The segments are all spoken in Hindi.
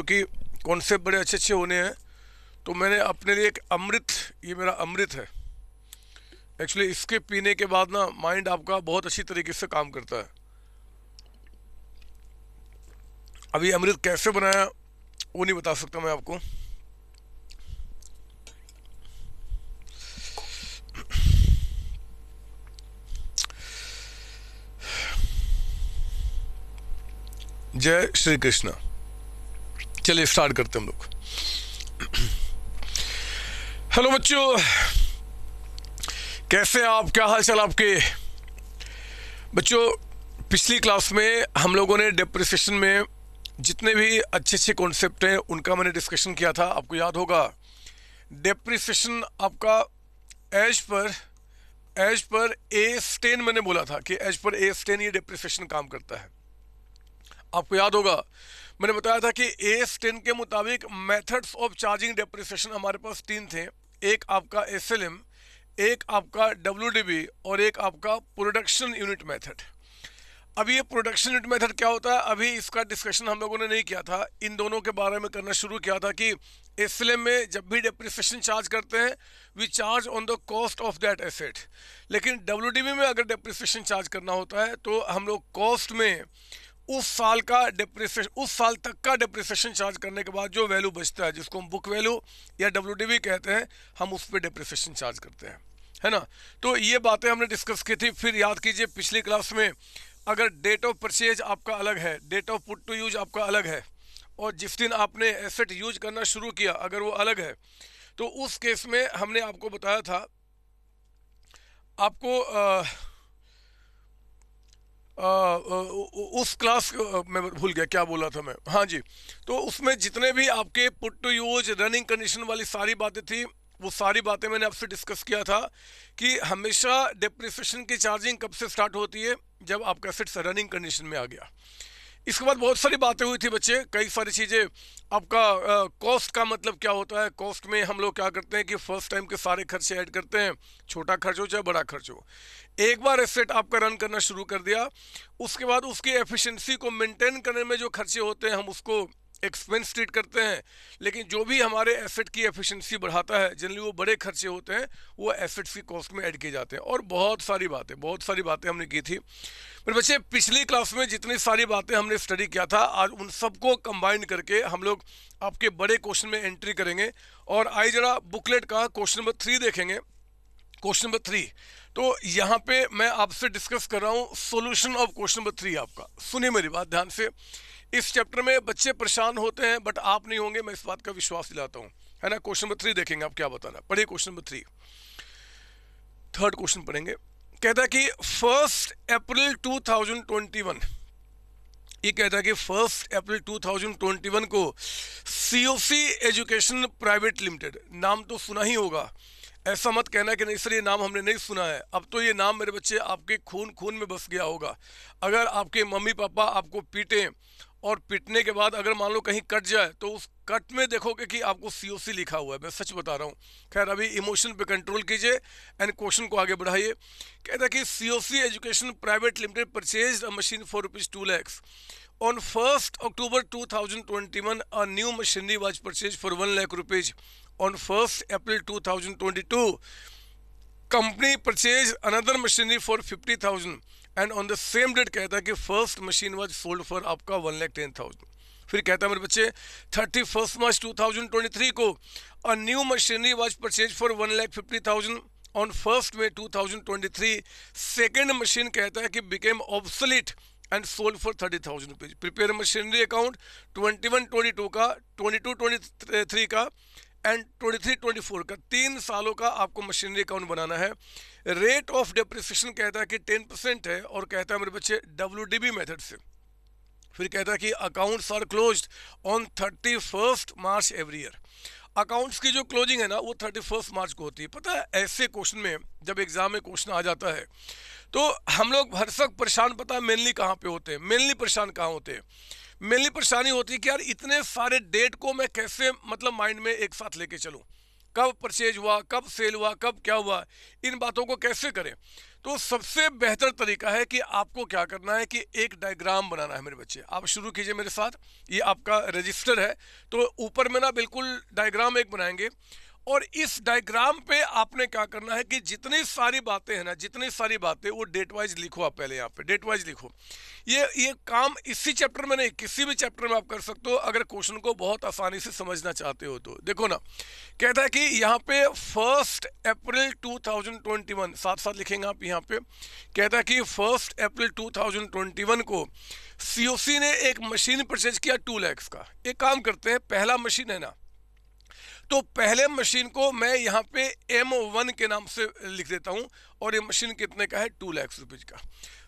क्योंकि कॉन्सेप्ट बड़े अच्छे अच्छे होने हैं, तो मैंने अपने लिए एक अमृत, ये मेरा अमृत है एक्चुअली, इसके पीने के बाद ना माइंड आपका बहुत अच्छी तरीके से काम करता है। अभी अमृत कैसे बनाया वो नहीं बता सकता मैं आपको। जय श्री कृष्ण। चलिए स्टार्ट करते हैं हम लोग। हेलो बच्चों, कैसे आप, क्या हाल चाल आपके बच्चों। पिछली क्लास में हम लोगों ने डेप्रिसिएशन में जितने भी अच्छे अच्छे कॉन्सेप्ट हैं उनका मैंने डिस्कशन किया था। आपको याद होगा डेप्रिसिएशन आपका एज पर ए10 मैंने बोला था कि एज पर ए10 ये डेप्रिसिएशन काम करता है। आपको याद होगा मैंने बताया था कि ए10 के मुताबिक मेथड्स ऑफ चार्जिंग डेप्रिसिएशन हमारे पास 3 थे। एक आपका एसएलएम, एक आपका डब्ल्यूडीबी और एक आपका प्रोडक्शन यूनिट मेथड। अभी ये प्रोडक्शन यूनिट मेथड क्या होता है, अभी इसका डिस्कशन हम लोगों ने नहीं किया था। इन दोनों के बारे में करना शुरू किया था कि एसएलएम में जब भी डेप्रिसिएशन चार्ज करते हैं we charge on the cost of that asset, लेकिन डब्ल्यूडीबी में अगर डेप्रिसिएशन चार्ज करना होता है तो हम लोग कॉस्ट में उस साल तक का डेप्रिसिएशन चार्ज करने के बाद जो वैल्यू बचता है, जिसको हम बुक वैल्यू या डब्ल्यूडीबी कहते हैं, हम उस पर डेप्रिसिएशन चार्ज करते हैं, है ना। तो ये बातें हमने डिस्कस की थी। फिर याद कीजिए पिछली क्लास में अगर डेट ऑफ परचेज आपका अलग है, date of put to use आपका अलग है, और जिस दिन आपने एसेट यूज करना शुरू किया अगर वो अलग है, तो उस केस में हमने आपको बताया था, आपको उस क्लास में भूल गया क्या बोला था मैं, हाँ जी। तो उसमें जितने भी आपके put to use running condition वाली सारी बातें थी, वो सारी बातें मैंने आपसे डिस्कस किया था कि हमेशा डेप्रिसिएशन की चार्जिंग कब से स्टार्ट होती है, जब आपका एसेट रनिंग कंडीशन में आ गया। इसके बाद बहुत सारी बातें हुई थी बच्चे, कई सारी चीज़ें। आपका कॉस्ट का मतलब क्या होता है, कॉस्ट में हम लोग क्या करते हैं कि फर्स्ट टाइम के सारे खर्चे ऐड करते हैं, छोटा खर्च हो चाहे बड़ा खर्च हो। एक बार एसेट आपका रन करना शुरू कर दिया, उसके बाद उसकी एफिशिएंसी को मेंटेन करने में जो खर्चे होते हैं हम उसको एक्सपेंस ट्रीट करते हैं, लेकिन जो भी हमारे एसेट की एफिशिएंसी बढ़ाता है जनरली वो बड़े खर्चे होते हैं, वो एसेट्स की कॉस्ट में ऐड किए जाते हैं। और बहुत सारी बातें हमने की थी। पर बच्चे पिछली क्लास में जितनी सारी बातें हमने स्टडी किया था, आज उन सबको कंबाइन करके हम लोग आपके बड़े क्वेश्चन में एंट्री करेंगे। और आइए जरा बुकलेट का क्वेश्चन नंबर 3 देखेंगे। क्वेश्चन नंबर 3, तो यहाँ पे मैं आपसे डिस्कस कर रहा हूँ सोल्यूशन ऑफ क्वेश्चन नंबर 3 आपका। सुनिए मेरी बात ध्यान से। इस चैप्टर में बच्चे परेशान होते हैं बट आप नहीं होंगे, मैं इस बात का विश्वास दिलाता हूँ, है ना। क्वेश्चन नंबर 3 देखेंगे, आप क्या बताना। पढ़िए क्वेश्चन नंबर 3, थर्ड क्वेश्चन पढ़ेंगे। कहता है कि 1 अप्रैल 2021, ये कहता है कि 1 अप्रैल 2021 को सीओसी एजुकेशन प्राइवेट लिमिटेड, नाम तो सुना ही होगा, ऐसा मत कहना कि नहीं सर ये नाम हमने नहीं सुना है। अब तो ये नाम मेरे बच्चे आपके खून में बस गया होगा। अगर आपके मम्मी पापा आपको पीटें और पीटने के बाद अगर मान लो कहीं कट जाए तो उस कट में देखोगे कि आपको सीओसी लिखा हुआ है, मैं सच बता रहा हूँ। खैर अभी इमोशन पे कंट्रोल कीजिए एंड क्वेश्चन को आगे बढ़ाइए। कहता है कि COC education private limited purchase a machine for ₹2 lakhs on 1st October 2021. A new machinery was purchased for ₹1 lakh. On 1st April 2022, company purchased another machinery for 50,000 and on the same date कहता है कि first machine was sold for आपका 1,10,000। फिर कहता है मेरे बच्चे 31st March 2023 को a new machinery was purchased for 1,50,000। on 1st May 2023 second machine कहता है कि became obsolete and sold for ₹30,000। Prepare machinery account 21-22 का, 22-23 का एंड 23-24 का, 3 सालों का आपको मशीनरी अकाउंट बनाना है। रेट ऑफ डेप्रिसिएशन कहता है कि 10% है और कहता है मेरे बच्चे डब्ल्यूडीबी मेथड से। फिर कहता है कि accounts are closed on 31st March every year. Accounts की जो क्लोजिंग है ना वो 31st मार्च को होती है। पता है ऐसे क्वेश्चन में जब एग्जाम में क्वेश्चन आ जाता है तो हम लोग हर वक्त परेशान, पता है मेनली कहाँ पे होते हैं, मेनली परेशान कहाँ होते हैं, मेनली परेशानी होती है कि यार इतने सारे डेट को मैं कैसे मतलब माइंड में एक साथ लेके चलूँ। कब परचेज हुआ, कब सेल हुआ, कब क्या हुआ, इन बातों को कैसे करें। तो सबसे बेहतर तरीका है कि आपको क्या करना है कि एक डायग्राम बनाना है मेरे बच्चे। आप शुरू कीजिए मेरे साथ, ये आपका रजिस्टर है, तो ऊपर में ना बिल्कुल डायग्राम एक बनाएंगे, और इस डायग्राम पे आपने क्या करना है कि जितनी सारी बातें हैं ना, जितनी सारी बातें, वो डेट वाइज लिखो। आप पहले यहाँ पे डेट वाइज लिखो। ये काम इसी चैप्टर में नहीं, किसी भी चैप्टर में आप कर सकते हो, अगर क्वेश्चन को बहुत आसानी से समझना चाहते हो तो। देखो ना, कहता है कि यहाँ पे 1 अप्रैल 2021, साथ साथ लिखेंगे आप यहाँ पे। कहता है कि 1 अप्रैल 2021 को सीओसी ने एक मशीन परचेज किया 2 लाख का। एक काम करते हैं, पहला मशीन है ना, तो पहले मशीन को मैं यहाँ पे M1 के नाम से लिख देता हूँ, और ये मशीन कितने का है, 2 लाख रुपीज का।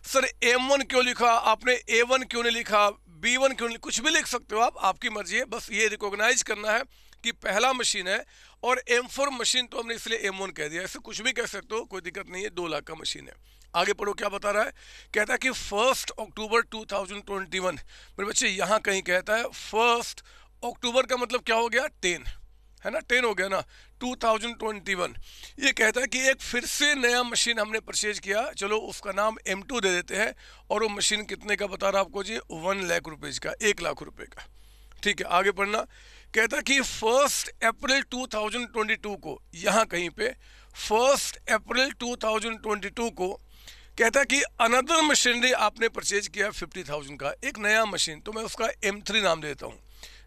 सर M1 क्यों लिखा आपने, A1 क्यों नहीं लिखा, B1 क्यों नहीं, कुछ भी लिख सकते हो आप, आपकी मर्जी है। बस ये रिकॉग्नाइज करना है कि पहला मशीन है, और M4 मशीन तो हमने इसलिए M1 कह दिया। ऐसे कुछ भी कह सकते हो, कोई दिक्कत नहीं है, 2 लाख का मशीन है। आगे पढ़ो क्या बता रहा है। कहता है कि 1 अक्टूबर 2021, मेरे बच्चे यहाँ कहीं कहता है 1 अक्टूबर का मतलब क्या हो गया, 10 है ना, 10 हो गया ना, 2021। ये कहता है कि एक फिर से नया मशीन हमने परचेज किया, चलो उसका नाम M2 दे देते हैं, और वो मशीन कितने का बता रहा आपको जी, 1 लाख रुपीज़ का, 1 लाख रुपए का। ठीक है, आगे पढ़ना। कहता है कि 1 अप्रैल 2022 को, यहाँ कहीं पे 1 अप्रैल 2022 को कहता है कि अनदर मशीनरी आपने परचेज किया 50,000 का, एक नया मशीन, तो मैं उसका M3 नाम देता हूँ,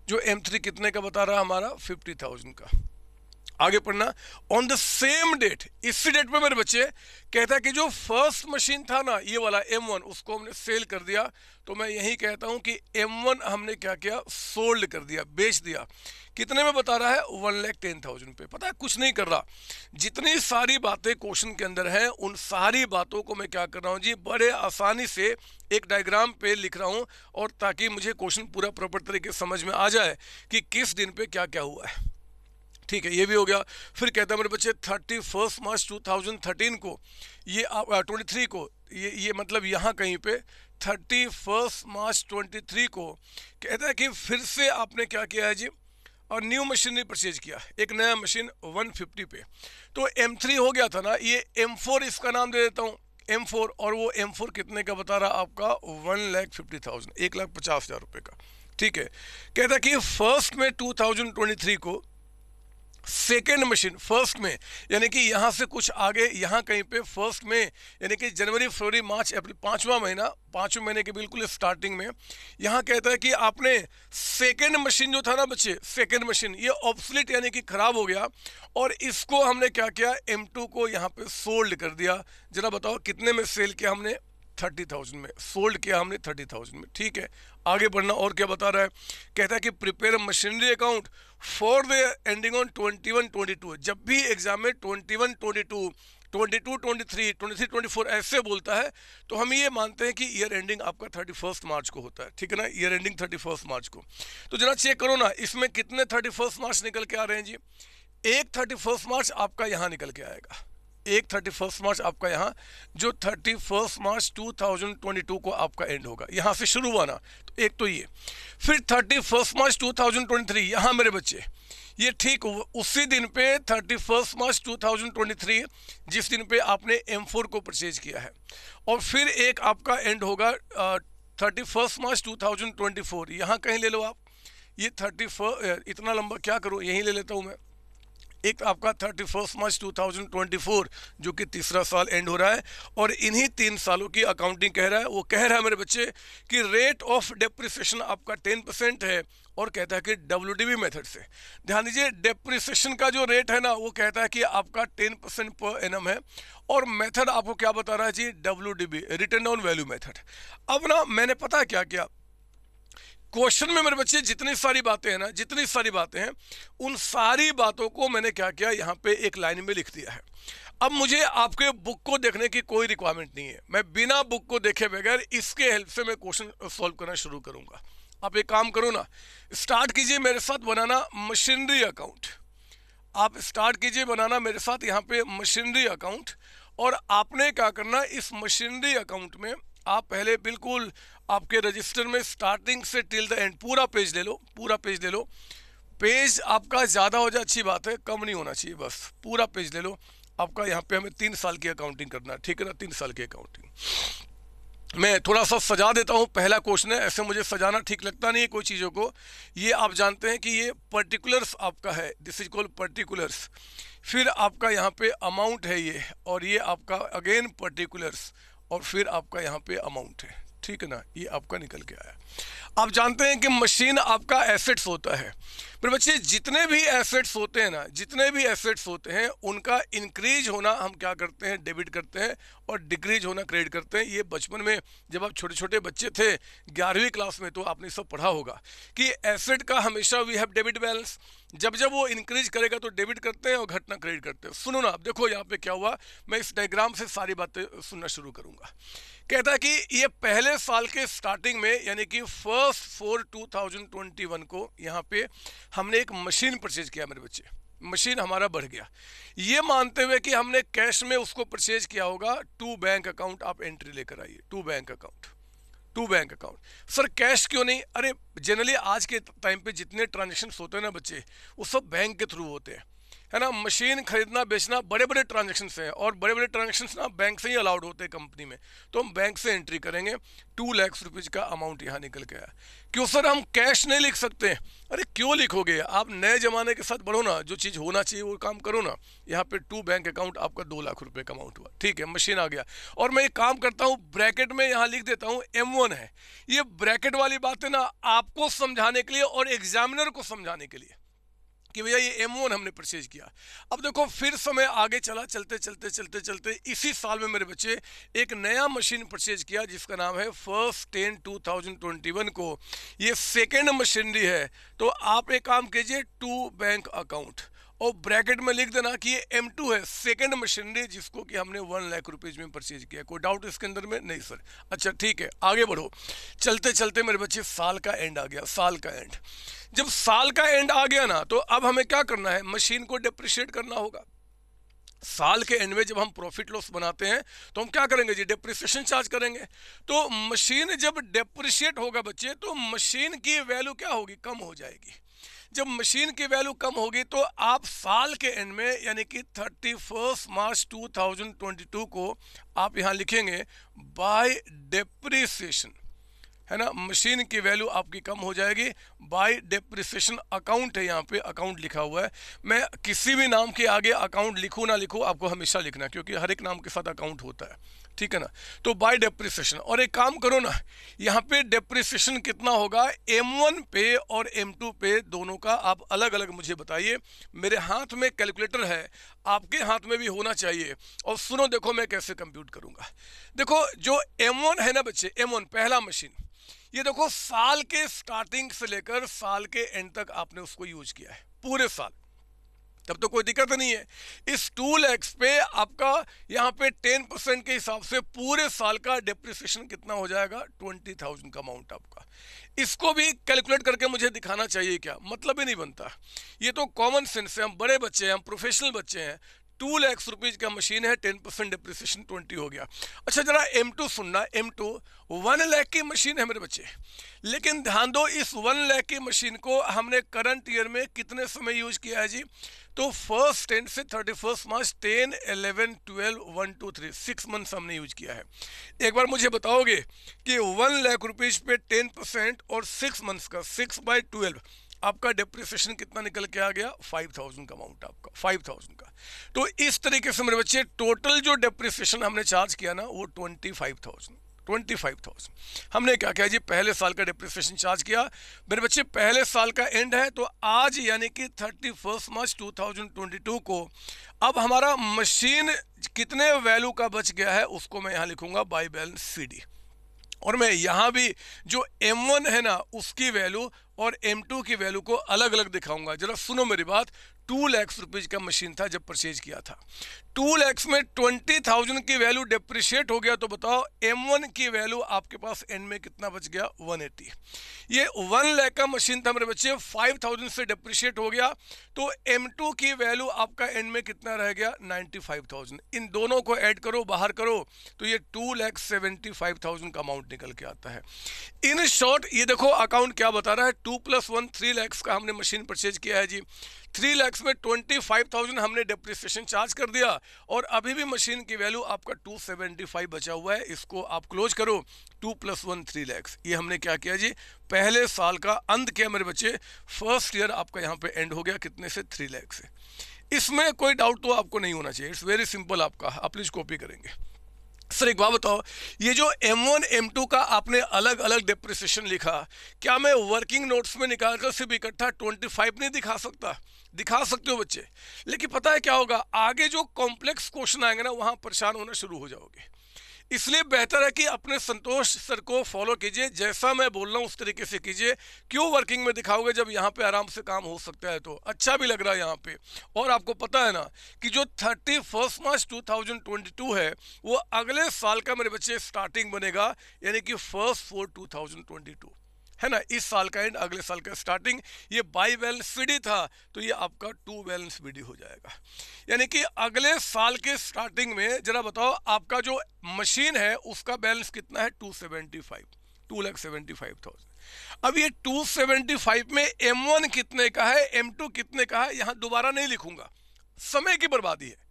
जो M3 कितने का बता रहा हमारा, 50,000 का। आगे पढ़ना। ऑन द सेम डेट, इसी डेट पे मेरे बच्चे कहता है कि जो फर्स्ट मशीन था ना, ये वाला M1, उसको हमने सेल कर दिया। तो मैं यही कहता हूं कि M1 हमने क्या किया, सोल्ड कर दिया, बेच दिया। कितने में बता रहा है, 1,10,000 पे। पता है, कुछ नहीं कर रहा, जितनी सारी बातें क्वेश्चन के अंदर हैं, उन सारी बातों को मैं क्या कर रहा हूँ जी, बड़े आसानी से एक डायग्राम पे लिख रहा हूँ, और ताकि मुझे क्वेश्चन पूरा प्रॉपर तरीके से समझ में आ जाए कि किस दिन पे क्या क्या हुआ है। ठीक है, ये भी हो गया। फिर कहता है मेरे बच्चे 31 मार्च 2013 को, ये 23 को, ये मतलब यहाँ कहीं पे 31 मार्च 23 को कहता है कि फिर से आपने क्या किया है जी, और न्यू मशीनरी परचेज किया, एक नया मशीन 150 पे। तो M3 हो गया था ना, ये M4 इसका नाम दे देता हूँ, M4, और वो M4 कितने का बता रहा आपका, 1,50,000, 1,50,000 रुपये का। ठीक है, कहता है कि फर्स्ट में 2023 को सेकेंड मशीन, फर्स्ट में यानी कि यहाँ से कुछ आगे, यहाँ कहीं पे फर्स्ट में यानी कि जनवरी फरवरी मार्च अप्रैल, 5वां महीना, 5वें महीने के बिल्कुल स्टार्टिंग में, यहाँ कहता है कि आपने सेकेंड मशीन जो था ना बच्चे, सेकेंड मशीन ये ऑब्सोलीट यानी कि खराब हो गया, और इसको हमने क्या किया, M2 को यहाँ पे सोल्ड कर दिया। जरा बताओ कितने में सेल किया हमने, 30,000 में, सोल्ड किया हमने 30,000 में। ठीक है, आगे बढ़ना। और क्या बता रहा है, कहता है कि prepare machinery account for the ending on 21-22। जब भी एग्जाम में 21-22, 22-23, 23-24 ऐसे बोलता है, तो हम ये मानते हैं कि ईयर एंडिंग आपका 31 मार्च को होता है। ठीक है ना, ईयर एंडिंग 31 मार्च को। तो जरा चेक करो ना, इसमें कितने 31 मार्च निकल के आ रहे हैं जी, एक 31 मार्च आपका यहाँ निकल के आएगा, एक 31 मार्च आपका यहाँ, जो 31 मार्च 2022 को आपका एंड होगा, यहाँ से शुरू हुआ ना, तो एक तो ये। फिर 31 मार्च 2023 यहाँ मेरे बच्चे, ये ठीक उसी दिन पे 31 मार्च 2023 जिस दिन पे आपने M4 को परचेज किया है, और फिर एक आपका एंड होगा 31 मार्च 2024, यहाँ कहीं ले लो आप। ये 31, इतना लंबा क्या करो, यहीं ले लेता हूँ मैं। एक आपका 31 मार्च 2024 जो कि तीसरा साल एंड हो रहा है, और इन्हीं 3 सालों की अकाउंटिंग कह रहा है। वो कह रहा है मेरे बच्चे कि रेट ऑफ डेप्रिसिएशन आपका 10% है, और कहता है कि WDV मेथड से। ध्यान दीजिए, डेप्रिसिएशन का जो रेट है ना, वो कहता है कि आपका 10% पर एनम है, और मेथड आपको क्या बता रहा है जी, WDV, return down value method. अब ना मैंने पता क्या किया, क्वेश्चन में मेरे बच्चे जितनी सारी बातें हैं ना, जितनी सारी बातें हैं, उन सारी बातों को मैंने क्या किया, यहाँ पे एक लाइन में लिख दिया है। अब मुझे आपके बुक को देखने की कोई रिक्वायरमेंट नहीं है, मैं बिना बुक को देखे बगैर इसके हेल्प से मैं क्वेश्चन सॉल्व करना शुरू करूंगा। आप एक काम करो ना, स्टार्ट कीजिए मेरे साथ बनाना मशीनरी अकाउंट। आप स्टार्ट कीजिए बनाना मेरे साथ यहाँ पे मशीनरी अकाउंट, और आपने क्या करना, इस मशीनरी अकाउंट में आप पहले बिल्कुल आपके रजिस्टर में स्टार्टिंग से टिल द एंड पूरा पेज ले लो, पूरा पेज ले लो। पेज आपका ज़्यादा हो जाए अच्छी बात है, कम नहीं होना चाहिए, बस पूरा पेज ले लो आपका। यहाँ पे हमें 3 साल की अकाउंटिंग करना है, ठीक है ना, 3 साल की अकाउंटिंग। मैं थोड़ा सा सजा देता हूँ, पहला क्वेश्चन है, ऐसे मुझे सजाना ठीक लगता नहीं है कोई चीज़ों को। ये आप जानते हैं कि ये पर्टिकुलर्स आपका है, दिस इज कॉल्ड पर्टिकुलर्स। फिर आपका यहाँ पे अमाउंट है ये, और ये आपका अगेन पर्टिकुलर्स, और फिर आपका यहाँ पे अमाउंट है, ठीक है ना, ये आपका निकल के आया। आप जानते हैं कि मशीन आपका एसेट्स होता है। पर बच्चे जितने भी एसेट्स होते हैं ना, जितने भी एसेट्स होते हैं उनका इंक्रीज होना हम क्या करते हैं, डेबिट करते हैं, और डिक्रीज होना क्रेडिट करते हैं। ये बचपन में जब आप छोटे छोटे बच्चे थे 11वीं क्लास में, तो आपने सब पढ़ा होगा कि एसेट का हमेशा वी हैव डेबिट बैलेंस, जब जब वो इंक्रीज करेगा तो डेबिट करते हैं और घटना क्रेडिट करते हैं। सुनो ना, अब देखो यहाँ पे क्या हुआ, मैं इस डायग्राम से सारी बातें सुनना शुरू करूँगा। कहता है कि ये पहले साल के स्टार्टिंग में, यानी कि 1/4/2021 को यहाँ पे हमने एक मशीन परचेज किया मेरे बच्चे। मशीन हमारा बढ़ गया, ये मानते हुए कि हमने कैश में उसको परचेज किया होगा। टू बैंक अकाउंट आप एंट्री लेकर आइए, to bank account, to bank account. Sir cash क्यों नहीं? अरे जनरली आज के टाइम पे जितने ट्रांजेक्शन्स होते हैं ना बच्चे, वो सब बैंक के थ्रू होते हैं, है ना। मशीन खरीदना बेचना बड़े बड़े ट्रांजेक्शन्स हैं, और बड़े बड़े ट्रांजेक्शन्स ना बैंक से ही अलाउड होते हैं कंपनी में, तो हम बैंक से एंट्री करेंगे। 2 लाख रुपीज़ का अमाउंट यहाँ निकल के आया। क्यों सर हम कैश नहीं लिख सकते? अरे क्यों लिखोगे, आप नए ज़माने के साथ बढ़ो ना, जो चीज़ होना चाहिए वो काम करो ना। यहाँ पे 2 बैंक अकाउंट आपका 2 लाख रुपये का अमाउंट हुआ, ठीक है, मशीन आ गया। और मैं एक काम करता हूँ, ब्रैकेट में यहाँ लिख देता हूँ M1 है। ये ब्रैकेट वाली बात है ना, आपको समझाने के लिए और एग्जामिनर को समझाने के लिए कि भैया ये M1 हमने परचेज किया। अब देखो फिर समय आगे चला, चलते चलते चलते चलते इसी साल में मेरे बच्चे एक नया मशीन परचेज किया जिसका नाम है 1/10/2021 को। ये सेकेंड मशीनरी है। तो आप एक काम कीजिए, 2 बैंक अकाउंट, और ब्रैकेट में लिख देना कि ये M2 है, सेकेंड मशीनरी, जिसको कि हमने 1 लाख रुपीज़ में परचेज किया। कोई डाउट इसके अंदर में? नहीं सर। अच्छा ठीक है, आगे बढ़ो। चलते चलते मेरे बच्चे साल का एंड आ गया, साल का एंड। जब साल का एंड आ गया ना, तो अब हमें क्या करना है, मशीन को डेप्रिशिएट करना होगा। साल के एंड में जब हम प्रॉफिट लॉस बनाते हैं तो हम क्या करेंगे जी, डेप्रिसिएशन चार्ज करेंगे। तो मशीन जब डेप्रिशिएट होगा बच्चे, तो मशीन की वैल्यू क्या होगी, कम हो जाएगी। जब मशीन की वैल्यू कम होगी तो आप साल के एंड में, यानी कि 31 मार्च 2022 को आप यहाँ लिखेंगे बाय डेप्रिसिएशन, है ना। मशीन की वैल्यू आपकी कम हो जाएगी बाय डेप्रिसिएशन। अकाउंट है, यहाँ पे अकाउंट लिखा हुआ है। मैं किसी भी नाम के आगे अकाउंट लिखूँ ना लिखूँ, आपको हमेशा लिखना, क्योंकि हर एक नाम के साथ अकाउंट होता है, ठीक है ना। तो बाय डेप्रिसिएशन, और एक काम करो ना, यहाँ पे डेप्रिसिएशन कितना होगा, M1 पे और M2 पे दोनों का आप अलग अलग मुझे बताइए। मेरे हाथ में कैलकुलेटर है, आपके हाथ में भी होना चाहिए। और सुनो, देखो मैं कैसे कंप्यूट करूँगा। देखो जो M1 है ना बच्चे, M1 पहला मशीन, ये देखो साल के स्टार्टिंग से लेकर साल के एंड तक आपने उसको यूज किया है, पूरे साल, तब तो कोई दिक्कत नहीं है। इस 2 लाख पे आपका यहाँ पे 10% के हिसाब से पूरे साल का डेप्रिसिएशन कितना हो जाएगा, 20,000 का अमाउंट आपका। इसको भी कैलकुलेट करके मुझे दिखाना चाहिए क्या, मतलब ही नहीं बनता। ये तो कॉमन सेंस है, हम बड़े बच्चे हैं, हम प्रोफेशनल बच्चे हैं। 2 लाख रुपीज़ का मशीन है, 10% डिप्रिसिएशन 20 हो गया। अच्छा जरा M2 सुनना, M2 1 लाख की मशीन है मेरे बच्चे, लेकिन ध्यान दो इस 1 लाख की मशीन को हमने करंट ईयर में कितने समय यूज किया है जी, तो 1 10 से 31 मार्च 10 11 12 1 2 3 6 मंथ्स हमने यूज किया है। एक बार मुझे बताओगे कि 1 लाख रुपीज़ पे 10% और 6 मंथ्स का 6/12 आपका डेप्रिसिएशन कितना निकल के आ गया, 5,000 का अमाउंट आपका, 5,000 का। तो इस तरीके से मेरे बच्चे टोटल जो डेप्रिसिएशन हमने चार्ज किया ना, वो 25,000 हमने क्या किया जी, पहले साल का डेप्रिसिएशन चार्ज किया। मेरे बच्चे पहले साल का एंड है, तो आज यानी कि 31 मार्च 2022 को अब हमारा मशीन कितने वैल्यू का बच गया है उसको मैं यहाँ लिखूंगा बाय बैलेंस CD। और मैं यहाँ भी जो M1 है ना उसकी वैल्यू और M2 की वैल्यू को अलग अलग दिखाऊंगा। जरा सुनो मेरी बात, 2 लाख रुपीज का मशीन था जब परचेज किया था। 2 लाख में 20,000 की वैल्यू डिप्रिशिएट हो गया, तो बताओ M1 की वैल्यू आपके पास एंड में कितना बच गया? 180। ये 1 लाख का मशीन था मेरे बच्चे, 5,000 से डिप्रिशिएट हो गया, तो M2 की वैल्यू आपका एंड में कितना रह गया? 95,000। इन दोनों को ऐड करो, बाहर करो, तो ये 2,75,000 का अमाउंट निकल के आता है। इन शॉर्ट ये देखो अकाउंट क्या बता रहा है, 2 + 1 3 लाख का हमने मशीन परचेज किया है जी। 3 लाख में 25,000 हमने डेप्रिसिएशन चार्ज कर दिया, और अभी भी मशीन की वैल्यू आपका 275 बचा हुआ है। इसको आप क्लोज करो, 2 + 1 3 लाख। ये हमने क्या किया जी? पहले साल का अंत किया मेरे बच्चे, फर्स्ट ईयर आपका यहाँ पे एंड हो गया कितने से? 3 लाख से। इसमें कोई डाउट तो आपको नहीं होना चाहिए, इट्स वेरी सिंपल। आपका आप प्लीज कॉपी करेंगे। सर एक बात बताओ, ये जो M1 M2 का आपने अलग अलग डेप्रिसिएशन लिखा, क्या मैं वर्किंग नोट्स में निकालकर सिर्फ इकट्ठा 25 नहीं दिखा सकता? दिखा सकते हो बच्चे, लेकिन पता है क्या होगा, आगे जो कॉम्प्लेक्स क्वेश्चन आएंगे ना, वहां परेशान होना शुरू हो जाओगे। इसलिए बेहतर है कि अपने संतोष सर को फॉलो कीजिए, जैसा मैं बोल रहा हूँ उस तरीके से कीजिए। क्यों वर्किंग में दिखाओगे जब यहाँ पे आराम से काम हो सकता है? तो अच्छा भी लग रहा है यहाँ पे। और आपको पता है ना कि जो 31 मार्च 2022 है, वो अगले साल का मेरे बच्चे स्टार्टिंग बनेगा, यानी कि 1/4/2022 है ना। इस साल का एंड, अगले साल का स्टार्टिंग। ये बाई बैलेंस बीडी था, तो ये आपका 2 बैलेंस बीडी हो जाएगा। यानी कि अगले साल के स्टार्टिंग में जरा बताओ, आपका जो मशीन है उसका बैलेंस कितना है? 275, 2,75,000। अब ये 275 में M1 कितने का है, M2 कितने का है, यहां दोबारा नहीं लिखूंगा, समय की बर्बादी है।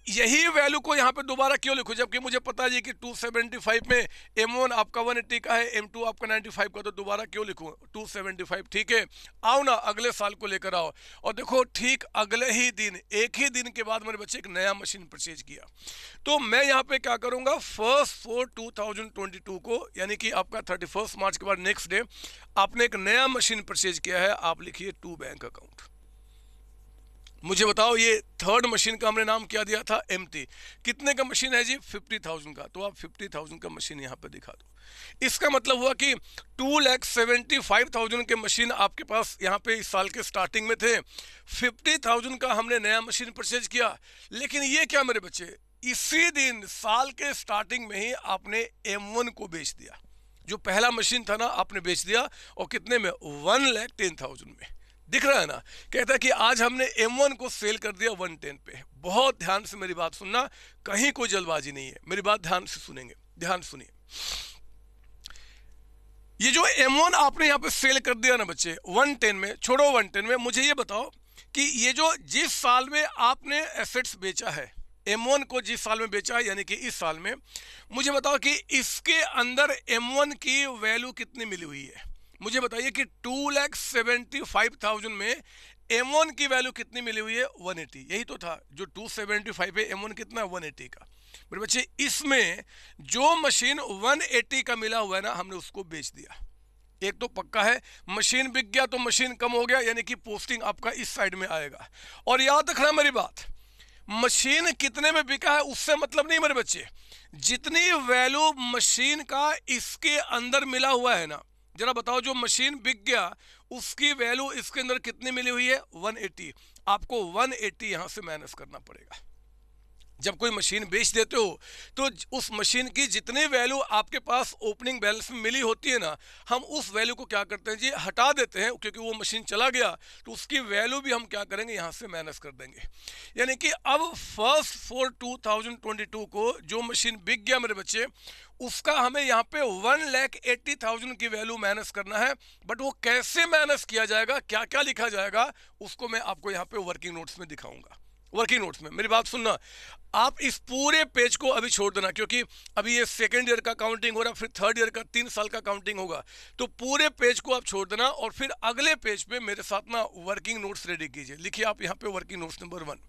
यही वैल्यू को यहाँ पे दोबारा क्यों लिखो, जबकि मुझे पता है कि 275 में M1 आपका 180 का है, M2 आपका 95 का, तो दोबारा क्यों लिखूं? 275 ठीक है। आओ ना अगले साल को लेकर आओ, और देखो ठीक अगले ही दिन, एक ही दिन के बाद मेरे बच्चे एक नया मशीन परचेज किया। तो मैं यहाँ पे क्या करूंगा, 1/4/2022 को, यानी कि आपका 31 मार्च के बाद नेक्स्ट डे आपने एक नया मशीन परचेज किया है, आप लिखिए 2 बैंक अकाउंट। मुझे बताओ, ये थर्ड मशीन का हमने नाम क्या दिया था? MT। कितने का मशीन है जी? 50,000 का, तो आप 50,000 का मशीन यहाँ पे दिखा दो। इसका मतलब हुआ कि 2,75,000 के मशीन आपके पास यहाँ पे इस साल के स्टार्टिंग में थे, 50,000 का हमने नया मशीन परचेज किया। लेकिन ये क्या मेरे बच्चे, इसी दिन साल के स्टार्टिंग में ही आपने M1 को बेच दिया। जो पहला मशीन था ना, आपने बेच दिया, और कितने में? 1,10,000 में। दिख रहा है ना। कहता है कि आज हमने M1 को सेल कर दिया 110 पे। बहुत ध्यान से मेरी बात सुनना, कहीं कोई जल्दबाजी नहीं है, मेरी बात ध्यान से सुनेंगे, ध्यान सुनिए। ये जो M1 आपने यहाँ पे सेल कर दिया ना बच्चे 110 में, छोड़ो 110 में, मुझे ये बताओ कि ये जो जिस साल में आपने एसेट्स बेचा है, M1 को जिस साल में बेचा है, यानी कि इस साल में, मुझे बताओ कि इसके अंदर M1 की वैल्यू कितनी मिली हुई है? मुझे बताइए कि 2,75,000 में M1 की वैल्यू कितनी मिली हुई है? 180। यही तो था, जो 275 है, M1 कितना है? 180 का। मेरे बच्चे, इसमें जो मशीन 180 का मिला हुआ है ना, हमने उसको बेच दिया। एक तो पक्का है, मशीन बिक गया तो मशीन कम हो गया, यानी कि पोस्टिंग आपका इस साइड में आएगा। और याद रखना मेरी बात, मशीन कितने में बिका है उससे मतलब नहीं मेरे बच्चे, जितनी वैल्यू मशीन का इसके अंदर मिला हुआ है ना, जरा बताओ, जो मशीन बिक गया उसकी वैल्यू इसके अंदर कितनी मिली हुई है? 180। आपको 180 यहां से माइनस करना पड़ेगा। जब कोई मशीन बेच देते हो तो उस मशीन की जितनी वैल्यू आपके पास ओपनिंग बैलेंस में मिली होती है ना, हम उस वैल्यू को क्या करते हैं जी, हटा देते हैं, क्योंकि वो मशीन चला गया तो उसकी वैल्यू भी हम क्या करेंगे, यहाँ से माइनस कर देंगे। यानी कि अब 1/4/2022 को जो मशीन बिक गया मेरे बच्चे, उसका हमें यहाँ पे 1,80,000 की वैल्यू माइनस करना है। बट वो कैसे माइनस किया जाएगा, क्या क्या लिखा जाएगा, उसको मैं आपको यहाँ पे वर्किंग नोट्स में दिखाऊंगा। वर्किंग नोट्स में मेरी बात सुनना, आप इस पूरे पेज को अभी छोड़ देना, क्योंकि अभी ये सेकेंड ईयर का काउंटिंग हो रहा है, फिर थर्ड ईयर का 3 साल का काउंटिंग होगा, तो पूरे पेज को आप छोड़ देना, और फिर अगले पेज पे मेरे साथ ना वर्किंग नोट्स रेडी कीजिए। लिखिए आप यहाँ पे वर्किंग नोट्स नंबर 1,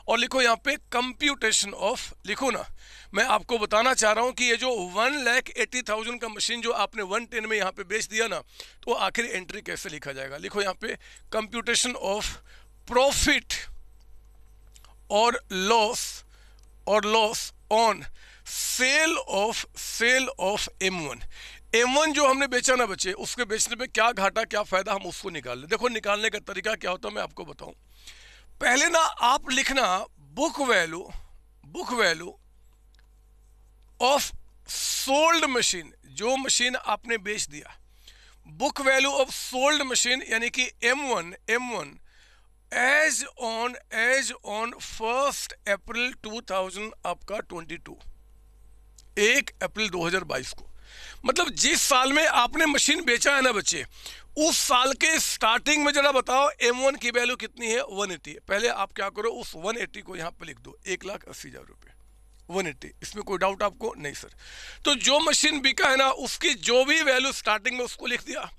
और लिखो यहाँ पे कंप्यूटेशन ऑफ, लिखो ना। मैं आपको बताना चाह रहा हूँ कि ये जो 1,80,000 का मशीन जो आपने 110 में यहाँ पे बेच दिया ना, तो आखिर एंट्री कैसे लिखा जाएगा? लिखो यहाँ पे कंप्यूटेशन ऑफ प्रॉफिट और loss on sale of M1 जो हमने बेचा ना बच्चे, उसके बेचने पे क्या घाटा क्या फायदा, हम उसको निकाल लें। देखो निकालने का तरीका क्या होता है मैं आपको बताऊं। पहले ना आप लिखना book value of sold machine, जो मशीन आपने बेच दिया। Book value of sold machine यानी कि M1 एज ऑन 1 अप्रैल 2000 आपका 22, 1 अप्रैल 2022 को, मतलब जिस साल में आपने मशीन बेचा है ना बच्चे, उस साल के स्टार्टिंग में जरा बताओ M1 की वैल्यू कितनी है? 180। पहले आप क्या करो, उस 180 को यहाँ पे लिख दो, 1,80,000 रुपये 180। इसमें कोई डाउट आपको? नहीं सर। तो जो मशीन बिका है ना, उसकी जो भी वैल्यू स्टार्टिंग में उसको लिख दिया।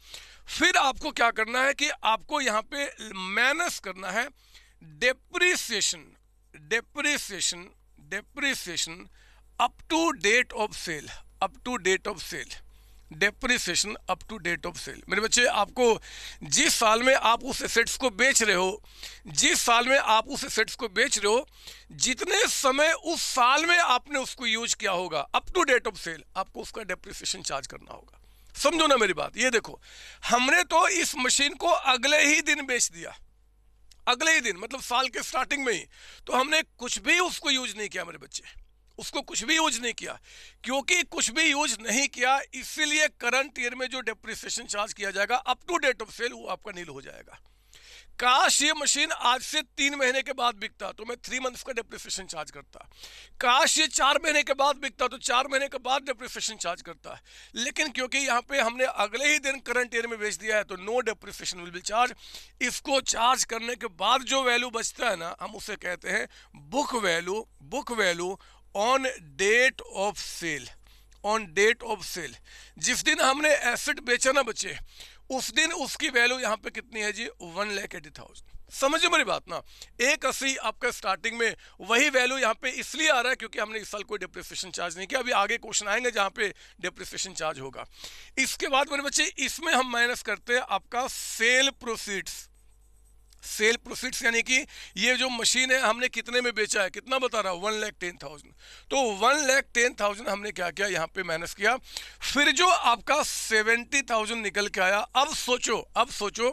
फिर आपको क्या करना है कि आपको यहाँ पे माइनस करना है depreciation up to date of sale, depreciation up to date of sale. मेरे बच्चे, आपको जिस साल में आप उस एसेट्स को बेच रहे हो, जितने समय उस साल में आपने उसको यूज किया होगा, up to date of sale, आपको उसका डेप्रिसिएशन चार्ज करना होगा। समझो ना मेरी बात। ये देखो, हमने तो इस मशीन को अगले ही दिन बेच दिया, अगले ही दिन, मतलब साल के स्टार्टिंग में ही। तो हमने कुछ भी उसको यूज नहीं किया मेरे बच्चे, उसको कुछ भी यूज नहीं किया। क्योंकि कुछ भी यूज नहीं किया, इसीलिए करंट ईयर में जो डेप्रिसिएशन चार्ज किया जाएगा up to date of sale, वो आपका नील हो जाएगा। काश ये मशीन आज से 3 महीने के बाद बिकता तो मैं 3 मंथ्स का डेप्रिसिएशन चार्ज करता। काश ये 4 महीने के बाद बिकता तो 4 महीने के बाद डेप्रिसिएशन चार्ज करता। लेकिन क्योंकि यहाँ पे हमने अगले ही दिन करंट ईयर में बेच दिया है, तो no depreciation will be charge. इसको चार्ज करने के बाद जो वैल्यू बचता है ना, हम उसे कहते हैं book value on date of sale. जिस दिन हमने एसेट बेचा ना बच्चे, उस दिन उसकी वैल्यू यहाँ पे कितनी है जी? 1,80,000। समझो मेरी बात ना। 180 आपका स्टार्टिंग में, वही वैल्यू यहाँ पे इसलिए आ रहा है क्योंकि हमने इस साल कोई डेप्रिसिएशन चार्ज नहीं किया। अभी आगे क्वेश्चन आएंगे जहाँ पे डेप्रिसिएशन चार्ज होगा। इसके बाद मेरे बच्चे, इसमें हम माइनस करते हैं आपका सेल प्रोसीड्स, यानी कि ये जो मशीन है हमने कितने में बेचा है, कितना बता रहा है? 1,10,000। तो 1,10,000 हमने क्या किया, यहाँ पे माइनस किया। फिर जो आपका 70,000 निकल के आया। अब सोचो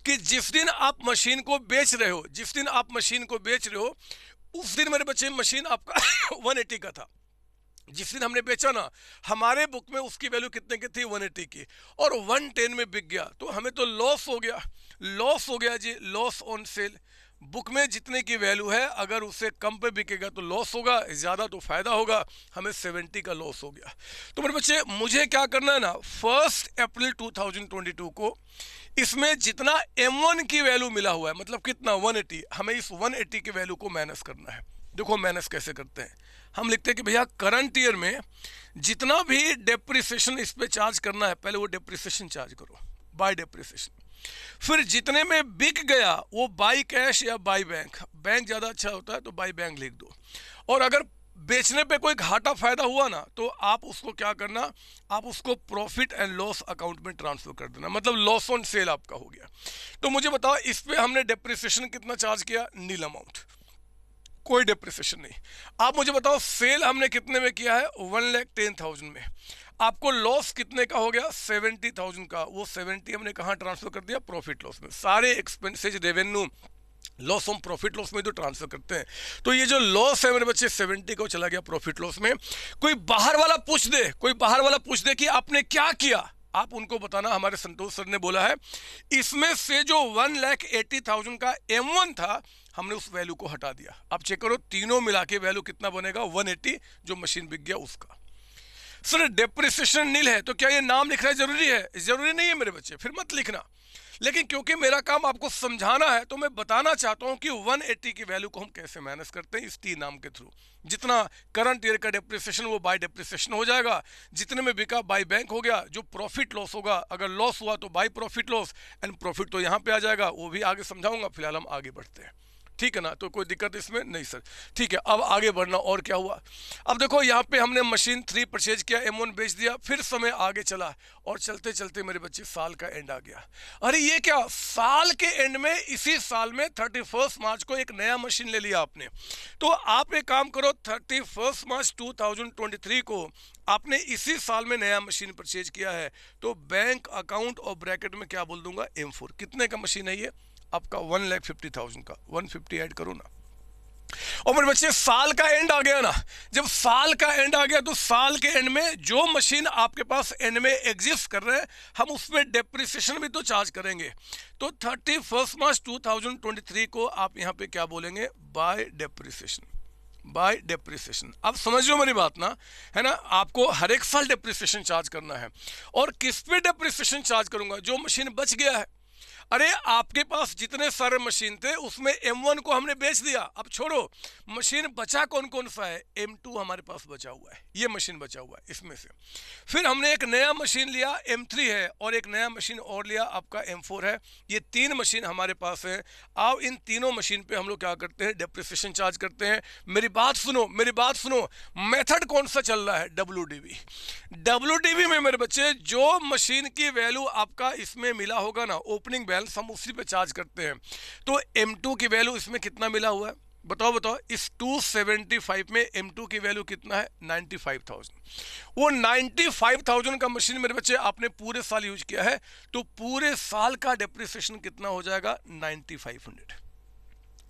कि जिस दिन आप मशीन को बेच रहे हो, उस दिन मेरे बच्चे मशीन आपका 180 का था। जिस दिन हमने बेचा ना, हमारे बुक में उसकी वैल्यू कितने की थी? 180 की, और 110 में बिक गया, तो हमें तो लॉस हो गया जी, लॉस ऑन सेल। बुक में जितने की वैल्यू है, अगर उससे कम पे बिकेगा तो लॉस होगा, ज़्यादा तो फायदा होगा। हमें 70 का लॉस हो गया। तो मेरे बच्चे, मुझे क्या करना है ना, 1 अप्रैल 2022 को इसमें जितना M1 की वैल्यू मिला हुआ है, मतलब कितना? 180, हमें इस 180 की वैल्यू को माइनस करना है। देखो माइनस कैसे करते हैं, हम लिखते हैं कि भैया करंट ईयर में जितना भी डेप्रिसिएशन इस पे चार्ज करना है, पहले वो डेप्रिसिएशन चार्ज करो बाय डेप्रिसिएशन। फिर जितने में बिक गया वो बाई कैश या बाई बैंक ज़्यादा अच्छा होता है, तो बाई बैंक लिख दो। और अगर बेचने पे कोई घाटा फायदा हुआ ना, तो आप उसको क्या करना, आप उसको प्रॉफिट एंड लॉस अकाउंट में ट्रांसफर कर देना, मतलब लॉस ऑन सेल आपका हो गया। तो मुझे बताओ, इस पे हमने डेप्रिसिएशन कितना चार्ज किया? नील अमाउंट, कोई डेप्रिसिएशन नहीं। आप मुझे बताओ, सेल हमने कितने में किया है? 1,10,000 में। आपको लॉस कितने का हो गया? 70,000 का। वो 70 हमने कहाँ ट्रांसफर कर दिया? प्रॉफिट लॉस में। सारे expenses, revenue, loss on profit loss में तो ट्रांसफर करते हैं। तो ये जो लॉस है मेरे बच्चे 70 को चला गया प्रॉफिट लॉस में। कोई बाहर वाला पूछ दे कि आपने क्या किया, आप उनको बताना हमारे संतोष सर ने बोला है इसमें से जो 1,80,000 का M1 था, हमने उस वैल्यू को हटा दिया। आप चेक करो, तीनों मिला के वैल्यू कितना बनेगा? 180, जो मशीन बिक गया उसका। सर डेप्रिसिएशन नील है, तो क्या ये नाम लिखना जरूरी है? जरूरी नहीं है मेरे बच्चे, फिर मत लिखना। लेकिन क्योंकि मेरा काम आपको समझाना है, तो मैं बताना चाहता हूं कि 180 की वैल्यू को हम कैसे माइनस करते हैं इस टी नाम के थ्रू। जितना करंट ईयर का डेप्रिसिएशन वो बाय डेप्रिसिएशन हो जाएगा, जितने में बिका बाय बैंक हो गया, जो प्रॉफिट लॉस होगा, अगर लॉस हुआ तो by profit loss, and profit तो यहाँ पे आ जाएगा, वो भी आगे समझाऊंगा। फिलहाल हम आगे बढ़ते हैं, ठीक है ना? तो कोई दिक्कत इसमें नहीं सर, ठीक है। अब आगे बढ़ना, और क्या हुआ? अब देखो, यहाँ पे हमने मशीन 3 परचेज किया, M1 बेच दिया, फिर समय आगे चला, और चलते चलते मेरे बच्चे साल का एंड आ गया। अरे ये क्या, साल के एंड में, इसी साल में 31 मार्च को एक नया मशीन ले लिया आपने। तो आप एक काम करो, 31 मार्च 2023 को आपने इसी साल में नया मशीन परचेज किया है, तो बैंक अकाउंट और ब्रैकेट में क्या बोल दूंगा? M4। कितने का मशीन है ये? आपका 1,50,000 का, 150 ऐड करो ना। और मेरे बच्चे साल का एंड आ गया ना, जब साल का एंड आ गया तो साल के एंड में जो मशीन आपके पास एंड में एग्जिस्ट कर रहे हैं हम उसमें डेप्रिसिएशन भी तो चार्ज करेंगे। तो 31 मार्च 2023 को आप यहाँ पे क्या बोलेंगे, बाय डेप्रिसिएशन, बाय डेप्रिसिएशन। अब समझ लो मेरी बात ना, है ना, आपको हर एक साल डेप्रिसिएशन चार्ज करना है। और किस पे डेप्रिसिएशन चार्ज करूंगा, जो मशीन बच गया है। अरे आपके पास जितने सारे मशीन थे उसमें M1 को हमने बेच दिया, अब छोड़ो, मशीन बचा कौन कौन सा है, M2 हमारे पास बचा हुआ है, ये मशीन बचा हुआ है इसमें से। फिर हमने एक नया मशीन लिया M3 है, और एक नया मशीन और लिया आपका M4 है। ये 3 मशीन हमारे पास है। अब इन तीनों मशीन पे हम लोग क्या करते हैं, डेप्रिसिएशन चार्ज करते हैं। मेरी बात सुनो, मेरी बात सुनो, मेथड कौन सा चल रहा है, WDV। WDV में मेरे बच्चे जो मशीन की वैल्यू आपका इसमें मिला होगा ना, ओपनिंग बैलेंस, हम उसी पे चार्ज करते हैं। तो M2 की वैल्यू इसमें कितना मिला हुआ है, बताओ बताओ, इस 275 में M2 की वैल्यू कितना है, 95,000। वो 95,000 का मशीन मेरे बच्चे आपने पूरे साल यूज किया है, तो पूरे साल का डेप्रिसिएशन कितना हो जाएगा, 9500।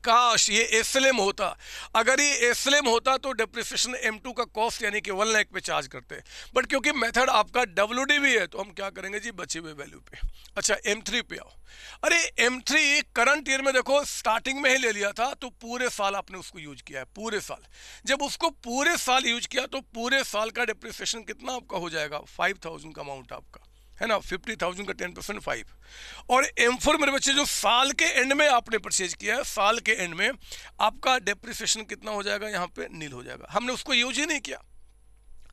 काश ये एसएलएम होता, अगर ये एसएलएम होता तो डेप्रिसिएशन M2 का कॉस्ट यानी कि 1 लाख पे चार्ज करते, बट क्योंकि मेथड आपका WDV है तो हम क्या करेंगे जी, बचे हुए वैल्यू पे। अच्छा M3 पे आओ। अरे M3 करंट ईयर में देखो स्टार्टिंग में ही ले लिया था, तो पूरे साल आपने उसको यूज किया है, पूरे साल। जब उसको पूरे साल यूज किया तो पूरे साल का डेप्रिसिएशन कितना आपका हो जाएगा, 5,000 का अमाउंट आपका, है ना, 50,000 का 10% 5। और M4 मेरे बच्चे जो साल के एंड में आपने परचेज किया है, साल के एंड में आपका डेप्रिसिएशन कितना हो जाएगा, यहाँ पे नील हो जाएगा। हमने उसको यूज ही नहीं किया,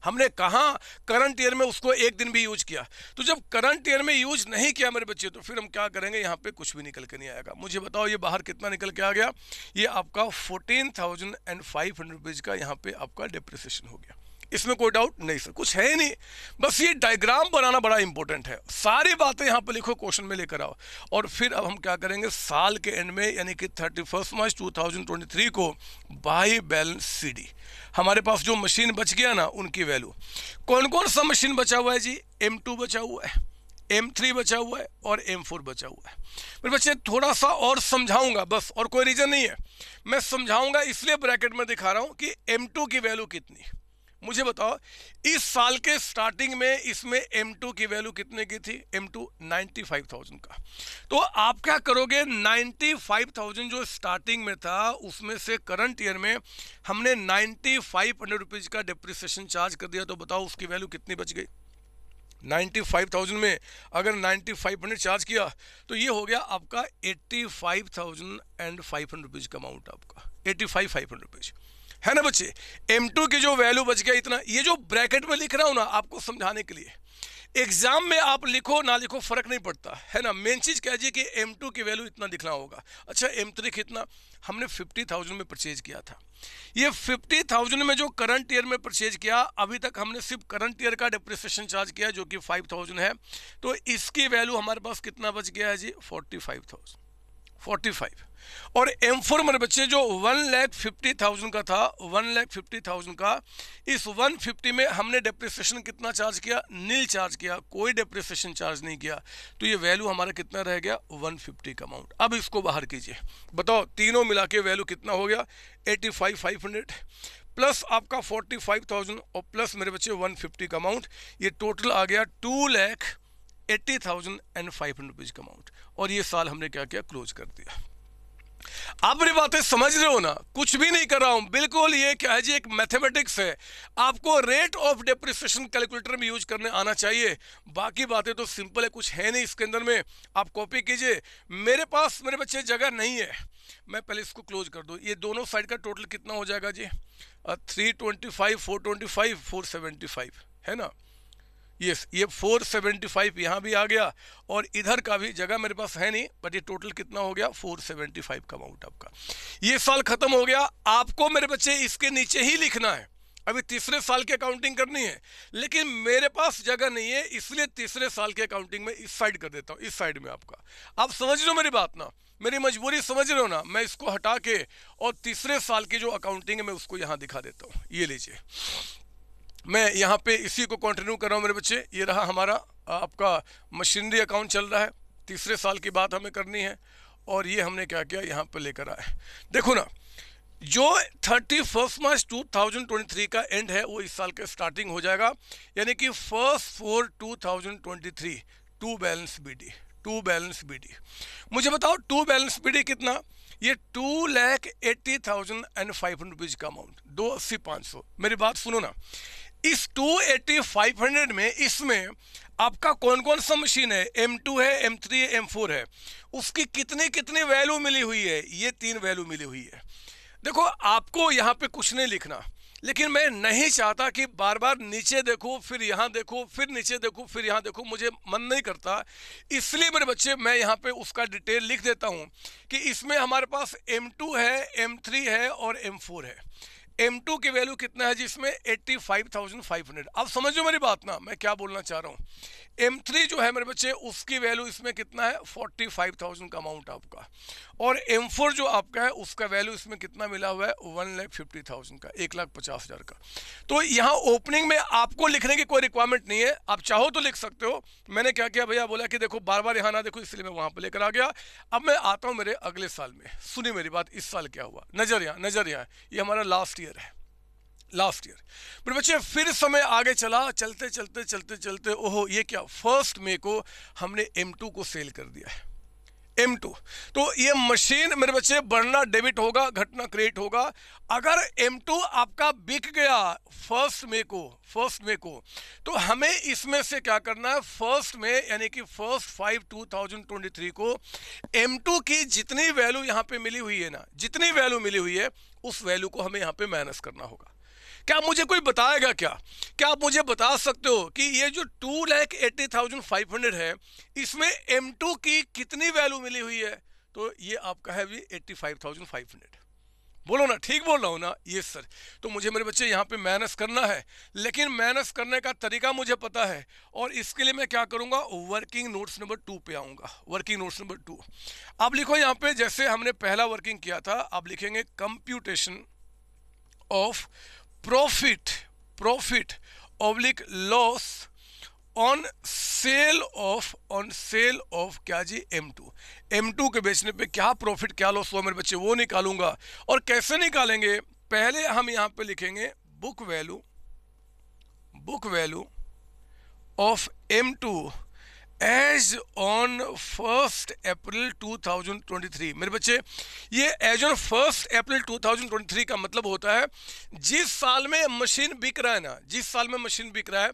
हमने कहाँ करंट ईयर में उसको एक दिन भी यूज किया। तो जब करंट ईयर में यूज नहीं किया मेरे बच्चे, तो फिर हम क्या करेंगे, यहाँ पे कुछ भी निकल के नहीं आएगा। मुझे बताओ ये बाहर कितना निकल के आ गया, ये आपका 14,500 रुपीज का यहाँ पे आपका डेप्रिसिएशन हो गया। इसमें कोई डाउट नहीं सर, कुछ है ही नहीं, बस ये डायग्राम बनाना बड़ा इंपॉर्टेंट है। सारी बातें यहाँ पे लिखो, क्वेश्चन में लेकर आओ। और फिर अब हम क्या करेंगे, साल के एंड में यानी कि 31 मार्च 2023 को बाय बैलेंस CD, हमारे पास जो मशीन बच गया ना उनकी वैल्यू। कौन कौन सा मशीन बचा हुआ है जी, M2 बचा हुआ है, M3 बचा हुआ है और M4 बचा हुआ है। मेरे बच्चे थोड़ा सा और समझाऊंगा बस, और कोई रीजन नहीं है, मैं समझाऊंगा इसलिए ब्रैकेट में दिखा रहा हूं कि M2 की वैल्यू कितनी है। मुझे बताओ इस साल के स्टार्टिंग में इसमें M2 की वैल्यू कितने की थी, M2 95,000 का। तो आप क्या करोगे, 95,000 जो स्टार्टिंग में था उसमें से करंट ईयर में हमने 9,500 रुपीज का डेप्रिसिएशन चार्ज कर दिया, तो बताओ उसकी वैल्यू कितनी बच गई। 95,000 में अगर 9,500 चार्ज किया तो ये हो गया आपका 85,500 रुपीज का अमाउंट, आपका 85,500 रुपीज, है ना बच्चे। M2 की जो वैल्यू बच गया इतना, ये जो ब्रैकेट में लिख रहा हूं ना आपको समझाने के लिए, एग्जाम में आप लिखो ना लिखो फर्क नहीं पड़ता, है ना। मेन चीज कह जी कि M2 की वैल्यू इतना दिखना होगा। अच्छा M3 कितना, हमने 50,000 में परचेज किया था। ये 50,000 में जो करंट ईयर में परचेज किया, अभी तक हमने सिर्फ करंट ईयर का डेप्रिसिएशन चार्ज किया जो कि 5,000 है, तो इसकी वैल्यू हमारे पास कितना बच गया है जी, 45,000। और M4 मेरे बच्चे जो 1,50,000 का था, 1,50,000 का, इस 150 में हमने डेप्रिसिएशन कितना चार्ज किया, नील चार्ज किया, कोई डेप्रिसिएशन चार्ज नहीं किया, तो ये वैल्यू हमारा कितना रह गया, 150 का अमाउंट। अब इसको बाहर कीजिए, बताओ तीनों मिला के वैल्यू कितना हो गया, 85,500 प्लस आपका 45,000 और प्लस मेरे बच्चे 150 का अमाउंट, ये टोटल आ गया 2,80,500 रुपीज का अमाउंट। और ये साल हमने क्या किया, क्लोज कर दिया। आप मेरी बातें समझ रहे हो ना, कुछ भी नहीं कर रहा हूं, बिल्कुल ये क्या है जी, एक मैथमेटिक्स है। आपको रेट ऑफ डेप्रिसिएशन कैलकुलेटर में यूज करने आना चाहिए, बाकी बातें तो सिंपल है, कुछ है नहीं इसके अंदर में। आप कॉपी कीजिए, मेरे पास मेरे बच्चे जगह नहीं है, मैं पहले इसको क्लोज कर दूं। ये दोनों साइड का टोटल कितना हो जाएगा जी, 325, 425, 475, है ना। यस, ये 475 यहाँ भी आ गया, और इधर का भी जगह मेरे पास है नहीं, बट ये टोटल कितना हो गया, 475 का अमाउंट आपका। ये साल खत्म हो गया। आपको मेरे बच्चे इसके नीचे ही लिखना है, अभी तीसरे साल की अकाउंटिंग करनी है, लेकिन मेरे पास जगह नहीं है, इसलिए तीसरे साल की अकाउंटिंग में इस साइड कर देता हूँ, इस साइड में आपका। आप समझ लो मेरी बात ना, मेरी मजबूरी समझ रहे हो ना। मैं इसको हटा के और तीसरे साल की जो अकाउंटिंग है मैं उसको यहाँ दिखा देता हूँ। ये लीजिए, मैं यहाँ पे इसी को कंटिन्यू कर रहा हूँ मेरे बच्चे। ये रहा हमारा आपका मशीनरी अकाउंट चल रहा है, तीसरे साल की बात हमें करनी है। और ये हमने क्या किया, यहाँ पे लेकर आए। देखो ना, जो 31 मार्च 2023 का एंड है वो इस साल का स्टार्टिंग हो जाएगा, यानी कि 1/4/2023 to balance BD, to balance BD. मुझे बताओ टू बैलेंस बीडी कितना, ये 2,80,500 रुपीज का अमाउंट, 280,500। मेरी बात सुनो ना, इस 280,500 में इसमें आपका कौन कौन सा मशीन है, M2 है, M3 है, M4 है, उसकी कितनी कितनी वैल्यू मिली हुई है, ये 3 वैल्यू मिली हुई है। देखो आपको यहाँ पे कुछ नहीं लिखना, लेकिन मैं नहीं चाहता कि बार बार नीचे देखो फिर यहाँ देखो फिर नीचे देखो फिर यहाँ देखो, मुझे मन नहीं करता। इसलिए मेरे बच्चे मैं यहाँ पे उसका डिटेल लिख देता हूँ कि इसमें हमारे पास M2 है, M3 है और M4 है। M2 की वैल्यू कितना है जिसमें 85,500। अब समझो मेरी बात ना, मैं क्या बोलना चाह रहा हूँ। M3 जो है मेरे बच्चे उसकी वैल्यू इसमें कितना है, 45,000 का अमाउंट आपका, और M4 जो आपका है उसका वैल्यू इसमें कितना मिला हुआ है, 1,50,000 का, 1,50,000 का। तो यहाँ ओपनिंग में आपको लिखने की कोई रिक्वायरमेंट नहीं है, आप चाहो तो लिख सकते हो। मैंने क्या किया भैया, बोला कि देखो बार बार यहाँ ना देखो, इसलिए मैं वहाँ पर लेकर आ गया। अब मैं आता हूँ मेरे अगले साल में, सुनिए मेरी बात, इस साल क्या हुआ, नजर यहाँ, नजर यहाँ, ये हमारा लास्ट ईयर है, लास्ट ईयर। मेरे बच्चे फिर समय आगे चला, चलते चलते चलते चलते, ओहो ये क्या, 1 मई को हमने M2 को सेल कर दिया है, M2। तो ये मशीन मेरे बच्चे बढ़ना डेबिट होगा, घटना क्रेडिट होगा। अगर M2 आपका बिक गया 1 मई को, 1 मई को, तो हमें इसमें से क्या करना है, 1 मई यानी कि 1/5/2023 को M2 की जितनी वैल्यू यहाँ पे मिली हुई है ना, जितनी वैल्यू मिली हुई है उस वैल्यू को हमें यहाँ पे माइनस करना होगा। क्या मुझे कोई बताएगा क्या, क्या आप मुझे बता सकते हो कि ये जो 2,80,500 है इसमें M2 की कितनी वैल्यू मिली हुई है? तो ये आपका है भी 85,500। बोलो ना, ठीक बोल रहा हूँ ना? Yes sir. तो मुझे मेरे बच्चे यहाँ पे माइनस करना है, लेकिन माइनस करने का तरीका मुझे पता है, और इसके लिए मैं क्या करूँगा, वर्किंग नोट्स नंबर 2 पे आऊँगा। वर्किंग नोट्स नंबर 2 आप लिखो यहाँ पे, जैसे हमने पहला वर्किंग किया था, आप लिखेंगे computation of profit oblique loss on sale of क्या जी, M2 के बेचने पे क्या प्रॉफिट क्या लॉस हुआ मेरे बच्चे, वो निकालूंगा। और कैसे निकालेंगे, पहले हम यहाँ पे लिखेंगे book value of M2 as on 1 April 2023। मेरे बच्चे ये एज ऑन 1 अप्रैल 2023 का मतलब होता है जिस साल में मशीन बिक रहा है ना, जिस साल में मशीन बिक रहा है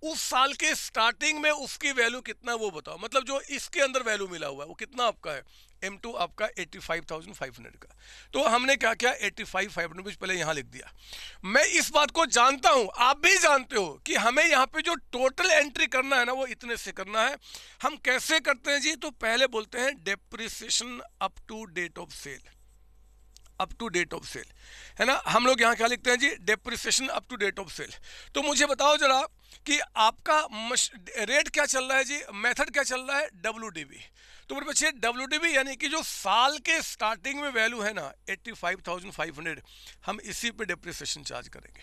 उस साल के स्टार्टिंग में उसकी वैल्यू कितना वो बताओ। मतलब जो इसके अंदर वैल्यू मिला हुआ है वो कितना आपका है, M2 आपका 85,500 का। तो हमने क्या किया, 85,500 पहले यहाँ लिख दिया। मैं इस बात को जानता हूँ, आप भी जानते हो कि हमें यहाँ पे जो टोटल एंट्री करना है ना वो इतने से करना है। हम कैसे करते हैं जी, तो पहले बोलते हैं depreciation up to date of sale, up to date of sale, है ना। हम लोग यहाँ क्या लिखते हैं जी, depreciation up to date of sale. तो मुझे बताओ जरा कि आपका रेट क्या चल रहा है जी, मेथड क्या चल रहा है, WDV। तो मेरे बच्चे WDV यानी कि जो साल के स्टार्टिंग में वैल्यू है ना 85,500, हम इसी पे डेप्रिसिएशन चार्ज करेंगे,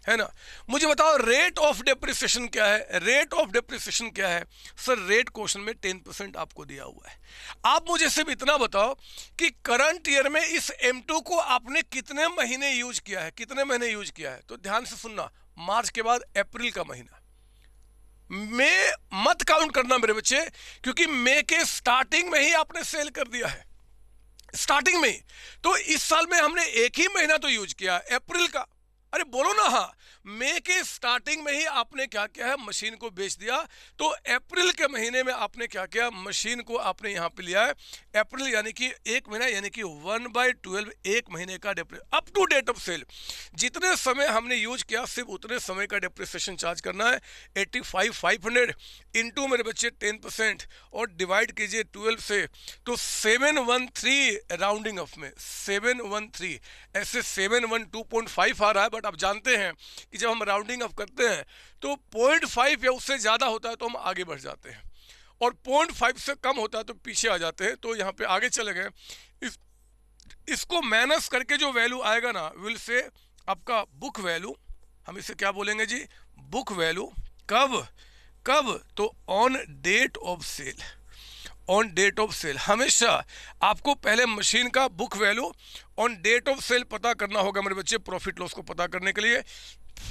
है ना। मुझे बताओ रेट ऑफ डेप्रिसिएशन क्या है, रेट ऑफ डेप्रिसिएशन क्या है सर, रेट क्वेश्चन में 10% आपको दिया हुआ है। आप मुझे सिर्फ इतना बताओ कि करंट ईयर में इस M2 को आपने कितने महीने यूज किया है, कितने महीने यूज किया है। तो ध्यान से सुनना, मार्च के बाद अप्रैल का महीना, मई मत काउंट करना मेरे बच्चे, क्योंकि मई के स्टार्टिंग में ही आपने सेल कर दिया है, स्टार्टिंग में। तो इस साल में हमने एक ही महीना तो यूज किया, अप्रैल का। अरे बोलो ना, हाँ, मई के स्टार्टिंग में ही आपने क्या किया है, मशीन को बेच दिया। तो अप्रैल के महीने में आपने क्या किया, मशीन को आपने यहाँ पे लिया है। अप्रैल यानी कि एक महीना, यानी कि 1/12 एक महीने का up to date of sale. जितने समय हमने यूज किया सिर्फ उतने समय का डेप्रिसिएशन चार्ज करना है। 85,500 इंटू मेरे बच्चे 10% और डिवाइड कीजिए 12 से, तो 713 राउंडिंग ऑफ में 713, ऐसे 712.5 आ रहा है, बट आप जानते हैं कि जब हम राउंडिंग अप करते हैं तो 0.5 या उससे ज़्यादा होता है तो हम आगे बढ़ जाते हैं, और 0.5 से कम होता है तो पीछे आ जाते हैं। तो यहाँ पे आगे चले गए, इसको माइनस करके जो वैल्यू आएगा ना, विल से आपका बुक वैल्यू, हम इसे क्या बोलेंगे जी, बुक वैल्यू। कब कब, तो on date of sale, on date of sale. हमेशा आपको पहले मशीन का book value on date of sale पता करना होगा मेरे बच्चे, प्रॉफिट लॉस को पता करने के लिए।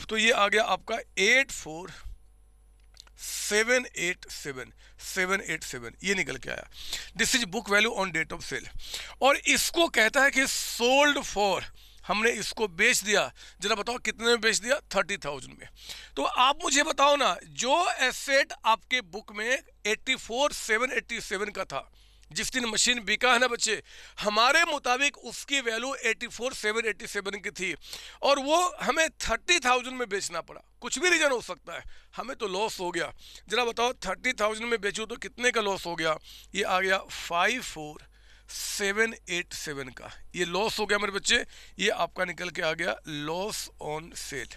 तो ये आ गया आपका 84787 ये निकल के आया। This is book value on date of sale. और इसको कहता है कि सोल्ड फॉर, हमने इसको बेच दिया। जरा बताओ कितने में बेच दिया? 30,000 में। तो आप मुझे बताओ ना, जो एसेट आपके बुक में 84,787 का था जिस दिन मशीन बिका है ना बच्चे, हमारे मुताबिक उसकी वैल्यू 84,787 की थी और वो हमें 30,000 में बेचना पड़ा। कुछ भी रीजन हो सकता है, हमें तो लॉस हो गया। जरा बताओ 30,000 में बेचूं तो कितने का लॉस हो गया? ये आ गया 54,787 का, ये लॉस हो गया मेरे बच्चे। ये आपका निकल के आ गया loss on sale.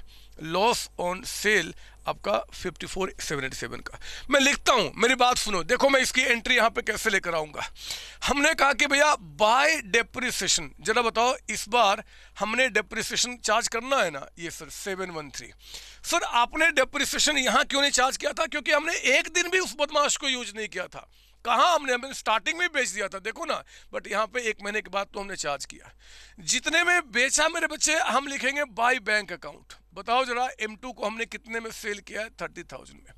Loss on sale आपका 54,787 का। मैं लिखता हूं, मेरी बात सुनो। देखो मैं इसकी एंट्री यहां पे कैसे लेकर आऊंगा। हमने कहा कि भैया बाय डेप्रिसिएशन, जरा बताओ इस बार हमने डेप्रिसिएशन चार्ज करना है ना? ये सर 713। सर आपने डेप्रिसिएशन यहां क्यों नहीं चार्ज किया था? क्योंकि हमने एक दिन भी उस बदमाश को यूज नहीं किया था। कहाँ हमने स्टार्टिंग में बेच दिया था, देखो ना। बट यहाँ पे 1 महीने के बाद तो हमने चार्ज किया। जितने में बेचा मेरे बच्चे, हम लिखेंगे बाय बैंक अकाउंट। बताओ जरा M2 को हमने कितने में सेल किया है? 30,000 में।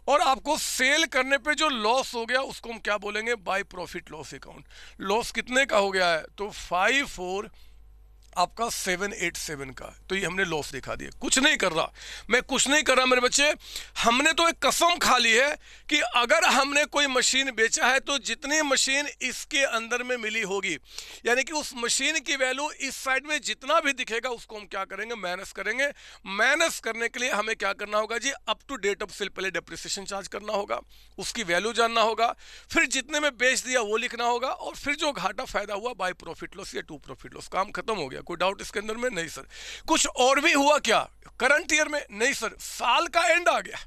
और आपको सेल करने पे जो लॉस हो गया उसको हम क्या बोलेंगे? By profit loss account. Loss कितने का हो गया है? तो 54,787 का। तो ये हमने लॉस दिखा दिया। कुछ नहीं कर रहा, मैं कुछ नहीं कर रहा मेरे बच्चे। हमने तो एक कसम खा ली है कि अगर हमने कोई मशीन बेचा है तो जितनी मशीन इसके अंदर में मिली होगी, यानी कि उस मशीन की वैल्यू इस साइड में जितना भी दिखेगा उसको हम क्या करेंगे? माइनस करेंगे। माइनस करने के लिए हमें क्या करना होगा जी? Up to date of sale पहले डेप्रिसिएशन चार्ज करना होगा, उसकी वैल्यू जानना होगा, फिर जितने में बेच दिया वो लिखना होगा, और फिर जो घाटा फायदा हुआ बाय प्रॉफिट लॉस या टू प्रॉफिट लॉस। काम खत्म हो गया। कोई डाउट इसके अंदर में? नहीं सर। कुछ और भी हुआ क्या करंट ईयर में? नहीं सर। साल का एंड आ गया,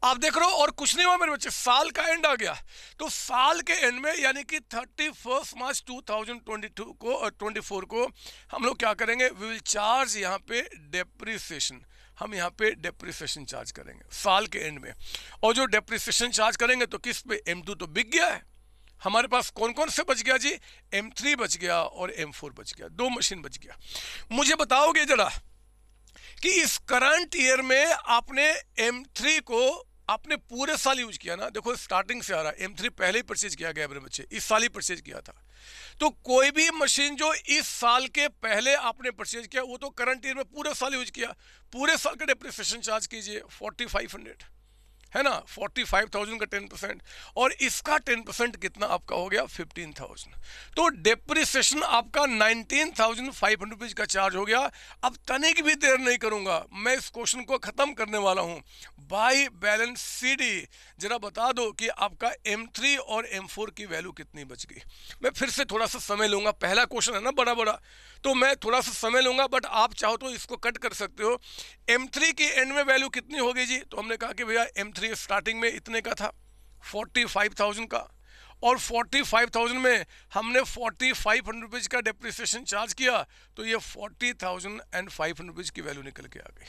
आप देख रहे हो, और कुछ नहीं हुआ मेरे बच्चे। साल का एंड आ गया। तो साल के एंड में यानी कि 31 मार्च 2022 को और 24 को हम लोग क्या करेंगे? वी विल चार्ज यहाँ पे डेप्रिसिएशन। हम यहाँ पे डेप्रिसिएशन चार्ज करेंगे साल के एंड में। और जो डेप्रिसिएशन चार्ज करेंगे तो किस पे? M2 तो बिक गया है। हमारे पास कौन कौन से बच गया जी? M3 बच गया और M4 बच गया। 2 मशीन बच गया। मुझे बताओगे जरा कि इस करंट ईयर में आपने M3 को आपने पूरे साल यूज किया ना? देखो स्टार्टिंग से आ रहा है। M3 पहले ही परचेज किया गया मेरे बच्चे, इस साल ही परचेज किया था। तो कोई भी मशीन जो इस साल के पहले आपने परचेज किया वो तो करंट ईयर में पूरे साल यूज किया। पूरे साल का डेप्रिसिएशन चार्ज कीजिए 4500, है ना? 45,000 का 10%, और इसका 10% कितना आपका हो गया? 15,000। तो डेप्रिसिएशन आपका 19,500 रुपीज का चार्ज हो गया। अब तनिक भी देर नहीं करूंगा, मैं इस क्वेश्चन को खत्म करने वाला हूं। बाय बैलेंस CD जरा बता दो कि आपका M3 और M4 की वैल्यू कितनी बच गई। मैं फिर से थोड़ा सा समय लूंगा, पहला क्वेश्चन है ना बड़ा बड़ा, तो मैं थोड़ा सा समय लूंगा, बट आप चाहो तो इसको कट कर सकते हो। M3 की एंड में वैल्यू कितनी हो गई जी? तो हमने कहा कि भैया M3 स्टार्टिंग में इतने का था, 45,000 का, और 45,000 में हमने 4,500 रुपीज का डेप्रिसिएशन चार्ज किया, तो ये 40,500 रुपीज की वैल्यू निकल के आ गई।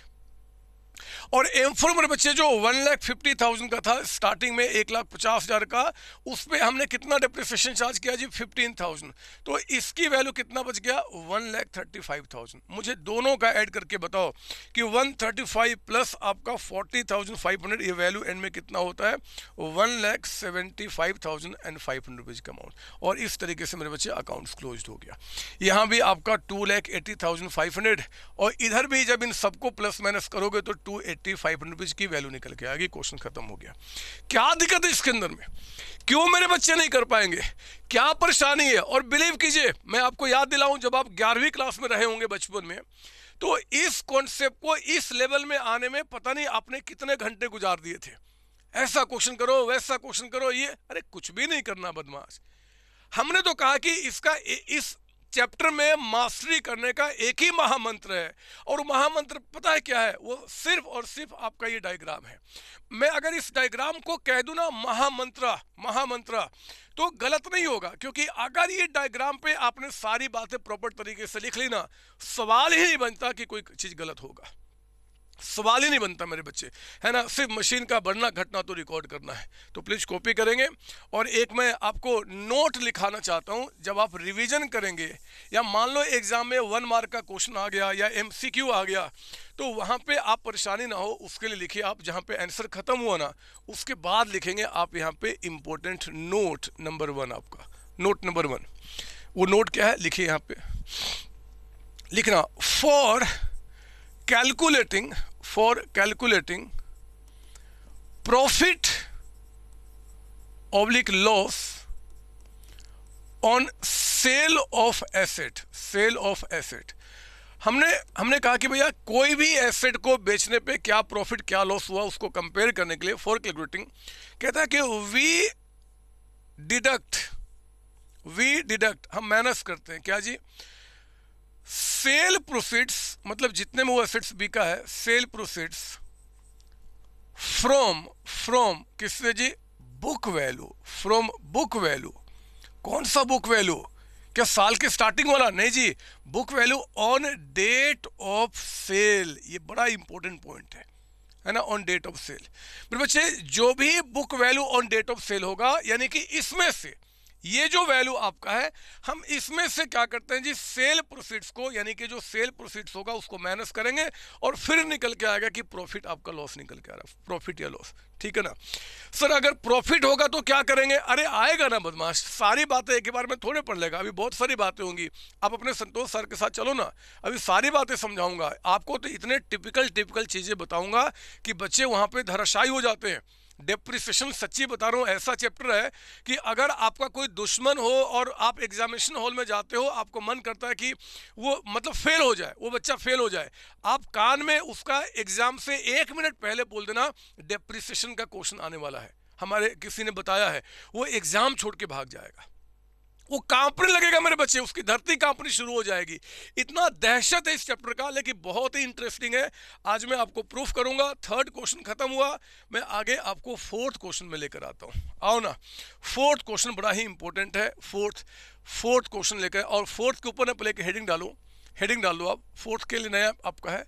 और M4 मेरे बच्चे जो 1,50,000 का था स्टार्टिंग में, 1,50,000 का, उस पर हमने कितना डेप्रिसिएशन चार्ज किया जी? 15,000। तो इसकी वैल्यू कितना बच गया? 1,35,000। मुझे दोनों का ऐड करके बताओ कि 135 प्लस आपका 40,500, ये वैल्यू एंड में कितना होता है? 1,75,500 रुपीज का अमाउंट। और इस तरीके से मेरे बच्चे अकाउंट्स क्लोज्ड हो गया। यहाँ भी आपका 2,80,500, और इधर भी जब इन सबको प्लस माइनस करोगे तो 2,85,000 रुपीज की वैल्यू निकल के आएगी। क्वेश्चन खत्म हो गया। क्या दिक्कत है इसके अंदर में? क्यों मेरे बच्चे नहीं कर पाएंगे? क्या परेशानी है? और बिलीव कीजिए, मैं आपको याद दिलाऊं, जब आप 11वीं क्लास में रहे होंगे बचपन में, तो इस कॉन्सेप्ट को इस लेवल में आने में पता नहीं आपने कितने घंटे गुजार दिए थे। ऐसा क्वेश्चन करो, वैसा क्वेश्चन करो, ये अरे कुछ भी नहीं करना बदमाश। हमने तो कहा कि इसका इस चैप्टर में मास्टरी करने का एक ही महामंत्र है, और महामंत्र पता है क्या है? वो सिर्फ और सिर्फ आपका ये डायग्राम है। मैं अगर इस डायग्राम को कह दूं ना महामंत्र, तो गलत नहीं होगा, क्योंकि अगर ये डायग्राम पे आपने सारी बातें प्रॉपर तरीके से लिख ली ना, सवाल ही नहीं बनता कि कोई चीज गलत होगा। सवाल ही नहीं बनता मेरे बच्चे, है ना। सिर्फ मशीन का बढ़ना घटना तो रिकॉर्ड करना है। तो प्लीज़ कॉपी करेंगे। और एक मैं आपको नोट लिखाना चाहता हूँ, जब आप रिवीजन करेंगे या मान लो एग्जाम में 1 मार्क का क्वेश्चन आ गया या MCQ आ गया, तो वहाँ पे आप परेशानी ना हो उसके लिए लिखिए आप, जहाँ पे आंसर खत्म हुआ ना उसके बाद लिखेंगे आप यहाँ पे इम्पोर्टेंट नोट नंबर 1। आपका नोट नंबर 1, वो नोट क्या है लिखिए यहाँ पे, लिखना for calculating profit oblique loss on sale of asset। हमने कहा कि भैया कोई भी एसेट को बेचने पे क्या प्रॉफिट क्या लॉस हुआ उसको कंपेयर करने के लिए फॉर कैलकुलेटिंग, कहता है कि वी डिडक्ट हम माइनस करते हैं क्या जी, सेल प्रोफिट्स, मतलब जितने में वो एसेट्स बिका है, सेल प्रोफिट्स फ्रॉम किससे जी, book value, from book value. कौन सा बुक वैल्यू, क्या साल के स्टार्टिंग वाला, नहीं जी, book value on date of sale. ये बड़ा इंपॉर्टेंट पॉइंट है ना, ऑन डेट ऑफ सेल। मेरे बच्चे जो भी book value on date of sale होगा, यानी कि इसमें से ये जो वैल्यू आपका है, हम इसमें से क्या करते हैं जी, सेल प्रोफिट्स को, यानी कि जो सेल प्रोफिट्स होगा उसको माइनस करेंगे और फिर निकल के आएगा कि प्रॉफिट आपका लॉस निकल के आ रहा है, प्रॉफिट या लॉस, ठीक है ना। सर अगर प्रॉफिट होगा तो क्या करेंगे, अरे आएगा ना बदमाश, सारी बातें एक ही बार में थोड़े पढ़ लेगा, अभी बहुत सारी बातें होंगी। आप अपने संतोष सर के साथ चलो ना, अभी सारी बातें समझाऊंगा आपको, तो इतने टिपिकल चीजें बताऊंगा कि बच्चे वहां पे धराशायी हो जाते हैं। डेप्रिसिएशन सच्ची बता रहा हूँ ऐसा चैप्टर है कि अगर आपका कोई दुश्मन हो और आप एग्जामिनेशन हॉल में जाते हो, आपको मन करता है कि वो मतलब फेल हो जाए, वो बच्चा फेल हो जाए, आप कान में उसका एग्जाम से 1 मिनट पहले बोल देना डेप्रिसिएशन का क्वेश्चन आने वाला है, हमारे किसी ने बताया है, वो एग्जाम छोड़ के भाग जाएगा, वो कांपने लगेगा मेरे बच्चे, उसकी धरती कांपनी शुरू हो जाएगी। इतना दहशत है इस चैप्टर का, लेकिन बहुत ही इंटरेस्टिंग है। आज मैं आपको प्रूफ करूंगा। 3rd क्वेश्चन खत्म हुआ, मैं आगे आपको 4th क्वेश्चन में लेकर आता हूं। आओ ना, 4th क्वेश्चन बड़ा ही इंपॉर्टेंट है। फोर्थ क्वेश्चन लेकर, और 4th के ऊपर ना पहले हेडिंग डाल दो आप। 4th के लिए नया आपका है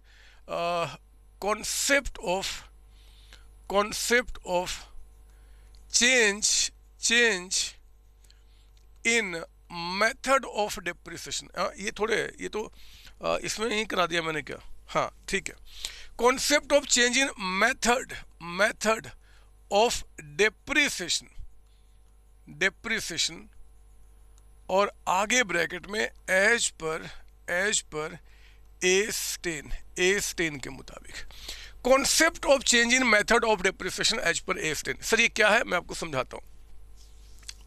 concept of change in method of depreciation. ये तो इसमें ही करा दिया मैंने क्या, हाँ ठीक है। Concept of change in method of depreciation और आगे ब्रैकेट में एज पर A10 के मुताबिक। Concept of change in method of depreciation as per A10। Sir ये क्या है, मैं आपको समझाता हूँ।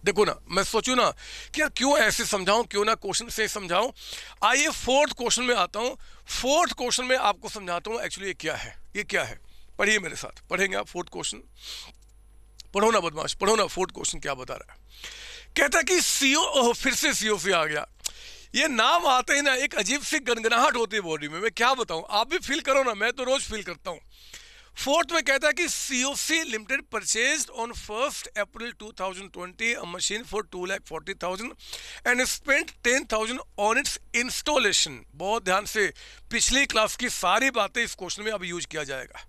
देखो ना, मैं सोचूं ना कि यार क्यों ऐसे समझाऊं, क्यों ना क्वेश्चन से समझाऊं। आइए 4th क्वेश्चन में आता हूं। 4th क्वेश्चन में आपको समझाता हूं एक्चुअली ये क्या है। पढ़िए मेरे साथ, पढ़ेंगे आप 4th क्वेश्चन। पढ़ो ना बदमाश, पढ़ो ना 4th क्वेश्चन क्या बता रहा है। कहता है कि सीओ, फिर से COC आ गया। ये नाम आते ही ना एक अजीब सी गनगनाहट होती है बॉडी में, मैं क्या बताऊं, आप भी फील करो ना, मैं तो रोज फील करता हूं। 4th में कहता है कि COC limited purchased on 1st April 2020 a machine for 2,40,000 and spent 10,000 on it's installation. बहुत ध्यान से, पिछली क्लास की सारी बातें इस क्वेश्चन में अब यूज किया जाएगा।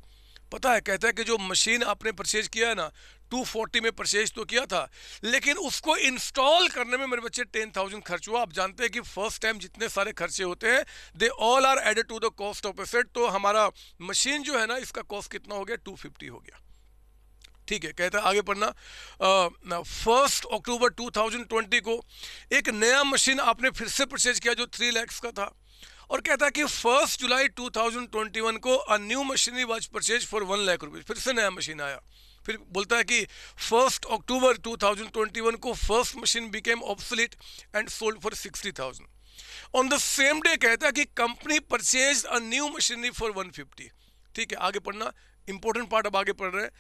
पता है, कहता है कि जो मशीन आपने परचेज किया है ना, 240 में परचेज तो किया था, लेकिन उसको इंस्टॉल करने में मेरे बच्चे 10,000 खर्च हुआ। आप जानते हैं कि फर्स्ट टाइम जितने सारे खर्चे होते हैं they all are added to the cost of asset. तो हमारा मशीन जो है ना, इसका कॉस्ट कितना हो गया, 250 हो गया। ठीक है, कहता है आगे पढ़ना। 1 अक्टूबर 2020 को एक नया मशीन आपने फिर से परचेज किया जो 3 लाख का था, और कहता है कि 1 जुलाई 2021 को a new machinery was purchase for 1 lakh rupees. फिर से नया मशीन आया। फिर बोलता है कि 1 अक्टूबर 2021 को first machine became obsolete and sold for 60,000। On the same day कहता है कि company purchase a new machinery for 150। ठीक है, आगे पढ़ना, इंपॉर्टेंट पार्ट अब आगे पढ़ रहे हैं।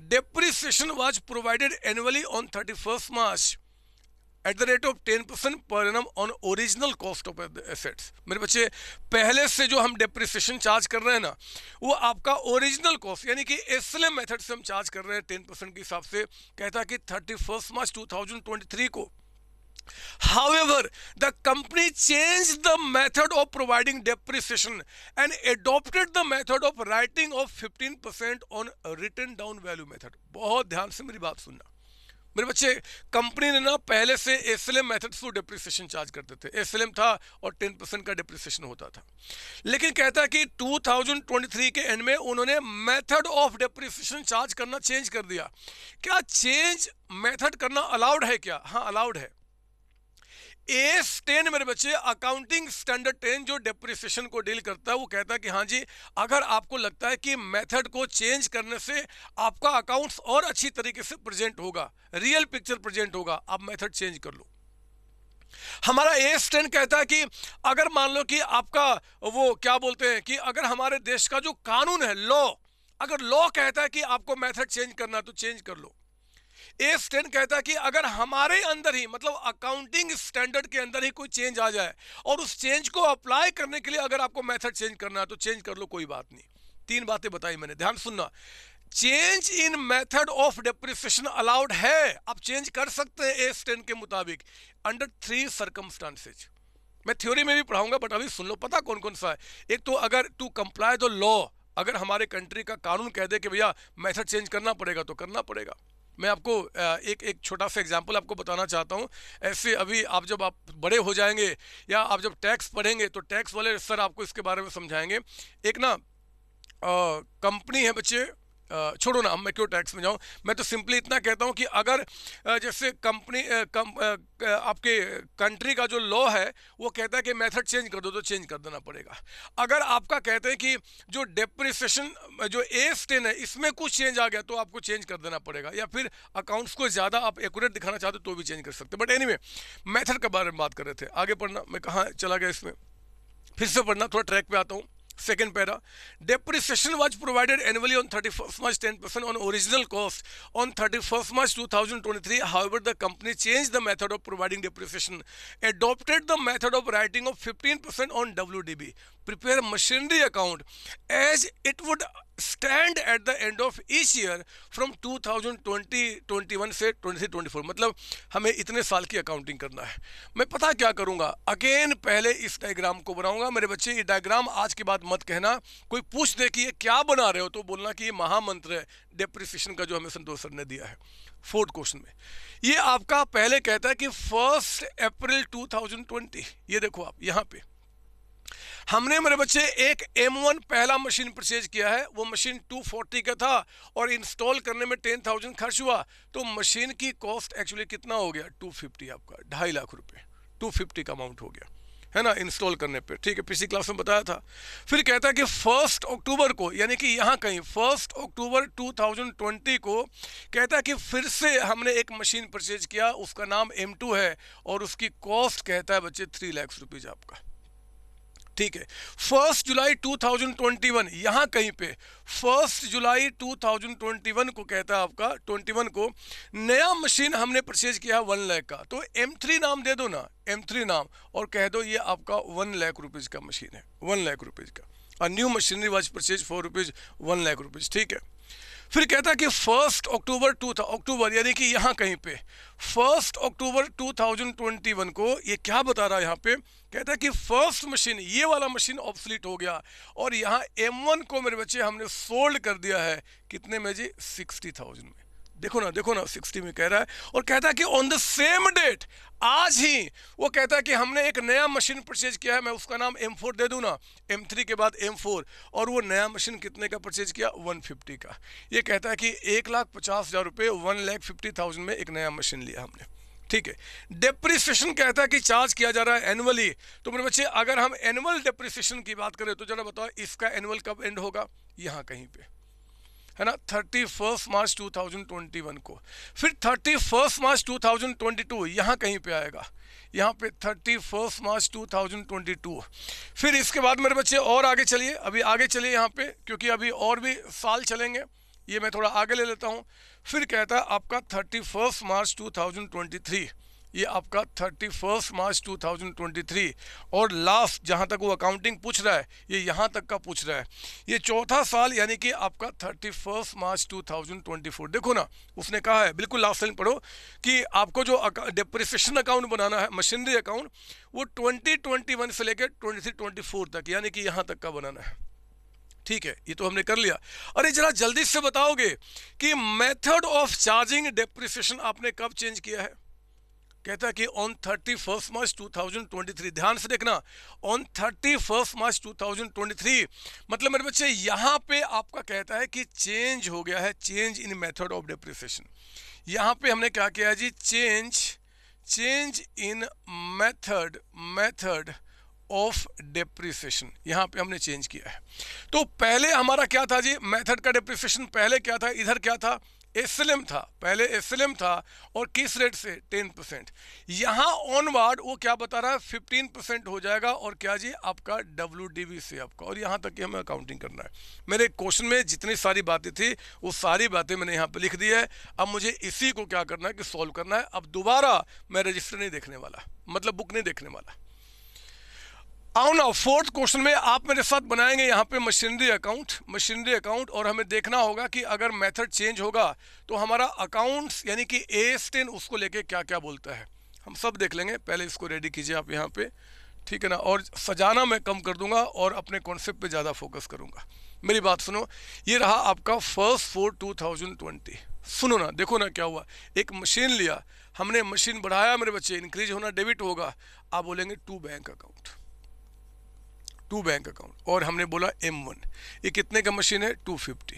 Depreciation was provided annually on 31 March at the rate of 10% per annum on original cost of assets. मेरे बच्चे, पहले से जो हम डेप्रिसिएशन चार्ज कर रहे हैं ना, वो आपका ओरिजिनल कॉस्ट यानी कि एसएलएम मेथड से हम चार्ज कर रहे हैं 10% के हिसाब से। कहता है कि 31 मार्च 2023 को However, the company changed the method of providing depreciation and adopted the method of writing of 15% on written down value method. बहुत ध्यान से मेरी बात सुनना मेरे बच्चे। कंपनी ने ना पहले से SLM method through depreciation charge करते थे, एसएलएम था और 10% का डिप्रिसिएशन होता था। लेकिन कहता है कि 2023 के एंड में उन्होंने मेथड ऑफ डिप्रिसिएशन चार्ज करना चेंज कर दिया। क्या चेंज मेथड करना अलाउड है क्या? हाँ, अलाउड है। एस 10 मेरे बच्चे, अकाउंटिंग स्टैंडर्ड 10 जो डेप्रिसिएशन को डील करता है, वो कहता है कि हाँ जी, अगर आपको लगता है कि मेथड को चेंज करने से आपका अकाउंट्स और अच्छी तरीके से प्रेजेंट होगा, रियल पिक्चर प्रेजेंट होगा, आप मेथड चेंज कर लो। हमारा एस 10 कहता है कि अगर मान लो कि आपका वो क्या बोलते हैं कि अगर हमारे देश का जो कानून है, लॉ, अगर लॉ कहता है कि आपको मेथड चेंज करना तो चेंज कर लो। एस 10 कहता है कि अगर हमारे अंदर ही मतलब अकाउंटिंग स्टैंडर्ड के अंदर ही कोई चेंज आ जाए और उस चेंज को अप्लाई करने के लिए अगर आपको मेथड चेंज करना है तो चेंज कर लो, कोई बात नहीं। 3 बातें बताई मैंने, ध्यान सुनना। Change in method of depreciation allowed है, आप चेंज कर सकते हैं एस 10 के मुताबिक अंडर 3 सर्कमस्टांसेज। मैं थ्योरी में भी पढ़ाऊंगा बट अभी सुन लो, पता कौन कौन सा है। एक तो अगर टू कंप्लाई द लॉ, अगर हमारे कंट्री का कानून कह दे कि भैया मेथड चेंज करना पड़ेगा तो करना पड़ेगा। मैं आपको एक छोटा सा एग्जांपल आपको बताना चाहता हूँ। ऐसे अभी जब आप बड़े हो जाएंगे या आप जब टैक्स पढ़ेंगे तो टैक्स वाले सर आपको इसके बारे में समझाएंगे। एक ना कंपनी है बच्चे, छोड़ो ना, मैं क्यों टैक्स में जाऊँ, मैं तो सिंपली इतना कहता हूँ कि अगर जैसे कंपनी आपके कंट्री का जो लॉ है वो कहता है कि मेथड चेंज कर दो तो चेंज कर देना पड़ेगा। अगर आपका कहते हैं कि जो डेप्रिसिएशन जो एस 10 है इसमें कुछ चेंज आ गया तो आपको चेंज कर देना पड़ेगा, या फिर अकाउंट्स को ज़्यादा आप एक्यूरेट दिखाना चाहते तो भी चेंज कर सकते। बट एनीवे, मेथड के बारे में बात कर रहे थे, आगे पढ़ना। मैं कहाँ चला गया इसमें, फिर से पढ़ना, थोड़ा ट्रैक पे आता हूँ। Second para, depreciation was provided annually on 31st March 10% on original cost on 31st March 2023. However, the company changed the method of providing depreciation, adopted the method of writing of 15% on WDB, prepare machinery account as it would stand at the end of each year from 2020-21 से 23-24, मतलब हमें इतने साल की अकाउंटिंग करना है। मैं पता क्या करूंगा, अगेन पहले इस डायग्राम को बनाऊंगा। मेरे बच्चे ये डायग्राम आज के बाद मत कहना, कोई पूछ दे कि ये क्या बना रहे हो तो बोलना कि ये महामंत्र है डेप्रिसिएशन का जो हमें संतोष सर ने दिया है 4th क्वेश्चन में। ये आपका पहले कहता है कि 1 अप्रैल 2020, ये देखो आप यहाँ पे हमने मेरे बच्चे एक M1 पहला मशीन परचेज किया है, वो मशीन 240 का था और इंस्टॉल करने में 10,000 खर्च हुआ, तो मशीन की कॉस्ट एक्चुअली कितना हो गया 250, आपका 2.5 लाख रुपए 250 का अमाउंट हो गया है ना इंस्टॉल करने पे, ठीक है, पिछली क्लास में बताया था। फिर कहता है कि 1 अक्टूबर को, यानी कि यहाँ कहीं 1 अक्टूबर 2020 को कहता है कि फिर से हमने एक मशीन परचेज किया, उसका नाम M2 है और उसकी कॉस्ट कहता है बच्चे 3 लाख रुपीज आपका, ठीक है। 1 जुलाई 2021 यहाँ कहीं पे 1 जुलाई 2021 को कहता है आपका 21 को नया मशीन हमने परचेज किया 1 लाख का, तो M3 नाम दे दो ना, M3 नाम, और कह दो ये आपका 1 लाख रुपीज का मशीन है, 1 लाख रुपीज का। A new machinery was purchase for rupees 1 lakh rupees, ठीक है। फिर कहता है कि 1 अक्टूबर अक्टूबर यानी कि यहाँ कहीं पे 1 अक्टूबर 2021 को ये क्या बता रहा है यहाँ पे, कहता है कि फर्स्ट मशीन, ये वाला मशीन ऑब्सलीट हो गया और यहाँ M1 को मेरे बच्चे हमने सोल्ड कर दिया है कितने में जी 60,000 में। देखो ना 60 में कह रहा है, और कहता है कि ऑन द सेम डेट, आज ही वो कहता है कि हमने एक नया मशीन परचेज किया है, मैं उसका नाम M4 दे दूं ना, M3 के बाद M4, और वो नया मशीन कितने का परचेज किया 150 का। ये कहता है कि 1,50,000 रुपये 1,50,000 में एक नया मशीन लिया हमने, ठीक है। डेप्रिसिएशन कहता है कि चार्ज किया जा रहा है एनुअली, तो मेरे बच्चे अगर हम एनुअल डेप्रिसिएशन की बात करें तो जरा बताओ इसका एनुअल कब एंड होगा, यहाँ कहीं पे है ना 31 मार्च 2021 को। फिर 31 मार्च 2022 यहाँ कहीं पे आएगा, यहाँ पे 31 मार्च 2022। फिर इसके बाद मेरे बच्चे और आगे चलिए, अभी आगे चलिए यहाँ पे, क्योंकि अभी और भी साल चलेंगे, ये मैं थोड़ा आगे ले लेता हूँ। फिर कहता है आपका 31 मार्च 2023, ये आपका 31 मार्च 2023, और लास्ट जहाँ तक वो अकाउंटिंग पूछ रहा है ये यहाँ तक का पूछ रहा है, ये चौथा साल यानी कि आपका 31 मार्च 2024। देखो ना, उसने कहा है बिल्कुल लास्ट लाइन पढ़ो कि आपको जो डेप्रिसिएशन अकाउंट बनाना है, मशीनरी अकाउंट, वो 2021 से लेकर 23-24 तक यानी कि यहाँ तक का बनाना है। ठीक है, ये तो हमने कर लिया। अरे जरा जल्दी से बताओगे कि मेथड ऑफ चार्जिंग डेप्रिसिएशन आपने कब चेंज किया है? कहता है कि ऑन 31 मार्च 2023। ध्यान से देखना, ऑन 31 मार्च 2023 मतलब मेरे बच्चे यहाँ पे आपका कहता है कि चेंज हो गया है, change in method of depreciation. यहाँ पे हमने क्या किया जी, change in method of depreciation, यहाँ पे हमने चेंज किया है। तो पहले हमारा क्या था जी, मेथड का डेप्रिसिएशन पहले क्या था, इधर क्या था, एसएलएम था, पहले एसएलएम था, और किस रेट से, 10%। यहाँ ऑनवर्ड वो क्या बता रहा है, 15% हो जाएगा, और क्या जी आपका WDV से आपका, और यहाँ तक कि हमें अकाउंटिंग करना है। मेरे क्वेश्चन में जितनी सारी बातें थी वो सारी बातें मैंने यहाँ पे लिख दी है। अब मुझे इसी को क्या करना है कि सॉल्व करना है। अब दोबारा मैं रजिस्टर नहीं देखने वाला, मतलब बुक नहीं देखने वाला। आओ ना, फोर्थ क्वेश्चन में आप मेरे साथ बनाएंगे यहाँ पे मशीनरी अकाउंट, और हमें देखना होगा कि अगर मेथड चेंज होगा तो हमारा अकाउंट्स यानी कि AS10 उसको लेके क्या क्या बोलता है, हम सब देख लेंगे। पहले इसको रेडी कीजिए आप यहाँ पे, ठीक है ना, और सजाना मैं कम कर दूंगा और अपने कॉन्सेप्ट पे ज़्यादा फोकस करूंगा। मेरी बात सुनो, ये रहा आपका 1/4/2020। सुनो ना, देखो ना क्या हुआ, एक मशीन लिया हमने, मशीन बढ़ाया मेरे बच्चे, इंक्रीज होना डेबिट होगा, आप बोलेंगे टू बैंक अकाउंट, और हमने बोला M1, ये कितने का मशीन है, 250।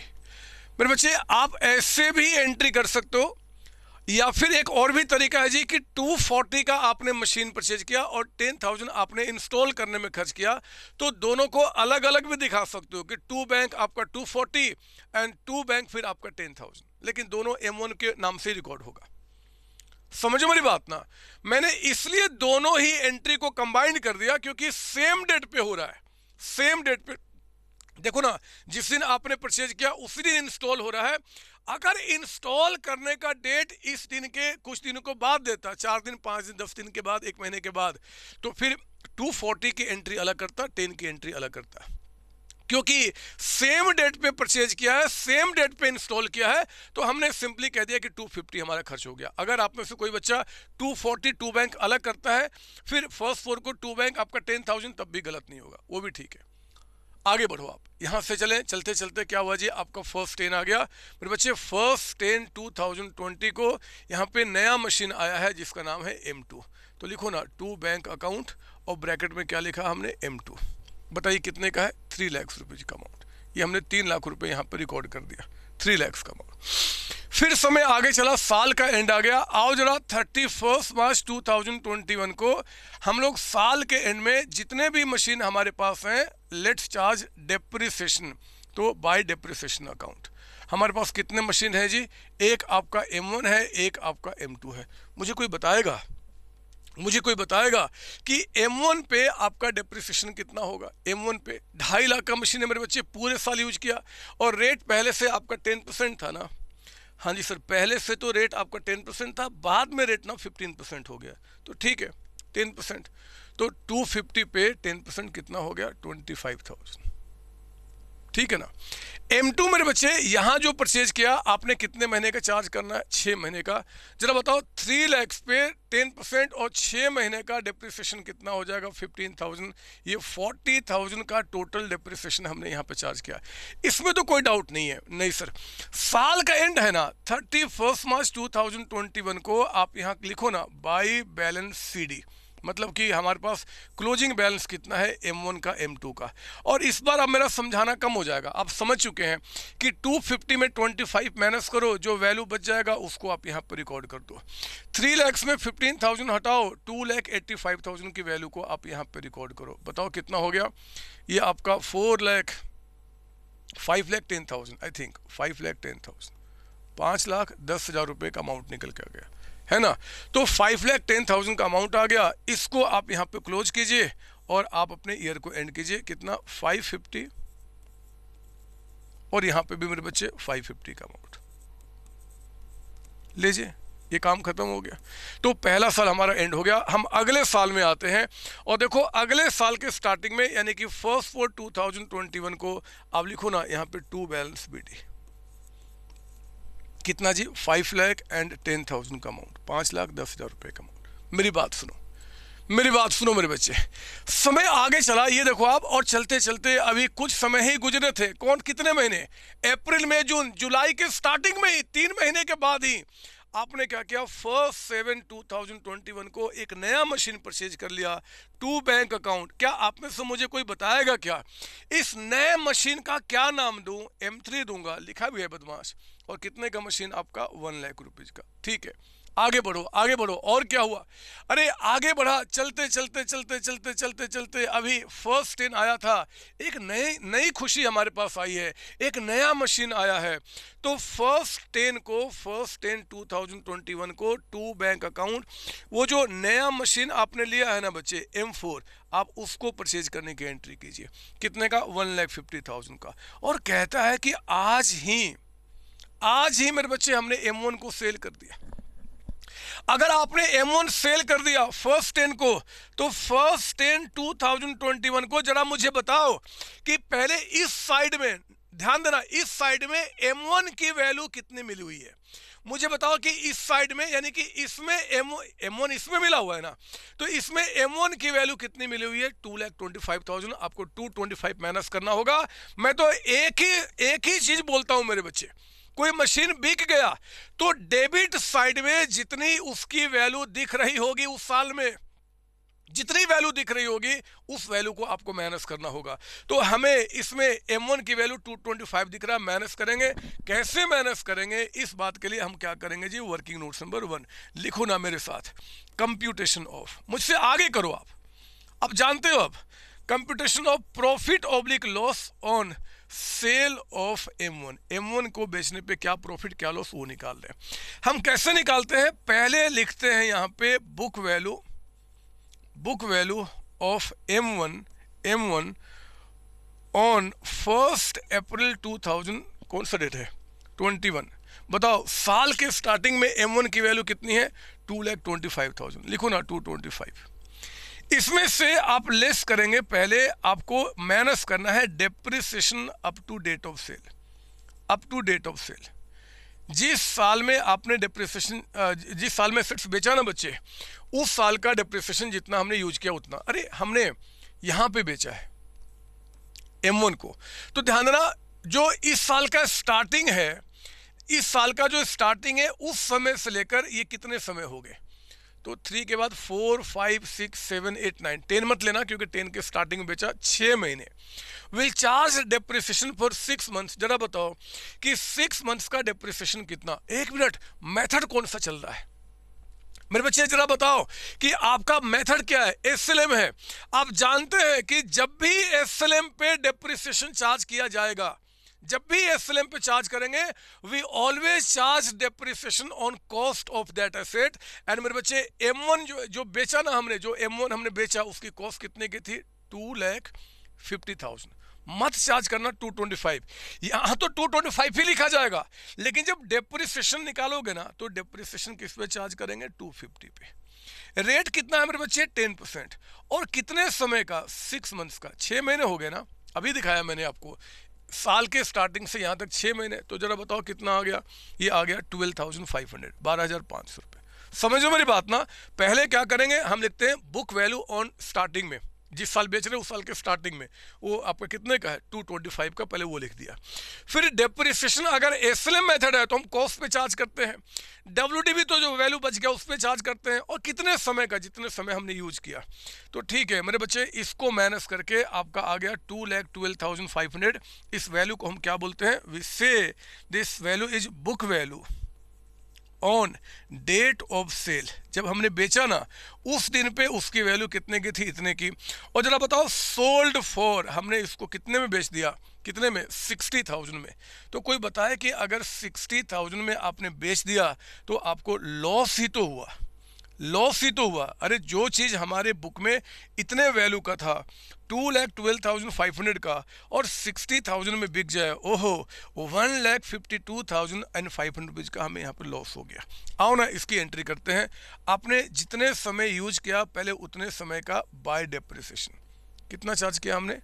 मेरे बच्चे आप ऐसे भी एंट्री कर सकते हो, या फिर एक और भी तरीका है जी कि 240 का आपने मशीन परचेज किया और 10,000 आपने इंस्टॉल करने में खर्च किया, तो दोनों को अलग अलग भी दिखा सकते हो कि टू बैंक आपका 240 एंड टू बैंक फिर आपका 10,000, लेकिन दोनों M1 के नाम से रिकॉर्ड होगा। समझो मेरी बात ना, मैंने इसलिए दोनों ही एंट्री को कंबाइन कर दिया क्योंकि सेम डेट पे हो रहा है, सेम डेट पे। देखो ना, जिस दिन आपने परचेज किया उसी दिन इंस्टॉल हो रहा है। अगर इंस्टॉल करने का डेट इस दिन के कुछ दिनों को बाद देता, 4 दिन, 5 दिन, 10 दिन के बाद, 1 महीने के बाद, तो फिर 240 की एंट्री अलग करता, 10 की एंट्री अलग करता। क्योंकि सेम डेट पे परचेज किया है, सेम डेट पे इंस्टॉल किया है, तो हमने सिंपली कह दिया कि 250 हमारा खर्च हो गया। अगर आप में से कोई बच्चा 240 टू बैंक अलग करता है, फिर फर्स्ट फ्लोर को टू बैंक आपका 10,000, तब भी गलत नहीं होगा, वो भी ठीक है। आगे बढ़ो आप, यहाँ से चलें, चलते चलते क्या हुआ जी, आपका फर्स्ट 10 आ गया मेरे बच्चे। फर्स्ट 10 2020 को यहाँ पे नया मशीन आया है जिसका नाम है M2। तो लिखो ना, टू बैंक अकाउंट, और ब्रैकेट में क्या लिखा हमने, M2। बताइए कितने का है, 3 लाख रुपये का अमाउंट। ये हमने 3 लाख रुपए यहाँ पर रिकॉर्ड कर दिया, 3 लाख का अमाउंट। फिर समय आगे चला, साल का एंड आ गया। आओ जरा 31 मार्च 2021 को हम लोग साल के एंड में जितने भी मशीन हमारे पास हैं, लेट्स चार्ज डेप्रिसिएशन, तो बाय डेप्रिसिएशन अकाउंट। हमारे पास कितने मशीन है जी, एक आपका M1 है, एक आपका M2 है। मुझे कोई बताएगा कि M1 पे आपका डेप्रिसिएशन कितना होगा। M1 पे 2.5 लाख का मशीन है मेरे बच्चे, पूरे साल यूज किया, और रेट पहले से आपका 10% था ना। हाँ जी सर, पहले से तो रेट आपका 10% था, बाद में रेट ना 15% हो गया, तो ठीक है 10%, तो 250 पे 10% कितना हो गया, 25,000, ठीक है ना। M2 मेरे बच्चे यहाँ जो परचेज किया आपने, कितने महीने का चार्ज करना है, 6 महीने का। जरा बताओ 3 लाख पे 10% और 6 महीने का डेप्रिसिएशन कितना हो जाएगा, 15,000। ये 40,000 का टोटल डेप्रिसिएशन हमने यहाँ पे चार्ज किया। इसमें तो कोई डाउट नहीं है, नहीं सर। साल का एंड है ना, 31 मार्च 2021 को आप यहाँ लिखो ना, बाई बैलेंस CD, मतलब कि हमारे पास क्लोजिंग बैलेंस कितना है, M1 का, M2 का। और इस बार अब मेरा समझाना कम हो जाएगा, आप समझ चुके हैं कि 250 में 25 माइनस करो, जो वैल्यू बच जाएगा उसको आप यहाँ पर रिकॉर्ड कर दो। 3 लाख में 15,000 हटाओ, 2,85,000 की वैल्यू को आप यहाँ पर रिकॉर्ड करो। बताओ कितना हो गया, ये आपका 5,10,000, आई थिंक 5,10,000, 5,10,000 रुपये का अमाउंट निकल के आ गया है ना। तो 5,10,000 का अमाउंट आ गया, इसको आप यहाँ पे क्लोज कीजिए और आप अपने ईयर को एंड कीजिए। कितना, 550, और यहाँ पे भी मेरे बच्चे 550 का अमाउंट लीजिए। ये काम खत्म हो गया। तो पहला साल हमारा एंड हो गया। हम अगले साल में आते हैं और देखो अगले साल के स्टार्टिंग में यानी कि फर्स्ट फॉर 2021 को आप लिखो ना यहाँ पे टू बैलेंस बीडी कितना जी 5 लाख एंड 10,000 का अमाउंट, 5,10,000 रुपये का अमाउंट। मेरी बात सुनो, मेरी बात सुनो मेरे बच्चे, समय आगे चला ये देखो आप, और चलते चलते अभी कुछ समय ही गुजरे थे। कौन कितने महीने, अप्रैल मई जून जुलाई के स्टार्टिंग में ही 3 महीने के बाद ही आपने क्या किया 1/7/2021 को एक नया मशीन परचेज कर लिया, 2 बैंक अकाउंट। क्या आप में से मुझे कोई बताएगा क्या इस नए मशीन का क्या नाम दूं? M3 दूंगा, लिखा भी है बदमाश। और कितने का मशीन आपका 1 लाख रुपीज का। ठीक है, आगे बढ़ो आगे बढ़ो। और क्या हुआ, अरे आगे बढ़ा, चलते चलते चलते चलते चलते चलते अभी फर्स्ट 10 आया था। एक नई खुशी हमारे पास आई है, एक नया मशीन आया है। तो फर्स्ट 10 2021 को 2 बैंक अकाउंट, वो जो नया मशीन आपने लिया है ना बच्चे M4, आप उसको परचेज करने की एंट्री कीजिए। कितने का 1,50,000 का। और कहता है कि आज ही मेरे बच्चे हमने M1 को सेल कर दिया। अगर आपने M1 सेल कर दिया फर्स्ट 10 को, तो फर्स्ट 10 2021 को जरा मुझे बताओ कि पहले इस साइड में, ध्यान देना, इस साइड में M1 की वैल्यू कितनी मिली हुई है मुझे बताओ। कि इस साइड में यानी कि इसमें M1 इसमें मिला हुआ है ना, तो इसमें M1 की वैल्यू कितनी मिली हुई है 2,25,000। आपको 225 माइनस करना होगा। मैं तो एक ही चीज बोलता हूं मेरे बच्चे, कोई मशीन बिक गया तो डेबिट साइड में जितनी उसकी वैल्यू दिख रही होगी उस साल में, जितनी वैल्यू दिख रही होगी उस वैल्यू को आपको माइनस करना होगा। तो हमें इसमें M1 की वैल्यू 225 दिख रहा है, माइनस करेंगे। कैसे माइनस करेंगे, इस बात के लिए हम क्या करेंगे जी, वर्किंग नोट्स नंबर 1 लिखो ना मेरे साथ, कंप्यूटेशन ऑफ, मुझसे आगे करो आप जानते हो अब, computation of profit oblique loss on sale of M1 को बेचने पे क्या प्रॉफिट क्या लॉस वो निकाल रहे हैं। हम कैसे निकालते हैं, पहले लिखते हैं यहाँ पे book value of M1 on 1 अप्रैल 2000, कौन सा डेट है 21। बताओ साल के स्टार्टिंग में M1 की वैल्यू कितनी है 2,25,000। लिखो ना 225। इसमें से आप लेस करेंगे, पहले आपको माइनस करना है depreciation up to date of sale. जिस साल में आपने डेप्रिसिएशन, जिस साल में सेट्स बेचा ना बच्चे, उस साल का डेप्रिसिएशन जितना हमने यूज किया उतना। अरे हमने यहां पे बेचा है M1 को, तो ध्यान देना जो इस साल का स्टार्टिंग है, इस साल का जो स्टार्टिंग है उस समय से लेकर ये कितने समय हो गए, तो 3 के बाद 4, 5, 6, 7, 8, 9, 10 मत लेना क्योंकि 10 के स्टार्टिंग में बेचा 6 महीने। Will charge depreciation for 6 months. जरा बताओ कि 6 मंथ्स का डेप्रिसिएशन कितना। 1 मिनट, मेथड कौन सा चल रहा है मेरे बच्चे, जरा बताओ कि आपका मेथड क्या है। SLM है। आप जानते हैं कि जब भी SLM पे डेप्रिसिएशन चार्ज किया जाएगा, जब भी SLM पे चार्ज करेंगे, we always charge depreciation on cost of that asset. And मेरे बच्चे M1 जो बेचा ना हमने, जो M1 हमने बेचा उसकी कॉस्ट कितने की थी 2,50,000। मत चार्ज करना 225, यहां तो 225 ही लिखा जाएगा, लेकिन जब डेप्रिसिएशन निकालोगे ना तो डेप्रिसिएशन किस पे चार्ज करेंगे 250 पे। रेट कितना है मेरे बच्चे 10%। और कितने समय का 6 मंथ्स का, 6 महीने हो गए ना, अभी दिखाया मैंने आपको साल के स्टार्टिंग से यहां तक 6 महीने। तो जरा बताओ कितना आ गया, ये आ गया 12,500, 12,500 रुपये। समझो मेरी बात ना। पहले क्या करेंगे, हम लिखते हैं बुक वैल्यू ऑन स्टार्टिंग में, जिस साल बेच रहे हैं उस साल के स्टार्टिंग में, वो आपका कितने का है 225 का, पहले वो लिख दिया। फिर डेप्रिसिएशन अगर SLM मेथड है तो हम कॉस्ट पे चार्ज करते हैं, WDV तो जो वैल्यू बच गया उस पे चार्ज करते हैं, और कितने समय का, जितने समय हमने यूज किया। तो ठीक है मेरे बच्चे, इसको माइनस करके आपका आ गया 2,12,500। इस वैल्यू को हम क्या बोलते हैं, we say this value is book value on date of sale. जब हमने बेचा ना उस दिन पे उसकी वैल्यू कितने की थी, इतने की। और जरा बताओ सोल्ड फॉर, हमने इसको कितने में बेच दिया, कितने में 60,000 में। तो कोई बताए कि अगर 60,000 में आपने बेच दिया तो आपको लॉस ही तो हुआ, लॉस ही तो हुआ। अरे जो चीज़ हमारे बुक में इतने वैल्यू का था 2,12,500 का और 60,000 में बिक जाए, ओहो 1,52,500 रुपीज़ का हमें यहाँ पर लॉस हो गया। आओ ना इसकी एंट्री करते हैं। आपने जितने समय यूज किया पहले उतने समय का बाय डेप्रिसिएशन कितना चार्ज किया हमने,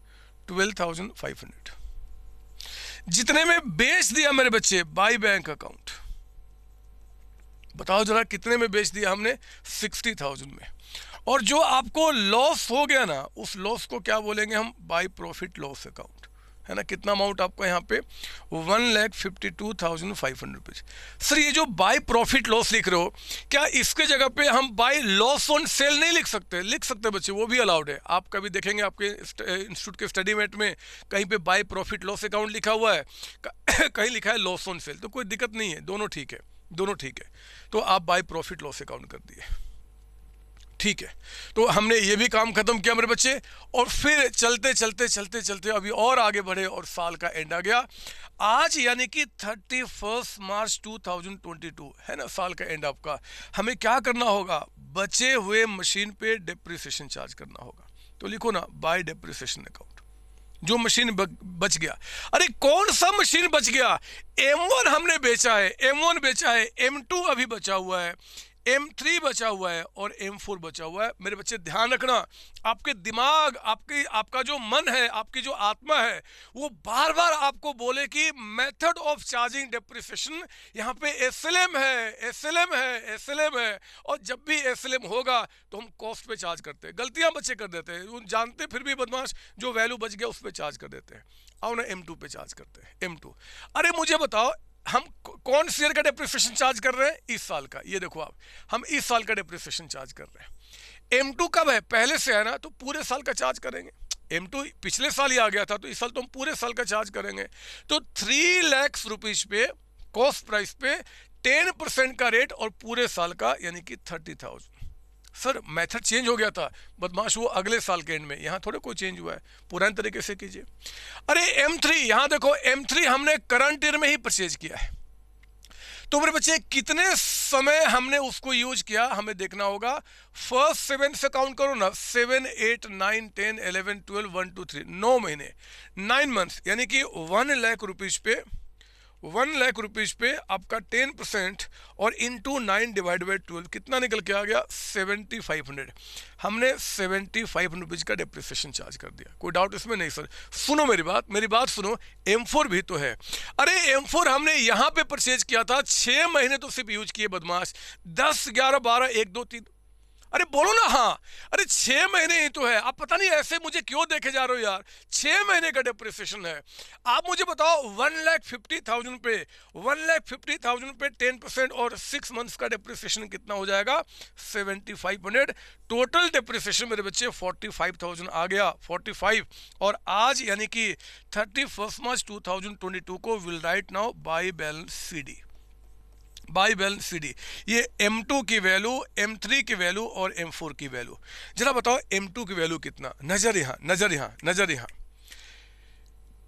12,500। जितने में बेच दिया मेरे बच्चे बाय बैंक अकाउंट, बताओ जरा कितने में बेच दिया हमने, 60,000 में। और जो आपको लॉस हो गया ना, उस लॉस को क्या बोलेंगे हम, बाय प्रॉफिट लॉस अकाउंट, है ना। कितना अमाउंट आपको यहाँ पे, 1,52,500 रुपीज। सर ये जो बाय प्रॉफिट लॉस लिख रहे हो, क्या इसके जगह पे हम बाय लॉस ऑन सेल नहीं लिख सकते? लिख सकते बच्चे, वो भी अलाउड है। आप कभी देखेंगे आपके इंस्टीट्यूट के स्टडी मेट में कहीं पे बाय प्रॉफिट लॉस अकाउंट लिखा हुआ है, कहीं लिखा है लॉस ऑन सेल, तो कोई दिक्कत नहीं है, दोनों ठीक है, दोनों ठीक है। तो आप बाय प्रॉफिट लॉस अकाउंट कर दिए, ठीक है। तो हमने ये भी काम खत्म किया मेरे बच्चे, और फिर चलते चलते चलते चलते अभी और आगे बढ़े और साल का एंड आ गया आज, यानी कि 31 मार्च 2022 है ना, साल का एंड आपका। हमें क्या करना होगा, बचे हुए मशीन पे डेप्रिसिएशन चार्ज करना होगा। तो लिखो ना बाय डेप्रिसिएशन अकाउंट, जो मशीन बच गया। अरे कौन सा मशीन बच गया, M1 हमने बेचा है, M1 बेचा है, M2 अभी बचा हुआ है, M3 बचा हुआ है और M4 बचा हुआ है। मेरे बच्चे ध्यान रखना, आपके दिमाग, आपका जो मन है, आपकी जो आत्मा है, वो बार बार आपको बोले कि मेथड ऑफ चार्जिंग डेप्रिसिएशन, यहाँ पे SLM है, SLM है, SLM है। और जब भी SLM होगा तो हम कॉस्ट पे चार्ज करते हैं। गलतियां बच्चे कर देते हैं, जानते फिर भी बदमाश, जो वैल्यू बच गया उस पर चार्ज कर देते हैं। आओ ना M2 पे चार्ज करते हैं, M2। अरे मुझे बताओ हम कौन सी ईयर का डेप्रिसिएशन चार्ज कर रहे हैं, इस साल का। ये देखो आप, हम इस साल का डेप्रिसिएशन चार्ज कर रहे हैं। M2 कब है, पहले से है ना, तो पूरे साल का चार्ज करेंगे। M2 पिछले साल ही आ गया था, तो इस साल तो हम पूरे साल का चार्ज करेंगे। तो 3 लाख रुपीज पे कॉस्ट प्राइस पे 10% का रेट और पूरे साल का यानी कि 30,000। सर मेथड चेंज हो गया था बदमाश, वो अगले साल के एंड में, यहाँ थोड़े कोई चेंज हुआ है, पुराने तरीके से कीजिए। अरे M3, यहाँ देखो M3 हमने करंट ईयर में ही परचेज किया है। तो मेरे बच्चे कितने समय हमने उसको यूज किया हमें देखना होगा। फर्स्ट 7 से काउंट करो ना, 7, 8, 9, 10, 11, 12, 1, 2, 3, 9 महीने, 9 मंथ्स, यानी कि 1 लाख रुपीज पे, 1 लाख रुपीज पे आपका 10% और इंटू 9 डिवाइड बाई 12 कितना निकल के आ गया, 7,500। हमने 7,500 रुपीज का डेप्रिसिएशन चार्ज कर दिया। कोई डाउट इसमें नहीं सर? सुनो मेरी बात सुनो, M4 भी तो है। अरे M4 हमने यहाँ पे परचेज किया था, 6 महीने तो सिर्फ यूज किए बदमाश, 10, 11, 12, 1, 2, 3, अरे बोलो ना हाँ। अरे 6 महीने ही तो है, आप पता नहीं ऐसे मुझे क्यों देखे जा रहे हो यार। 6 महीने का डेप्रिसिएशन है। आप मुझे बताओ 1,50,000 पे, 1,50,000 पे 10% और 6 मंथ्स का डेप्रिसिएशन कितना हो जाएगा, 7,500। टोटल डेप्रिसिएशन मेरे बच्चे 45,000 आ गया, 45। और आज यानी कि 31 मार्च 2022 को will write now by balance CD, by balance CD। ये M2 की वैल्यू, M3 की वैल्यू और M4 की वैल्यू। जरा बताओ M2 की वैल्यू कितना, नजर यहाँ, नजर यहाँ, नजर यहाँ।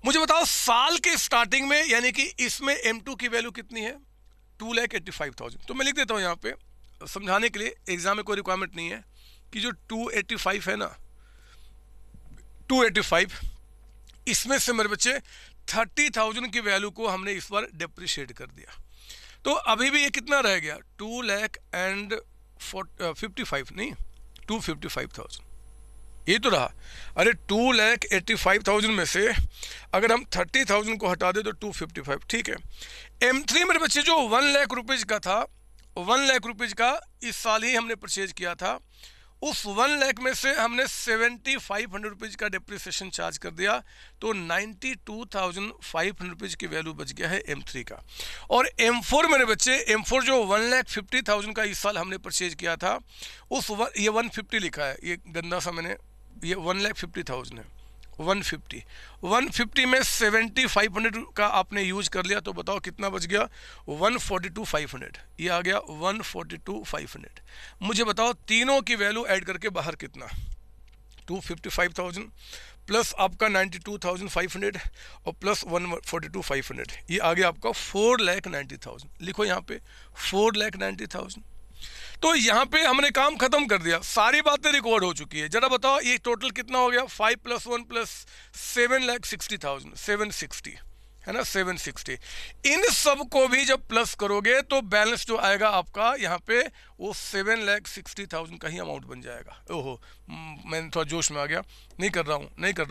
मुझे बताओ साल के स्टार्टिंग में, यानी कि इसमें M2 की वैल्यू कितनी है, 2,85,000। तो मैं लिख देता हूँ यहाँ पे समझाने के लिए, एग्जाम में कोई रिक्वायरमेंट नहीं है, कि जो 285 है ना, 285, इसमें से मेरे बच्चे 30,000 की वैल्यू को हमने इस बार डेप्रिशिएट कर दिया। तो अभी भी ये कितना रह गया, 2,55,000 नहीं, 255,000 ये तो रहा। अरे 2,85,000 में से अगर हम 30,000 को हटा दे तो 255, ठीक है। M3 मेरे बच्चे जो 1 लाख रुपीज का था, 1 लाख रुपीज का इस साल ही हमने परचेज किया था, उस 1 लाख में से हमने 7,500 रुपीज का डेप्रिसिएशन चार्ज कर दिया, तो 92,500 रुपीज की वैल्यू बच गया है M3 का। और M4 मेरे बच्चे, M4 जो 1,50,000 का इस साल हमने परचेज किया था, उस ये 150 लिखा है, ये गंदा सा मैंने, ये 1,50,000 है, 150 में 7,500 का आपने यूज कर लिया, तो बताओ कितना बच गया, 142,500। ये आ गया 142,500। मुझे बताओ तीनों की वैल्यू ऐड करके बाहर कितना, 255,000 प्लस आपका 92,500 और प्लस 142,500, ये आ गया आपका 4,90,000। लिखो यहाँ पे 4,90,000। तो यहाँ पे हमने काम खत्म कर दिया, सारी बातें रिकॉर्ड हो चुकी है। जरा बताओ ये टोटल कितना हो गया, 5 + 1 + 7,60,000, 760 है ना, 760। इन सब को भी जब प्लस करोगे तो बैलेंस जो आएगा आपका यहाँ पे वो 7,60,000 का ही अमाउंट बन जाएगा। ओहो, मैंने थोड़ा जोश में आ गया, नहीं कर रहा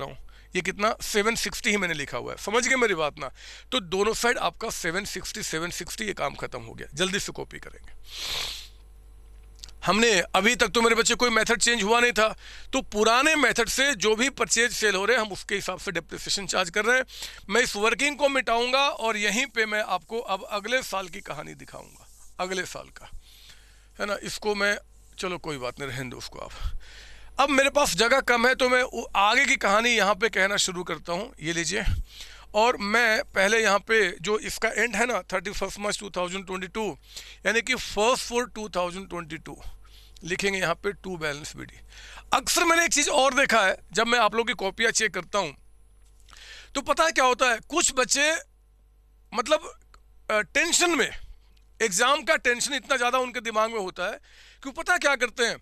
हूँ, ये कितना 760 ही मैंने लिखा हुआ है, समझ गए मेरी बात ना। तो दोनों साइड आपका 760 ये काम खत्म हो गया। जल्दी से कॉपी करेंगे। हमने अभी तक तो मेरे बच्चे कोई मेथड चेंज हुआ नहीं था, तो पुराने मेथड से जो भी परचेज सेल हो रहे हैं हम उसके हिसाब से डेप्रिसिएशन चार्ज कर रहे हैं। मैं इस वर्किंग को मिटाऊंगा और यहीं पे मैं आपको अब अगले साल की कहानी दिखाऊंगा, अगले साल का है ना। इसको मैं, चलो कोई बात नहीं, रहने दो उसको आप। अब मेरे पास जगह कम है तो मैं आगे की कहानी यहाँ पे कहना शुरू करता हूँ। ये लीजिए, और मैं पहले यहाँ पे जो इसका एंड है ना 31 मार्च 2022 यानी कि 1/4/2022 लिखेंगे यहाँ पे टू बैलेंस बीडी। अक्सर मैंने एक चीज़ और देखा है, जब मैं आप लोगों की कॉपियाँ चेक करता हूँ तो पता है क्या होता है, कुछ बच्चे मतलब टेंशन में, एग्जाम का टेंशन इतना ज़्यादा उनके दिमाग में होता है कि पता है क्या करते हैं,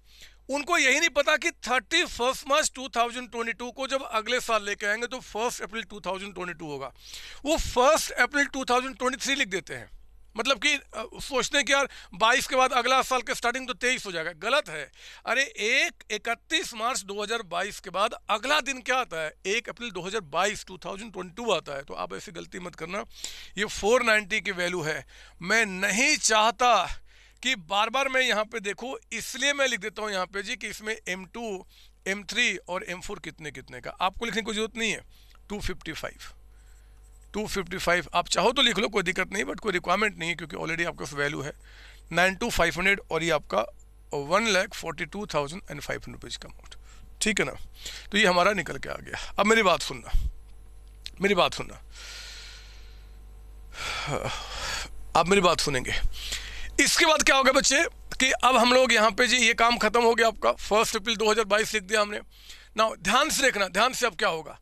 उनको यही नहीं पता कि 31 मार्च 2022 को जब अगले साल लेके आएंगे तो 1 अप्रैल 2022 होगा, वो 1 अप्रैल 2023 लिख देते हैं। मतलब कि सोचते हैं कि यार 22 के बाद अगला साल के स्टार्टिंग तो 23 हो जाएगा। गलत है। अरे 31 मार्च 2022 के बाद अगला दिन क्या आता है, 1 अप्रैल 2022 आता है। तो आप ऐसी गलती मत करना। ये 490 की वैल्यू है। मैं नहीं चाहता कि बार बार मैं यहाँ पे देखूँ, इसलिए मैं लिख देता हूँ यहाँ पे जी कि इसमें M2, M3 और M4 कितने कितने का। आपको लिखने की जरूरत नहीं है। 255 आप चाहो तो लिख लो, कोई दिक्कत नहीं, बट कोई रिक्वायरमेंट नहीं है क्योंकि ऑलरेडी आपका वैल्यू है 92,500 और ये आपका 1,42,500 रुपीज़ का अमाउंट। ठीक है ना। तो ये हमारा निकल के आ गया। अब मेरी बात सुनना, आप मेरी बात सुनेंगे। इसके बाद क्या होगा बच्चे कि अब हम लोग यहाँ पे जी ये काम खत्म हो गया आपका, 1 अप्रैल 2022 लिख दिया हमने ना। ध्यान से देखना, ध्यान से। अब क्या होगा,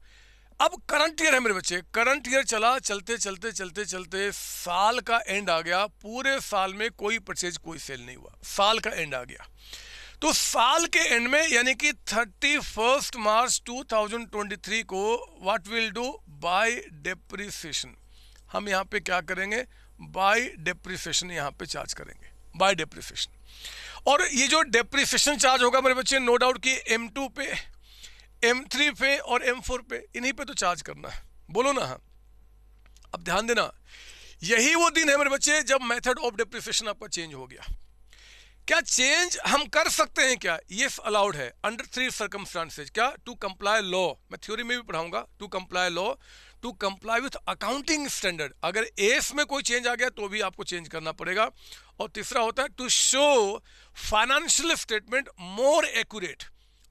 अब करंट ईयर है मेरे बच्चे, करंट ईयर चला, चलते साल का एंड आ गया। पूरे साल में कोई परचेज, कोई सेल नहीं हुआ, साल का एंड आ गया। तो साल के एंड में यानी कि 31 मार्च 2023 को what will do, bye depreciation. हम यहाँ पे क्या करेंगे, बाय डेप्रिसिएशन यहाँ पे चार्ज करेंगे, बाय डेप्रिसिएशन। और ये जो डेप्रिसिएशन चार्ज होगा मेरे बच्चे, नो डाउट कि M2 पे, M3 पे और M4 पे, इन्हीं पे तो चार्ज करना है, बोलो ना। हाँ, अब ध्यान देना, यही वो दिन है मेरे बच्चे जब मेथड ऑफ डेप्रिसिएशन आपका चेंज हो गया। क्या चेंज हम कर सकते हैं क्या? यस, अलाउड है अंडर 3 सर्कमस्टांसेस। क्या? टू कंप्लाई लॉ, मैं थ्योरी में भी पढ़ाऊंगा, to comply law, to comply with accounting standard. अगर एस में कोई चेंज आ गया तो भी आपको चेंज करना पड़ेगा। और तीसरा होता है to show financial statement more accurate.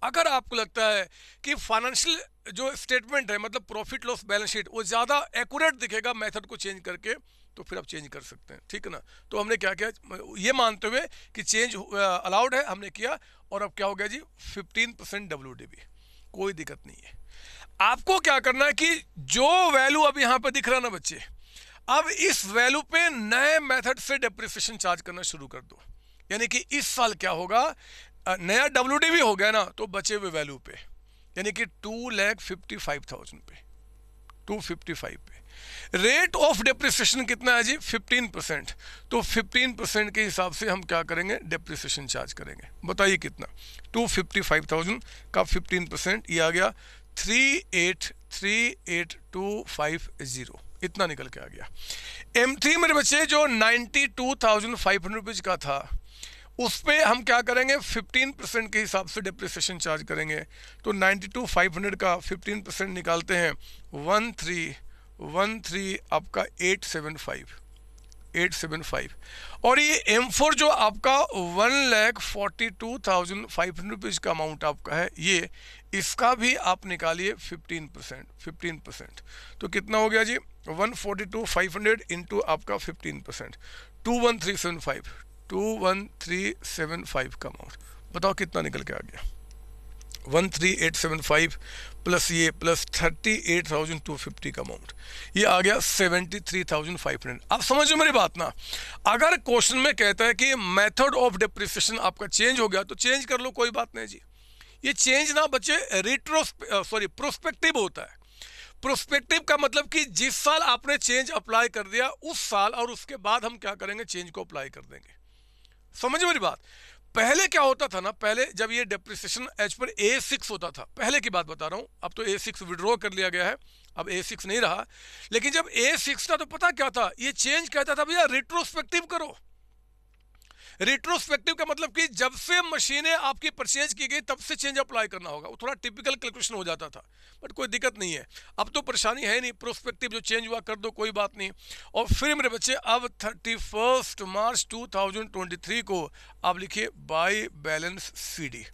अगर आपको लगता है कि फाइनेंशियल जो स्टेटमेंट है, मतलब प्रॉफिट लॉस बैलेंस शीट, वो ज़्यादा एक्यूरेट दिखेगा मेथड को चेंज करके, तो फिर आप चेंज कर सकते हैं। ठीक है ना। तो हमने क्या किया, ये मानते हुए कि चेंज अलाउड है, हमने किया। और अब क्या हो गया जी, 15% WDB, कोई दिक्कत नहीं है। आपको क्या करना है कि जो वैल्यू अब यहाँ पे दिख रहा है ना बच्चे, अब इस वैल्यू पे नए मेथड से डेप्रिसिएशन चार्ज करना शुरू कर दो। यानी कि इस साल क्या होगा, नया WDB हो गया ना, तो बचे हुए वैल्यू पे यानी कि 2,55,000 पे, 255 पे रेट ऑफ डेप्रिसिएशन कितना है जी, 15%। तो 15% के हिसाब से हम क्या करेंगे, डेप्रिसिएशन चार्ज करेंगे। बताइए कितना, 255,000 का 15%, ये आ गया 38,38,250, इतना निकल के आ गया। M3 मेरे बच्चे जो 92,500 रुपीज का था, उस पे हम क्या करेंगे, 15% के हिसाब से डेप्रिसिएशन चार्ज करेंगे। तो 92,500 का 15% निकालते हैं, 1313 आपका 875। और ये M4 जो आपका 1,42,500 रुपीज़ का अमाउंट आपका है, ये इसका भी आप निकालिए 15%। तो कितना हो गया जी, 142,500 इंटू आपका 15%, 21,375 का अमाउंट। बताओ कितना निकल के आ गया। 13,875 प्लस ये प्लस 38,250 का अमाउंट, ये आ गया 73,500। आप समझो मेरी बात ना। अगर क्वेश्चन में कहता है कि मेथड ऑफ डेप्रिसिएशन आपका चेंज हो गया तो चेंज कर लो, कोई बात नहीं जी। ये चेंज ना बच्चे प्रोस्पेक्टिव होता है। प्रोस्पेक्टिव का मतलब कि जिस साल आपने चेंज अप्लाई कर दिया उस साल और उसके बाद हम क्या करेंगे, चेंज को अप्लाई कर देंगे। समझ मेरी बात। पहले क्या होता था ना, पहले जब ये डेप्रिसिएशन एज पर A6 होता था, पहले की बात बता रहा हूं, अब तो A6 विड्रॉ कर लिया गया है, अब A6 नहीं रहा। लेकिन जब A6 था तो पता क्या था, ये चेंज कहता था भैया रिट्रोस्पेक्टिव करो। रिट्रोस्पेक्टिव का मतलब कि जब से मशीनें आपकी परचेज की गई तब से चेंज अप्लाई करना होगा। वो थोड़ा टिपिकल कैलकुलेशन हो जाता था, बट कोई दिक्कत नहीं है, अब तो परेशानी है नहीं। प्रोस्पेक्टिव जो चेंज हुआ कर दो, कोई बात नहीं। और फिर मेरे बच्चे अब 31 मार्च 2023 को आप लिखिए बाय बैलेंस CD।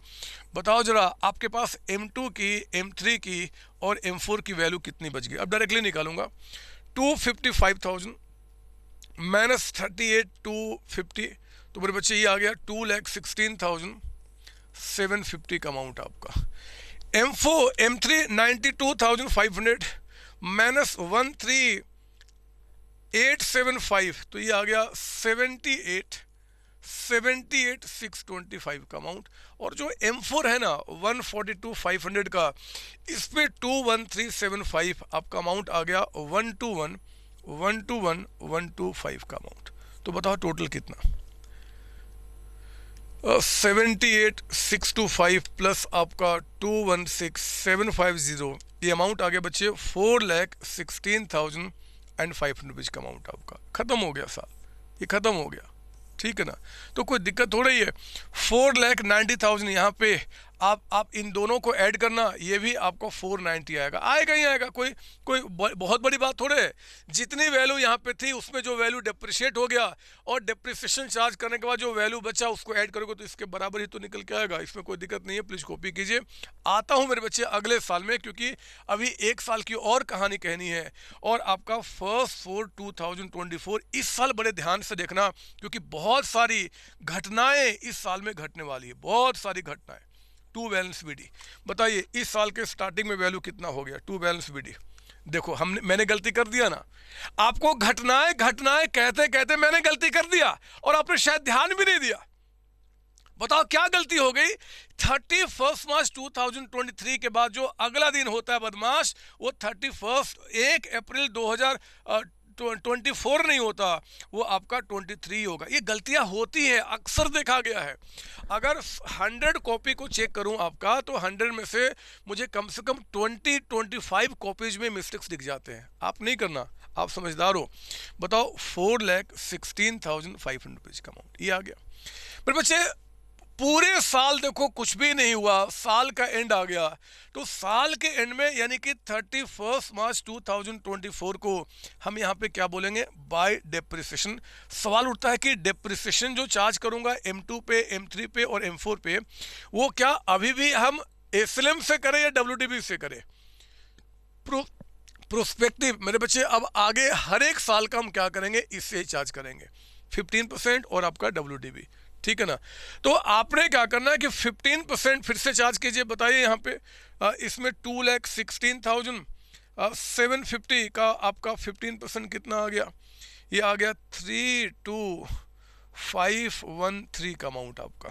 बताओ जरा आपके पास M2 की, M3 की और M4 की वैल्यू कितनी बच गई। अब डायरेक्टली निकालूंगा। 255,000 माइनस 38,250, तो मेरे बच्चे ये आ गया 2,16,750 का अमाउंट आपका। M3 92,500 माइनस 13,875, तो ये आ गया 78,625 का अमाउंट। और जो M4 है ना 142,500 का, इस पे 21375 आपका अमाउंट आ गया 121,125 का अमाउंट। तो बताओ टोटल कितना। 78,625 प्लस आपका 216,750, ये अमाउंट आ गया बच्चे 4,16,500 रुपीज़ का अमाउंट आपका। ख़त्म हो गया साल, ये ख़त्म हो गया, ठीक है ना। तो कोई दिक्कत हो रही है। 4,90,000 यहाँ पे आप इन दोनों को ऐड करना, ये भी आपको 490 आएगा, आएगा ही आएगा। कोई कोई बहुत बड़ी बात थोड़े है। जितनी वैल्यू यहाँ पे थी उसमें जो वैल्यू डेप्रिशिएट हो गया और डेप्रिसिएशन चार्ज करने के बाद जो वैल्यू बचा उसको ऐड करोगे तो इसके बराबर ही तो निकल के आएगा। इसमें कोई दिक्कत नहीं है, प्लीज़ कॉपी कीजिए। आता हूँ मेरे बच्चे अगले साल में, क्योंकि अभी एक साल की और कहानी कहनी है। और आपका 1/4/2024 इस साल बड़े ध्यान से देखना, क्योंकि बहुत सारी घटनाएं इस साल में घटने वाली है, बहुत सारी घटनाएं। टू बैलेंस BD, बताइए इस साल के स्टार्टिंग में वैल्यू कितना हो गया टू बैलेंस BD। देखो मैंने गलती कर दिया ना, आपको घटनाएं कहते कहते मैंने गलती कर दिया और आपने शायद ध्यान भी नहीं दिया। बताओ क्या गलती हो गई। 31 मार्च 2023 के बाद जो अगला दिन होता है बदमाश, वो 1 अप्रैल 2024 नहीं होता, वो आपका 23 होगा। ये गलतियां होती हैं, अक्सर देखा गया है। अगर 100 कॉपी को चेक करूं आपका, तो 100 में से मुझे कम से कम 20-25 कॉपीज में मिस्टेक्स दिख जाते हैं। आप नहीं करना, आप समझदार हो। बताओ 4,16,500 रुपीज़ का अमाउंट ये आ गया। फिर बच्चे पूरे साल देखो कुछ भी नहीं हुआ, साल का एंड आ गया। तो साल के एंड में यानी कि 31 मार्च 2024 को हम यहाँ पे क्या बोलेंगे, बाय डेप्रिसिएशन। सवाल उठता है कि डेप्रिसिएशन जो चार्ज करूँगा M2 पे, M3 पे और M4 पे, वो क्या अभी भी हम SLM से करें या WDB से करें। प्रोस्पेक्टिव मेरे बच्चे अब आगे हर एक साल का हम क्या करेंगे, इससे चार्ज करेंगे 15% और आपका WDB, ठीक है ना। तो आपने क्या करना है कि 15% फिर से चार्ज कीजिए। बताइए यहाँ पे इसमें 2,16,750 का आपका 15% कितना आ गया, ये आ गया 32,513 का अमाउंट आपका।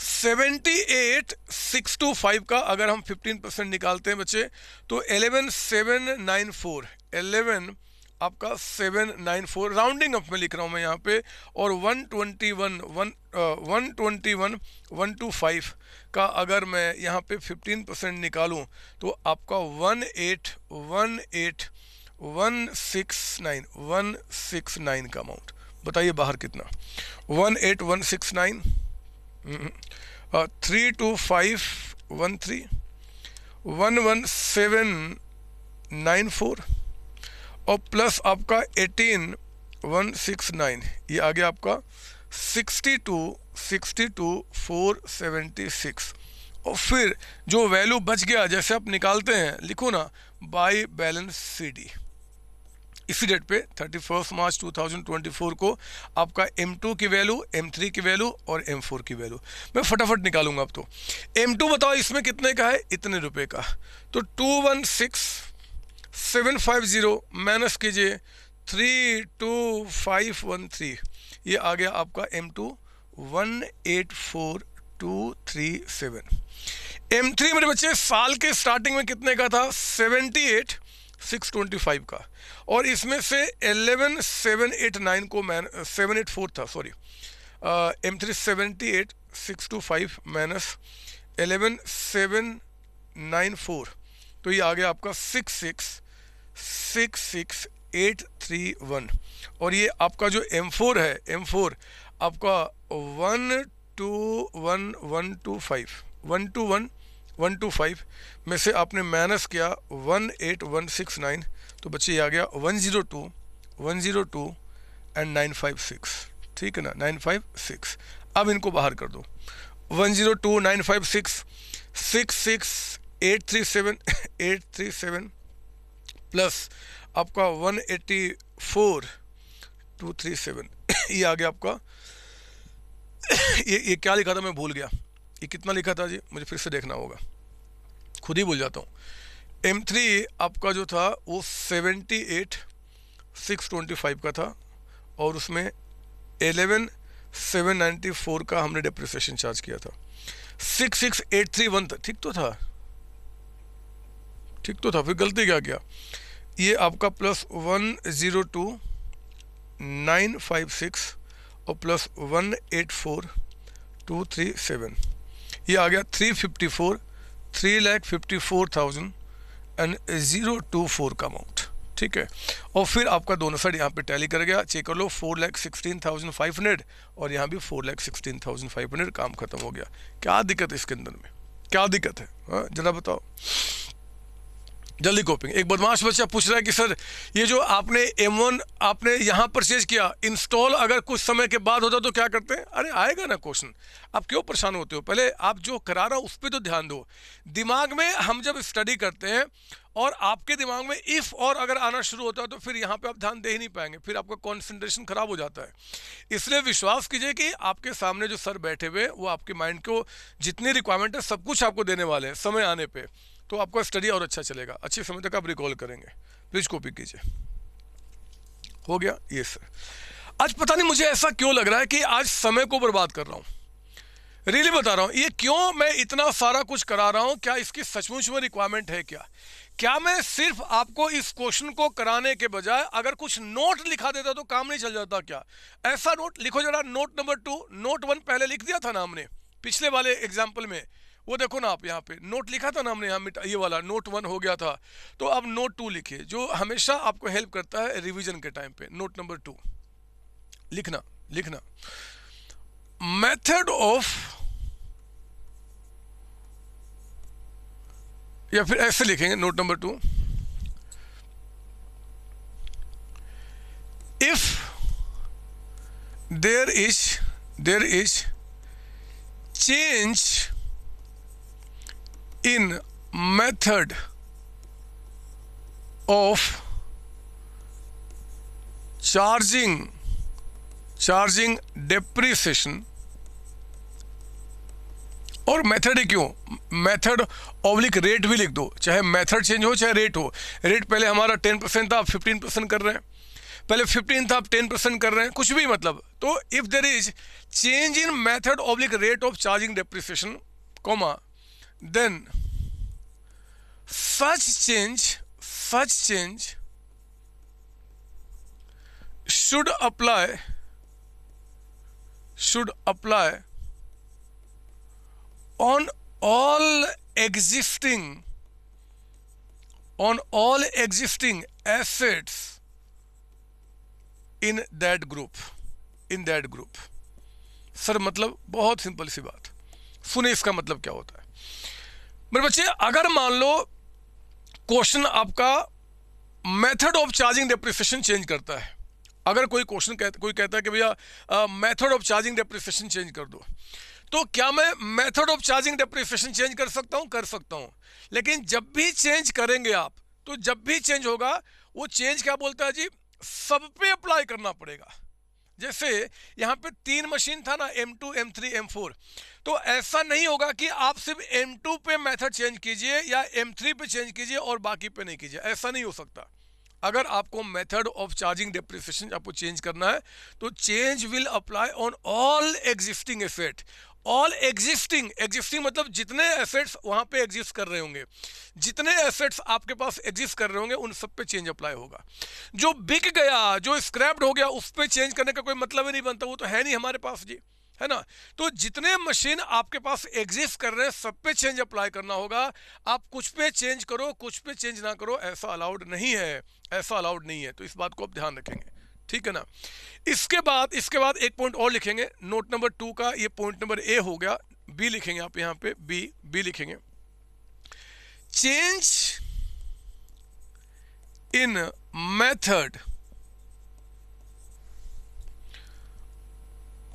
78,625 का अगर हम 15% निकालते हैं बच्चे तो 11,794 11 आपका 794 राउंडिंग अप में लिख रहा हूँ मैं यहाँ पे, और 121,125 का अगर मैं यहाँ पे 15% निकालूँ तो आपका 18169 का अमाउंट। बताइए बाहर कितना, 18169 32513 11794 और प्लस आपका 18,169, ये आ गया आपका 62,476। और फिर जो वैल्यू बच गया जैसे आप निकालते हैं, लिखो ना बाय बैलेंस CD। इसी डेट पे 31 मार्च 2024 को आपका M2 की वैल्यू, M3 की वैल्यू और M4 की वैल्यू मैं फटाफट निकालूंगा। अब तो M2 बताओ इसमें कितने का है, इतने रुपए का, तो 216750 माइनस कीजिए 32513, ये आ गया आपका M2 184237। M3 मेरे बच्चे साल के स्टार्टिंग में कितने का था, 78625 का, और इसमें से 11789 को 784 था, सॉरी M3 78625 माइनस 11794, तो ये आ गया आपका 6666831, और ये आपका जो M4 है, M4 आपका 121125 में से आपने माइनस किया 18169, तो बच्चे ये आ गया 102 एंड 956, ठीक है ना, 956। अब इनको बाहर कर दो, 102 956 66837 प्लस आपका 184237, ये आ गया आपका ये क्या लिखा था मैं भूल गया, ये कितना लिखा था जी, मुझे फिर से देखना होगा, खुद ही भूल जाता हूँ। M3 आपका जो था वो 78625 का था, और उसमें 11794 का हमने डेप्रिसिएशन चार्ज किया था, 66831 था, ठीक तो था, फिर गलती क्या किया, ये आपका प्लस 102956 और प्लस 184237, ये आ गया 354,000 एंड 024 का अमाउंट, ठीक है। और फिर आपका दोनों साइड यहाँ पे टैली कर गया, चेक कर लो, 4,16,500 और यहाँ भी 4,16,500, काम खत्म हो गया। क्या दिक्कत है इसके अंदर में, क्या दिक्कत है, जरा बताओ जल्दी कॉपिंग। एक बदमाश बच्चा पूछ रहा है कि सर ये जो आपने M1 आपने यहाँ परचेज किया, इंस्टॉल अगर कुछ समय के बाद होता तो क्या करते हैं? अरे आएगा ना क्वेश्चन, आप क्यों परेशान होते हो? पहले आप जो करा रहा हो उस पर तो ध्यान दो। दिमाग में हम जब स्टडी करते हैं और आपके दिमाग में इफ़ और अगर आना शुरू होता है तो फिर यहाँ पे आप ध्यान दे ही नहीं पाएंगे, फिर आपका कॉन्सेंट्रेशन खराब हो जाता है। इसलिए विश्वास कीजिए कि आपके सामने जो सर बैठे हुए वो आपके माइंड को जितनी रिक्वायरमेंट है सब कुछ आपको देने वाले हैं समय आने पे, तो आपका स्टडी और अच्छा चलेगा, अच्छी समय तक आप रिकॉल करेंगे। प्लीज कॉपी कीजिए। हो गया ये सर। आज पता नहीं मुझे ऐसा क्यों लग रहा है कि आज समय को बर्बाद कर रहा हूँ, रियली बता रहा हूँ। ये क्यों मैं इतना सारा कुछ करा रहा हूँ? क्या इसकी सचमुच में रिक्वायरमेंट है? क्या मैं सिर्फ आपको इस क्वेश्चन को कराने के बजाय अगर कुछ नोट लिखा देता तो काम नहीं चल जाता क्या? ऐसा नोट लिखो जरा, नोट नंबर 2, नोट 1 पहले लिख दिया था ना हमने पिछले वाले एग्जाम्पल में, वो देखो ना आप यहाँ पे नोट लिखा था ना हमने, यहाँ ये वाला नोट 1 हो गया था। तो अब नोट 2 लिखिए, जो हमेशा आपको हेल्प करता है रिवीजन के टाइम पे। नोट नंबर 2 लिखना, मेथड ऑफ, या फिर ऐसे लिखेंगे note number 2, if there is change in method of charging depreciation, और मेथड ही क्यों, मेथड ऑब्लिक रेट भी लिख दो, चाहे मेथड चेंज हो चाहे रेट हो। रेट पहले हमारा 10% था, आप 15% कर रहे हैं, पहले 15 था आप 10% कर रहे हैं, कुछ भी मतलब। तो if there is change in method oblique rate of charging depreciation, comma, then such change should apply on all existing assets in that group। Sir मतलब बहुत सिंपल सी बात, सुने इसका मतलब क्या होता है मेरे बच्चे। अगर मान लो क्वेश्चन आपका method of charging depreciation change करता है, अगर कोई क्वेश्चन कोई कहता है कि भैया method of charging depreciation change कर दो, तो क्या मैं method of charging depreciation change कर सकता हूं? कर सकता हूं, लेकिन जब भी चेंज करेंगे आप, तो जब भी चेंज होगा वो चेंज क्या बोलता है जी, सब पे अप्लाई करना पड़ेगा। जैसे यहाँ पे 3 मशीन था ना, M2, M3, M4, तो ऐसा नहीं होगा कि आप सिर्फ M2 पे मेथड चेंज कीजिए या M3 पे चेंज कीजिए और बाकी पे नहीं कीजिए, ऐसा नहीं हो सकता। अगर आपको मेथड ऑफ चार्जिंग डेप्रिसिएशन आपको चेंज करना है तो change will apply on all existing asset. All existing, existing मतलब जितने एसेट्स वहां पे एग्जिस्ट कर रहे होंगे, जितने एसेट्स आपके पास एग्जिस्ट कर रहे होंगे उन सब पे चेंज अप्लाई होगा। जो बिक गया, जो स्क्रैप्ड हो गया, उस पे चेंज करने का कोई मतलब ही नहीं बनता, वो तो है नहीं हमारे पास जी, है ना। तो जितने मशीन आपके पास एग्जिस्ट कर रहे हैं सब पे चेंज अप्लाई करना होगा। आप कुछ पे चेंज करो, कुछ पे चेंज ना करो, ऐसा अलाउड नहीं है, ऐसा अलाउड नहीं है। तो इस बात को आप ध्यान रखेंगे, ठीक है ना। इसके बाद एक पॉइंट और लिखेंगे नोट नंबर 2 का, ये पॉइंट नंबर ए हो गया, बी लिखेंगे आप यहाँ पे, बी लिखेंगे, change in method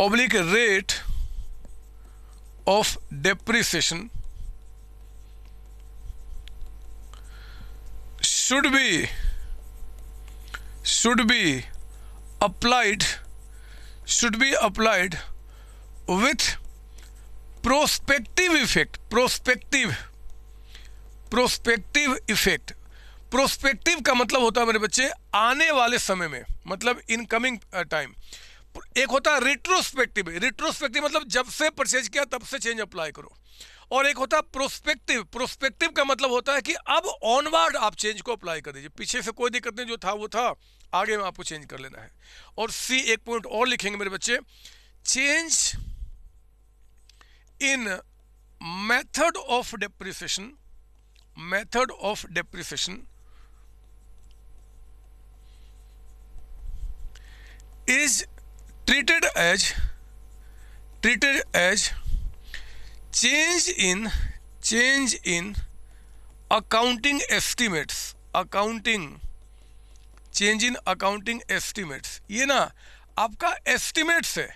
oblique rate of depreciation should be applied with prospective effect। Prospective का मतलब होता है मेरे बच्चे आने वाले समय में, मतलब इनकमिंग टाइम। एक होता है रिट्रोस्पेक्टिव मतलब जब से परचेज किया तब से चेंज अप्लाई करो, और एक होता है प्रोस्पेक्टिव का मतलब होता है कि अब ऑनवर्ड आप चेंज को अप्लाई कर दीजिए, पीछे से कोई दिक्कत नहीं, जो था वो था, आगे में आपको चेंज कर लेना है। और सी एक पॉइंट और लिखेंगे मेरे बच्चे, change in method of depreciation is treated as change in accounting estimates। ये ना आपका एस्टिमेट्स है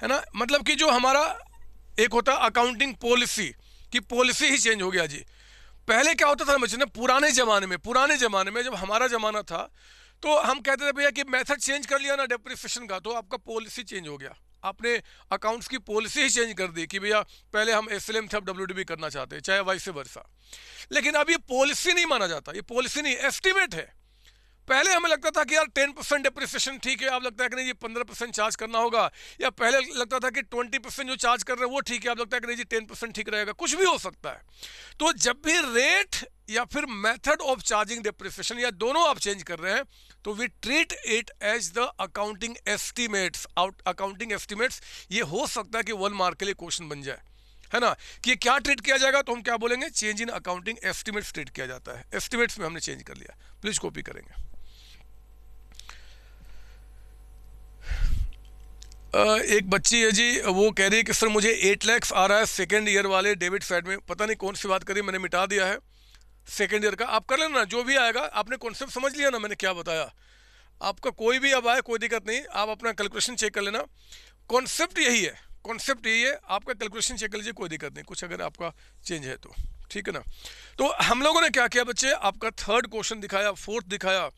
ना, मतलब कि जो हमारा एक होता है अकाउंटिंग पॉलिसी की पॉलिसी ही चेंज हो गया जी। पहले क्या होता था बच्चे ना, पुराने ज़माने में जब हमारा ज़माना था तो हम कहते थे भैया कि मेथड चेंज कर लिया ना डेप्रिसिएशन का, तो आपका पॉलिसी चेंज हो गया, आपने अकाउंट्स की पॉलिसी ही चेंज कर दी कि भैया पहले हम एसएलएम थे अब डब्ल्यूडीबी करना चाहते हैं, चाहे वाइस वर्सा। लेकिन अब ये पॉलिसी नहीं माना जाता, ये पॉलिसी नहीं, एस्टिमेट है। पहले हमें लगता था कि यार 10% डेप्रिसिएशन ठीक है, अब लगता है कि नहीं जी 15% चार्ज करना होगा, या पहले लगता था कि 20% जो चार्ज कर रहे हैं वो ठीक है, अब लगता है कि नहीं जी 10% ठीक रहेगा, कुछ भी हो सकता है। तो जब भी रेट या फिर मेथड ऑफ चार्जिंग डेप्रिसिएशन या दोनों आप चेंज कर रहे हैं तो we treat it as the accounting estimates. ये हो सकता है कि 1 मार्क के लिए क्वेश्चन बन जाए, है ना, कि क्या ट्रीट किया जाएगा, तो हम क्या बोलेंगे, change in accounting estimates treat किया जाता है। एस्टिमेट्स में हमने चेंज कर लिया, प्लीज कॉपी करेंगे। एक बच्ची है जी, वो कह रही है कि सर मुझे 8 लाख आ रहा है सेकेंड ईयर वाले डेबिट साइड में, पता नहीं कौन सी बात करी, मैंने मिटा दिया है सेकेंड ईयर का, आप कर लेना जो भी आएगा। आपने कॉन्सेप्ट समझ लिया ना मैंने क्या बताया, आपका कोई भी अब आए कोई दिक्कत नहीं, आप अपना कैलकुलेशन चेक कर लेना, कॉन्सेप्ट यही है, आपका कैलकुलेशन चेक कर लीजिए, कोई दिक्कत नहीं, कुछ अगर आपका चेंज है तो, ठीक है ना। तो हम लोगों ने क्या किया बच्चे, आपका 3rd क्वेश्चन दिखाया, 4th दिखाया,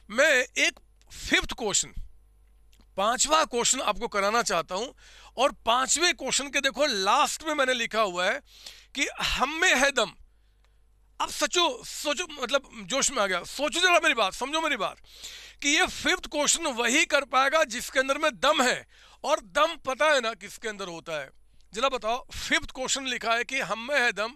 मैं एक 5th क्वेश्चन 5वां क्वेश्चन आपको कराना चाहता हूं। और 5वें क्वेश्चन के देखो लास्ट में मैंने लिखा हुआ है कि हम में है दम। अब सोचो मतलब जोश में आ गया, सोचो जरा मेरी बात, समझो मेरी बात, कि ये 5th क्वेश्चन वही कर पाएगा जिसके अंदर में दम है, और दम पता है ना किसके अंदर होता है, जरा बताओ। 5th क्वेश्चन लिखा है कि हम में है दम,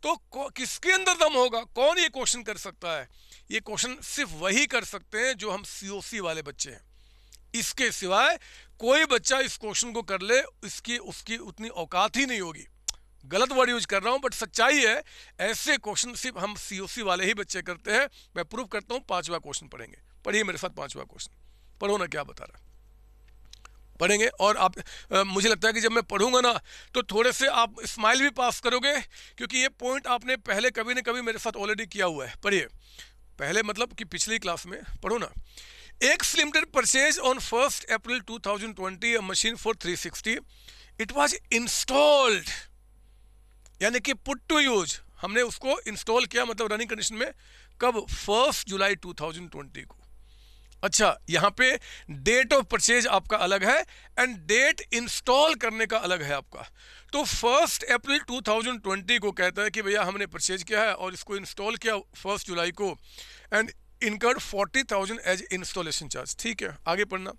तो किसके अंदर दम होगा, कौन ये क्वेश्चन कर सकता है? ये क्वेश्चन सिर्फ वही कर सकते हैं जो हम सीओसी वाले बच्चे हैं, इसके सिवाय कोई बच्चा इस क्वेश्चन को कर ले उसकी उतनी औकात ही नहीं होगी। गलत वर्ड यूज कर रहा हूं बट सच्चाई है, ऐसे क्वेश्चन सिर्फ हम सीओसी वाले ही बच्चे करते हैं। मैं प्रूव करता हूं, 5वां क्वेश्चन पढ़ेंगे, पढ़िए मेरे साथ 5वां क्वेश्चन, पढ़ो ना क्या बता रहा, पढ़ेंगे। और आप मुझे लगता है कि जब मैं पढ़ूंगा ना तो थोड़े से आप स्माइल भी पास करोगे, क्योंकि ये पॉइंट आपने पहले कभी न कभी मेरे साथ ऑलरेडी किया हुआ है। पढ़िए, पहले मतलब कि पिछली क्लास में, पढ़ो ना। X limited purchase on 1 April 2020 a machine for 360, it was installed, यानी कि पुट टू यूज, हमने उसको इंस्टॉल किया, मतलब रनिंग कंडीशन में कब? 1 जुलाई 2020 को। अच्छा, यहाँ पे डेट ऑफ परचेज आपका अलग है एंड डेट इंस्टॉल करने का अलग है आपका। तो 1 अप्रैल 2020 को कहता है कि भैया हमने परचेज किया है और इसको इंस्टॉल किया 1 जुलाई को and incurred 40,000 as installation charge. ठीक है, आगे पढ़ना।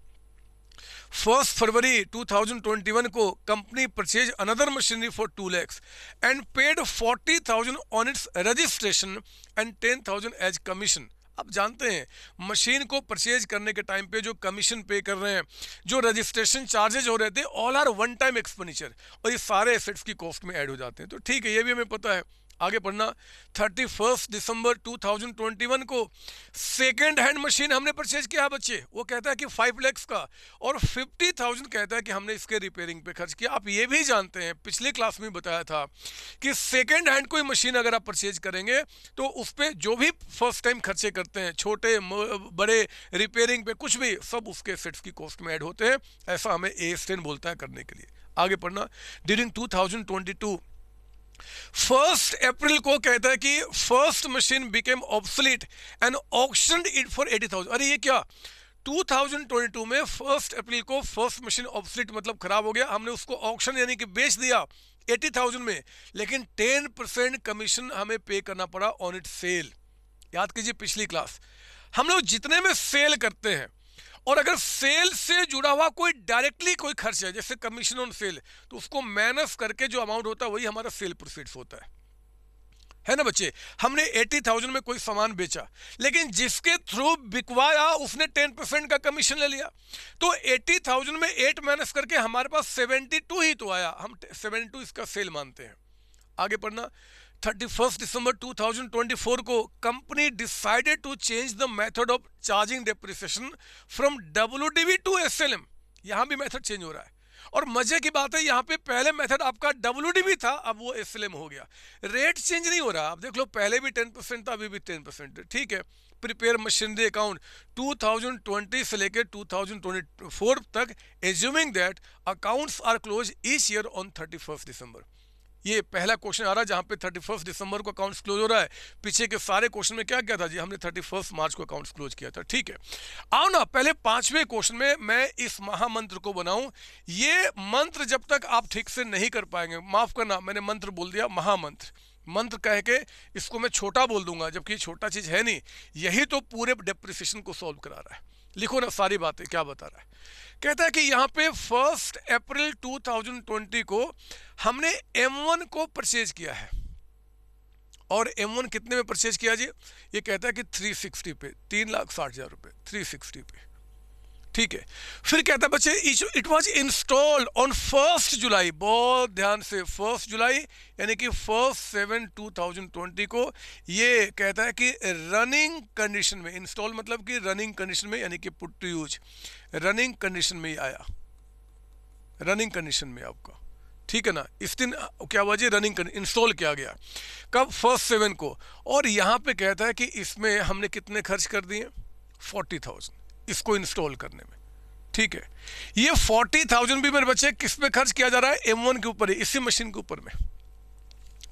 1 फरवरी 2021 को company purchase another machinery for 2 lakhs and paid 40,000 on its registration and 10,000 as commission. आप जानते हैं मशीन को परचेज करने के टाइम पे जो कमीशन पे कर रहे हैं, जो रजिस्ट्रेशन चार्जेज हो रहे थे, all are one time expenditure और ये सारे एसेट्स की कॉस्ट में ऐड हो जाते हैं। तो ठीक है, ये भी हमें पता है। आगे पढ़ना। 31 दिसंबर 2021 को सेकेंड हैंड मशीन हमने परचेज किया है बच्चे, वो कहता है कि 5 lakhs का और 50,000 कहता है कि हमने इसके रिपेयरिंग पे खर्च किया। आप ये भी जानते हैं, पिछली क्लास में बताया था कि सेकेंड हैंड कोई मशीन अगर आप परचेज करेंगे तो उस पर जो भी फर्स्ट टाइम खर्चे करते हैं, छोटे बड़े रिपेयरिंग पे कुछ भी, सब उसके सेट्स की कॉस्ट में ऐड होते हैं। ऐसा हमें AS10 बोलता है करने के लिए। आगे पढ़ना। ड्यूरिंग 2022 1 अप्रैल को कहता है कि first machine became obsolete and auctioned it for 80,000। अरे ये क्या? 2022 में 1 अप्रैल को फर्स्ट मशीन ऑब्सोलीट मतलब खराब हो गया, हमने उसको ऑक्शन यानी कि बेच दिया 80,000 में, लेकिन 10% कमीशन हमें पे करना पड़ा ऑन इट सेल। याद कीजिए पिछली क्लास, हम लोग जितने में सेल करते हैं और अगर सेल से जुड़ा हुआ कोई डायरेक्टली कोई खर्च है जैसे कमीशन ऑन सेल, तो उसको माइनस करके जो अमाउंट होता है वही हमारा सेल प्रोसीड्स होता है ना बच्चे। हमने 80,000 में कोई सामान बेचा, लेकिन जिसके थ्रू बिकवाया उसने 10% का कमीशन ले लिया, तो 80,000 में 8 माइनस करके हमारे पास 72 ही तो आया, हम 72 इसका सेल मानते हैं। आगे पढ़ना। 31 दिसंबर 2024 को company decided to change the method of charging depreciation from WDV to SLM। यहां भी मेथड चेंज हो रहा है और मजे की बात है, यहां पे पहले मेथड आपका WDV था, अब वो SLM हो गया। रेट चेंज नहीं हो रहा, आप देख लो, पहले भी 10% था, अभी भी 10% है। ठीक है। प्रिपेयर मशीनरी अकाउंट 2020 से लेकर 2024 तक, assuming that accounts are close each year on 31 दिसंबर। ये पहला क्वेश्चन आ रहा है जहां पे 31 दिसंबर को अकाउंट्स क्लोज हो रहा है। पीछे के सारे क्वेश्चन में क्या क्या था जी? हमने 31 मार्च को अकाउंट्स क्लोज किया था। ठीक है, आओ ना पहले 5वें क्वेश्चन में मैं इस महामंत्र को बनाऊं। ये मंत्र जब तक आप ठीक से नहीं कर पाएंगे, माफ करना मैंने मंत्र बोल दिया, महामंत्र, मंत्र कह के इसको मैं छोटा बोल दूंगा, जबकि छोटा चीज है नहीं, यही तो पूरे डेप्रिसिएशन को सॉल्व करा रहा है। लिखो ना सारी बातें, क्या बता रहा है। कहता है कि यहाँ पे 1 अप्रैल 2020 को हमने M1 को परचेज किया है और M1 कितने में परचेज किया जी? ये कहता है कि 360 पे, 3,60,000 रुपए 360 पे। ठीक है, फिर कहता है बच्चे इट वाज इंस्टॉल्ड ऑन 1 जुलाई, बहुत ध्यान से, 1 जुलाई यानी कि 1/7/2020 को। ये कहता है कि रनिंग कंडीशन में, इंस्टॉल मतलब कि रनिंग कंडीशन में, यानी कि put to use, running condition में ही आया, रनिंग कंडीशन में आपका। ठीक है ना, इस दिन क्या हुआ जी? रनिंग इंस्टॉल किया गया कब? 1/7 को। और यहाँ पे कहता है कि इसमें हमने कितने खर्च कर दिए? 40,000 इसको इंस्टॉल करने में। ठीक है, ये 40,000 भी मेरे बच्चे किस पे खर्च किया जा रहा है? M1 के ऊपर, इसी मशीन के ऊपर में,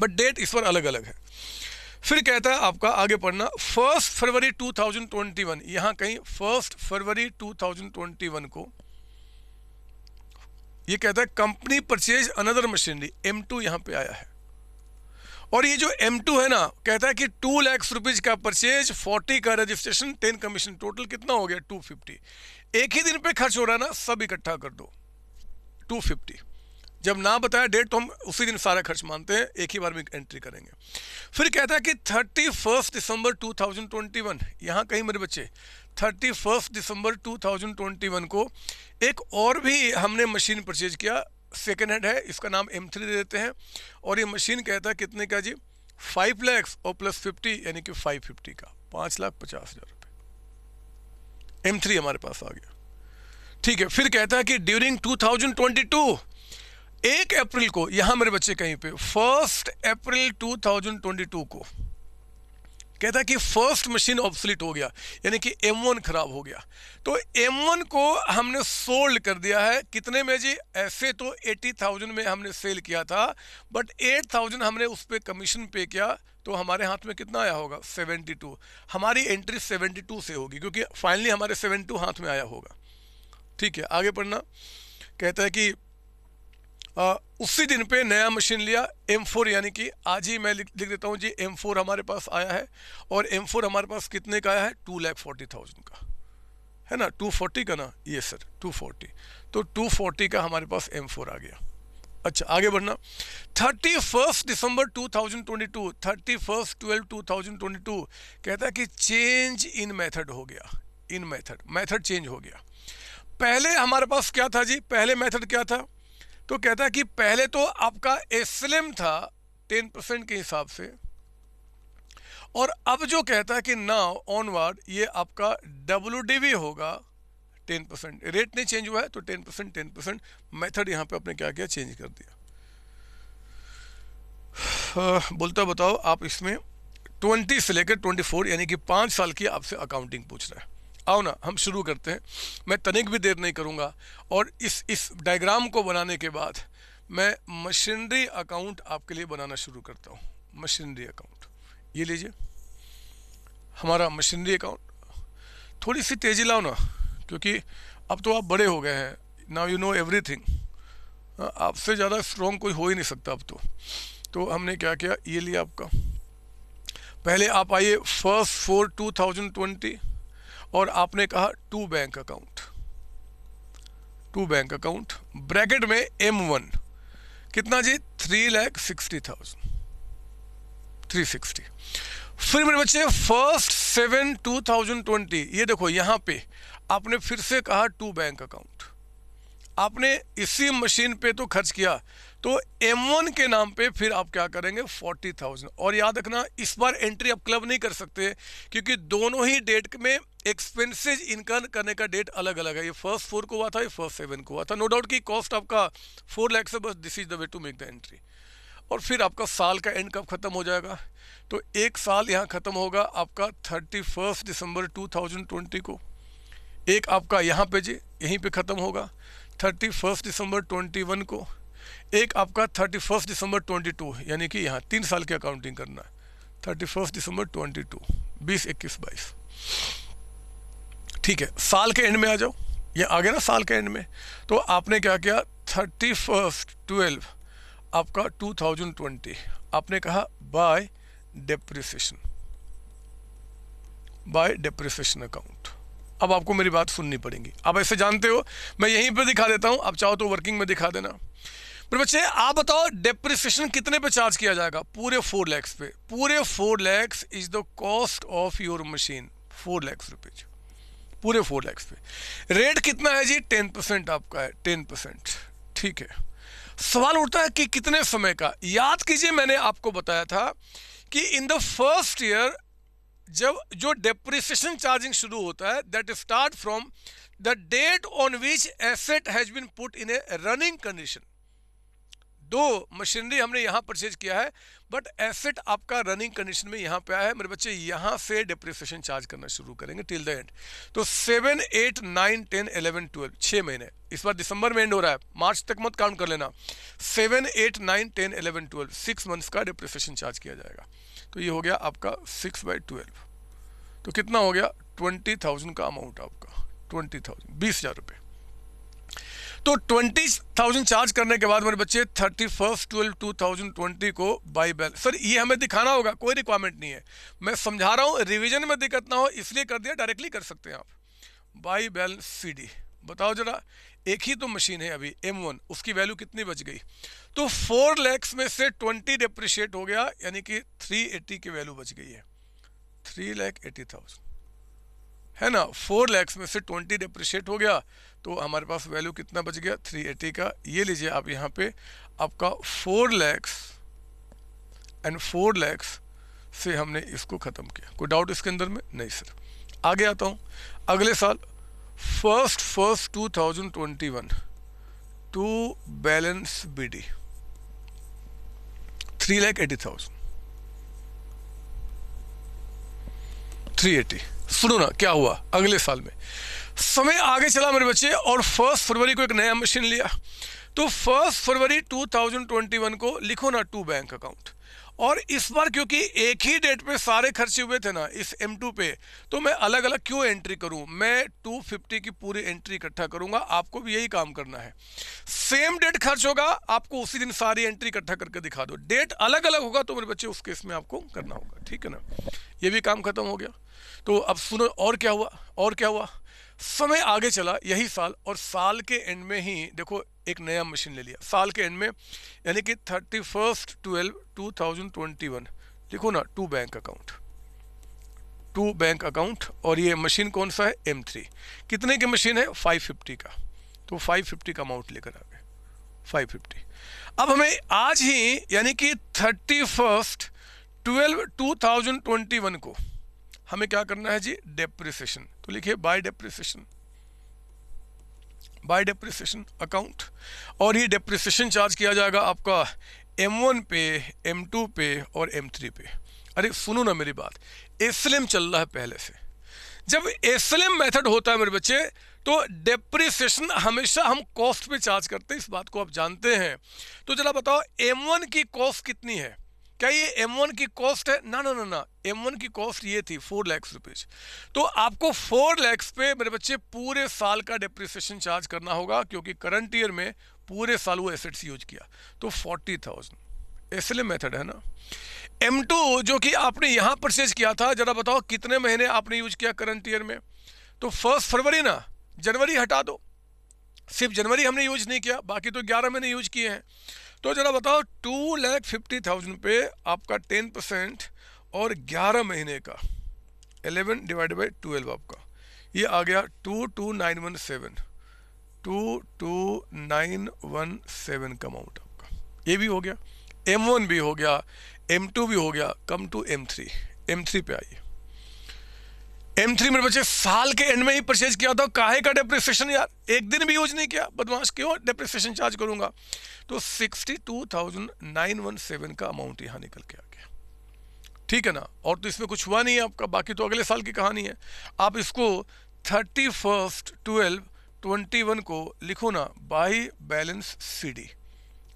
बट डेट इस पर अलग अलग है। फिर कहता है आपका, आगे पढ़ना, 1 फरवरी 2021, यहां कहीं 1 फरवरी 2021 को ये कहता है company purchase another machinery, M2 यहां पे आया है। और ये जो M2 है ना, कहता है कि 2 लाख रुपीज का परचेज, 40 का रजिस्ट्रेशन, 10 कमीशन, टोटल कितना हो गया? 250। एक ही दिन पे खर्च हो रहा है ना, सब इकट्ठा कर दो 250। जब ना बताया डेट तो हम उसी दिन सारा खर्च मानते हैं, एक ही बार में एंट्री करेंगे। फिर कहता है कि 31 दिसंबर 2021, यहाँ कहीं मेरे बच्चे 31 दिसंबर 2021 को एक और भी हमने मशीन परचेज किया, सेकेंड हैंड है, इसका नाम M3 दे देते हैं। और ये मशीन कहता है कितने का जी? 5 लाख और प्लस 50 यानी कि 550 का, 5,50,000 रुपए। M3 हमारे पास आ गया। ठीक है, फिर कहता है कि ड्यूरिंग 2022, 1 अप्रैल को, यहां मेरे बच्चे कहीं पे 1 अप्रैल 2022 को कहता है कि फर्स्ट मशीन ऑब्सोलीट हो गया, यानी कि M1 खराब हो गया। तो M1 को हमने सोल्ड कर दिया है कितने में जी? ऐसे तो 80,000 में हमने सेल किया था, बट 8,000 हमने उस पर कमीशन पे किया, तो हमारे हाथ में कितना आया होगा? 72। हमारी एंट्री 72 से होगी, क्योंकि फाइनली हमारे 72 हाथ में आया होगा। ठीक है, आगे पढ़ना। कहता है कि उसी दिन पे नया मशीन लिया M4, यानी कि आज ही मैं लिख देता हूँ जी, M4 हमारे पास आया है, और M4 हमारे पास कितने का आया है? 2,40,000 का है ना, 240 का ना, ये सर 240, तो 240 का हमारे पास M4 आ गया। अच्छा, आगे बढ़ना। 31 दिसंबर 2022, 31/12/2022 कहता है कि चेंज इन मेथड हो गया, इन मेथड चेंज हो गया। पहले हमारे पास क्या था जी? पहले मेथड क्या था? तो कहता है कि पहले तो आपका एसएलएम था 10% के हिसाब से, और अब जो कहता है कि नाउ ऑनवर्ड ये आपका WDV होगा 10%। रेट नहीं चेंज हुआ है, तो 10%। मेथड यहाँ पे आपने क्या किया? चेंज कर दिया। बोलता बताओ आप इसमें 20 से लेकर 24, यानी कि 5 साल की आपसे अकाउंटिंग पूछ रहा है। आओ ना, हम शुरू करते हैं। मैं तनिक भी देर नहीं करूंगा, और इस डायग्राम को बनाने के बाद मैं मशीनरी अकाउंट आपके लिए बनाना शुरू करता हूँ। मशीनरी अकाउंट ये लीजिए, हमारा मशीनरी अकाउंट। थोड़ी सी तेजी लाओ ना, क्योंकि अब तो आप बड़े हो गए हैं, नाउ यू नो एवरीथिंग। आपसे ज़्यादा स्ट्रॉन्ग कोई हो ही नहीं सकता अब तो हमने क्या किया? ये लिया आपका। पहले आप आइए 1/4/2020, और आपने कहा टू बैंक अकाउंट, ब्रैकेट में M1 कितना जी? 3,60,000, 360। फिर मेरे बच्चे 1/7/2020, ये देखो यहाँ पे आपने फिर से कहा टू बैंक अकाउंट। आपने इसी मशीन पे तो खर्च किया, तो M1 के नाम पे फिर आप क्या करेंगे? 40,000। और याद रखना, इस बार एंट्री आप क्लब नहीं कर सकते, क्योंकि दोनों ही डेट में एक्सपेंसेस इनकम करने का डेट अलग अलग है। ये 1/4 को हुआ था, ये 1/7 को हुआ था। नो डाउट कि कॉस्ट आपका 4 लाख से, बस this is the way to make the entry. और फिर आपका साल का एंड कब खत्म हो जाएगा? तो एक साल यहाँ खत्म होगा आपका 31 दिसंबर 2020 को। एक आपका यहाँ पे जी यहीं पे खत्म होगा 31 दिसंबर 21 को। एक आपका 31 दिसंबर 22, यानी कि यहाँ 3 साल की अकाउंटिंग करना है। 31 दिसंबर 22, 20, 21, 22। ठीक है, साल के एंड में आ जाओ, ये आ गया ना साल के एंड में। तो आपने क्या किया? 31/12 आपका 2020 आपने कहा बाय डेप्रिसिएशन, अकाउंट। अब आपको मेरी बात सुननी पड़ेगी। आप ऐसे जानते हो, मैं यहीं पे दिखा देता हूं, आप चाहो तो वर्किंग में दिखा देना। पर बच्चे आप बताओ डेप्रिसिएशन कितने पे चार्ज किया जाएगा? पूरे 4 लाख पे। पूरे 4 lakh is the cost of your machine, 4 lakh rupees, पूरे 4 लाख पे। रेट कितना है जी? 10% आपका है, 10%। ठीक है, सवाल उठता है कि कितने समय का? याद कीजिए, मैंने आपको बताया था कि इन द फर्स्ट ईयर जब जो डेप्रिसिएशन चार्जिंग शुरू होता है, that start from the date on which asset has been put in a running condition. 2 machinery हमने यहां परचेज किया है, बट एसेट आपका रनिंग कंडीशन में यहां पे आया है। मेरे बच्चे यहां से डेप्रिसिएशन चार्ज करना शुरू करेंगे टिल द एंड। तो 7, 8, 9, 10, 11, 12, 6 महीने। इस बार दिसंबर में एंड हो रहा है, मार्च तक मत काउंट कर लेना। 7, 8, 9, 10, 11, 12, 6 मंथ्स का डेप्रिसिएशन चार्ज किया जाएगा। तो ये हो गया आपका 6/12। तो कितना हो गया? 20,000 का अमाउंट आपका, 20,000, 20,000 रुपये। तो 20,000 चार्ज करने के बाद मेरे बच्चे 31/12/2020 को बाई बैलेंस। सर ये हमें दिखाना होगा, कोई रिक्वायरमेंट नहीं है, मैं समझा रहा हूँ, रिवीजन में दिक्कत ना हो इसलिए कर दिया, डायरेक्टली कर सकते हैं आप। बाई बैलेंस CD, बताओ जरा, एक ही तो मशीन है अभी M1, उसकी वैल्यू कितनी बच गई? तो 4 लाख में से 20 डिप्रिशिएट हो गया, यानी कि 380 की वैल्यू बच गई है, 3,80,000 है ना। 4 लाख में से 20 डिप्रिशिएट हो गया, तो हमारे पास वैल्यू कितना बच गया? 380 का। ये लीजिए आप यहाँ पे, आपका 4 लाख एंड 4 लाख से हमने इसको ख़त्म किया। कोई डाउट इसके अंदर में? नहीं सर। आगे आता हूँ, अगले साल 1/1/2021 टू बैलेंस BD 3,80,000। 380। सुनो ना क्या हुआ अगले साल में, समय आगे चला मेरे बच्चे और 1 फरवरी को एक नया मशीन लिया। तो 1 फरवरी 2021 को लिखो ना टू बैंक अकाउंट। और इस बार क्योंकि एक ही डेट पे सारे खर्चे हुए थे ना इस M2 पे, तो मैं अलग अलग क्यों एंट्री करूं, मैं 250 की पूरी एंट्री इकट्ठा करूंगा। आपको भी यही काम करना है, सेम डेट खर्च होगा, आपको उसी दिन सारी एंट्री इकट्ठा करके दिखा दो। डेट अलग अलग होगा तो मेरे बच्चे उस केस में आपको करना होगा, ठीक है ना। ये भी काम खत्म हो गया। तो अब सुनो और क्या हुआ, और क्या हुआ। समय आगे चला यही साल, और साल के एंड में ही देखो एक नया मशीन ले लिया साल के एंड में, यानी कि 31/12/2021 लिखो ना to bank account, to bank account. और ये मशीन कौन सा है, M3। कितने की मशीन है, 550 का। तो 550 का अमाउंट लेकर आ गए 550। अब हमें आज ही यानी कि 31/12/2021 को हमें क्या करना है जी, डेप्रिसिएशन। तो लिखिए bye depreciation, bye depreciation account. और ये डेप्रिसिएशन चार्ज किया जाएगा आपका M1 पे, M2 पे और M3 पे। अरे सुनो ना मेरी बात, SLM चल रहा है पहले से। जब SLM मेथड होता है मेरे बच्चे तो डेप्रिसिएशन हमेशा हम कॉस्ट पे चार्ज करते हैं, इस बात को आप जानते हैं। तो जरा बताओ M1 की कॉस्ट कितनी है, क्या ये M1 की कॉस्ट है, ना ना ना ना, M1 की कॉस्ट ये थी 4 लाख रुपीज। तो आपको 4 लाख पे मेरे बच्चे पूरे साल का डेप्रिसिएशन चार्ज करना होगा, क्योंकि करंट ईयर में पूरे साल वो एसेट्स यूज किया। तो 40,000 SLM मेथड है ना। M2 जो कि आपने यहाँ परचेज किया था, जरा बताओ कितने महीने आपने यूज किया करंट ईयर में। तो 1 फरवरी ना, जनवरी हटा दो, सिर्फ जनवरी हमने यूज नहीं किया, बाकी तो 11 महीने यूज किए हैं। तो जरा बताओ 2,50,000 पे आपका 10% और 11 महीने का 11 डिवाइडेड बाई 12 आपका ये आ गया 22,917, 22,917 का अमाउंट आपका। ये भी हो गया, M1 भी हो गया, M2 भी हो गया। कम टू M3, M3 पे आइए। M3 मेरे बच्चे साल के एंड में ही परचेज किया था, काहे का डेप्रिसिएशन यार, एक दिन भी यूज नहीं किया, बदमाश, क्यों डेप्रिसिएशन चार्ज करूंगा। तो 62,917 का अमाउंट यहां निकल के आ गया, ठीक है ना। और तो इसमें कुछ हुआ नहीं है आपका, बाकी तो अगले साल की कहानी है। आप इसको 31/12/21 को लिखो ना by balance CD,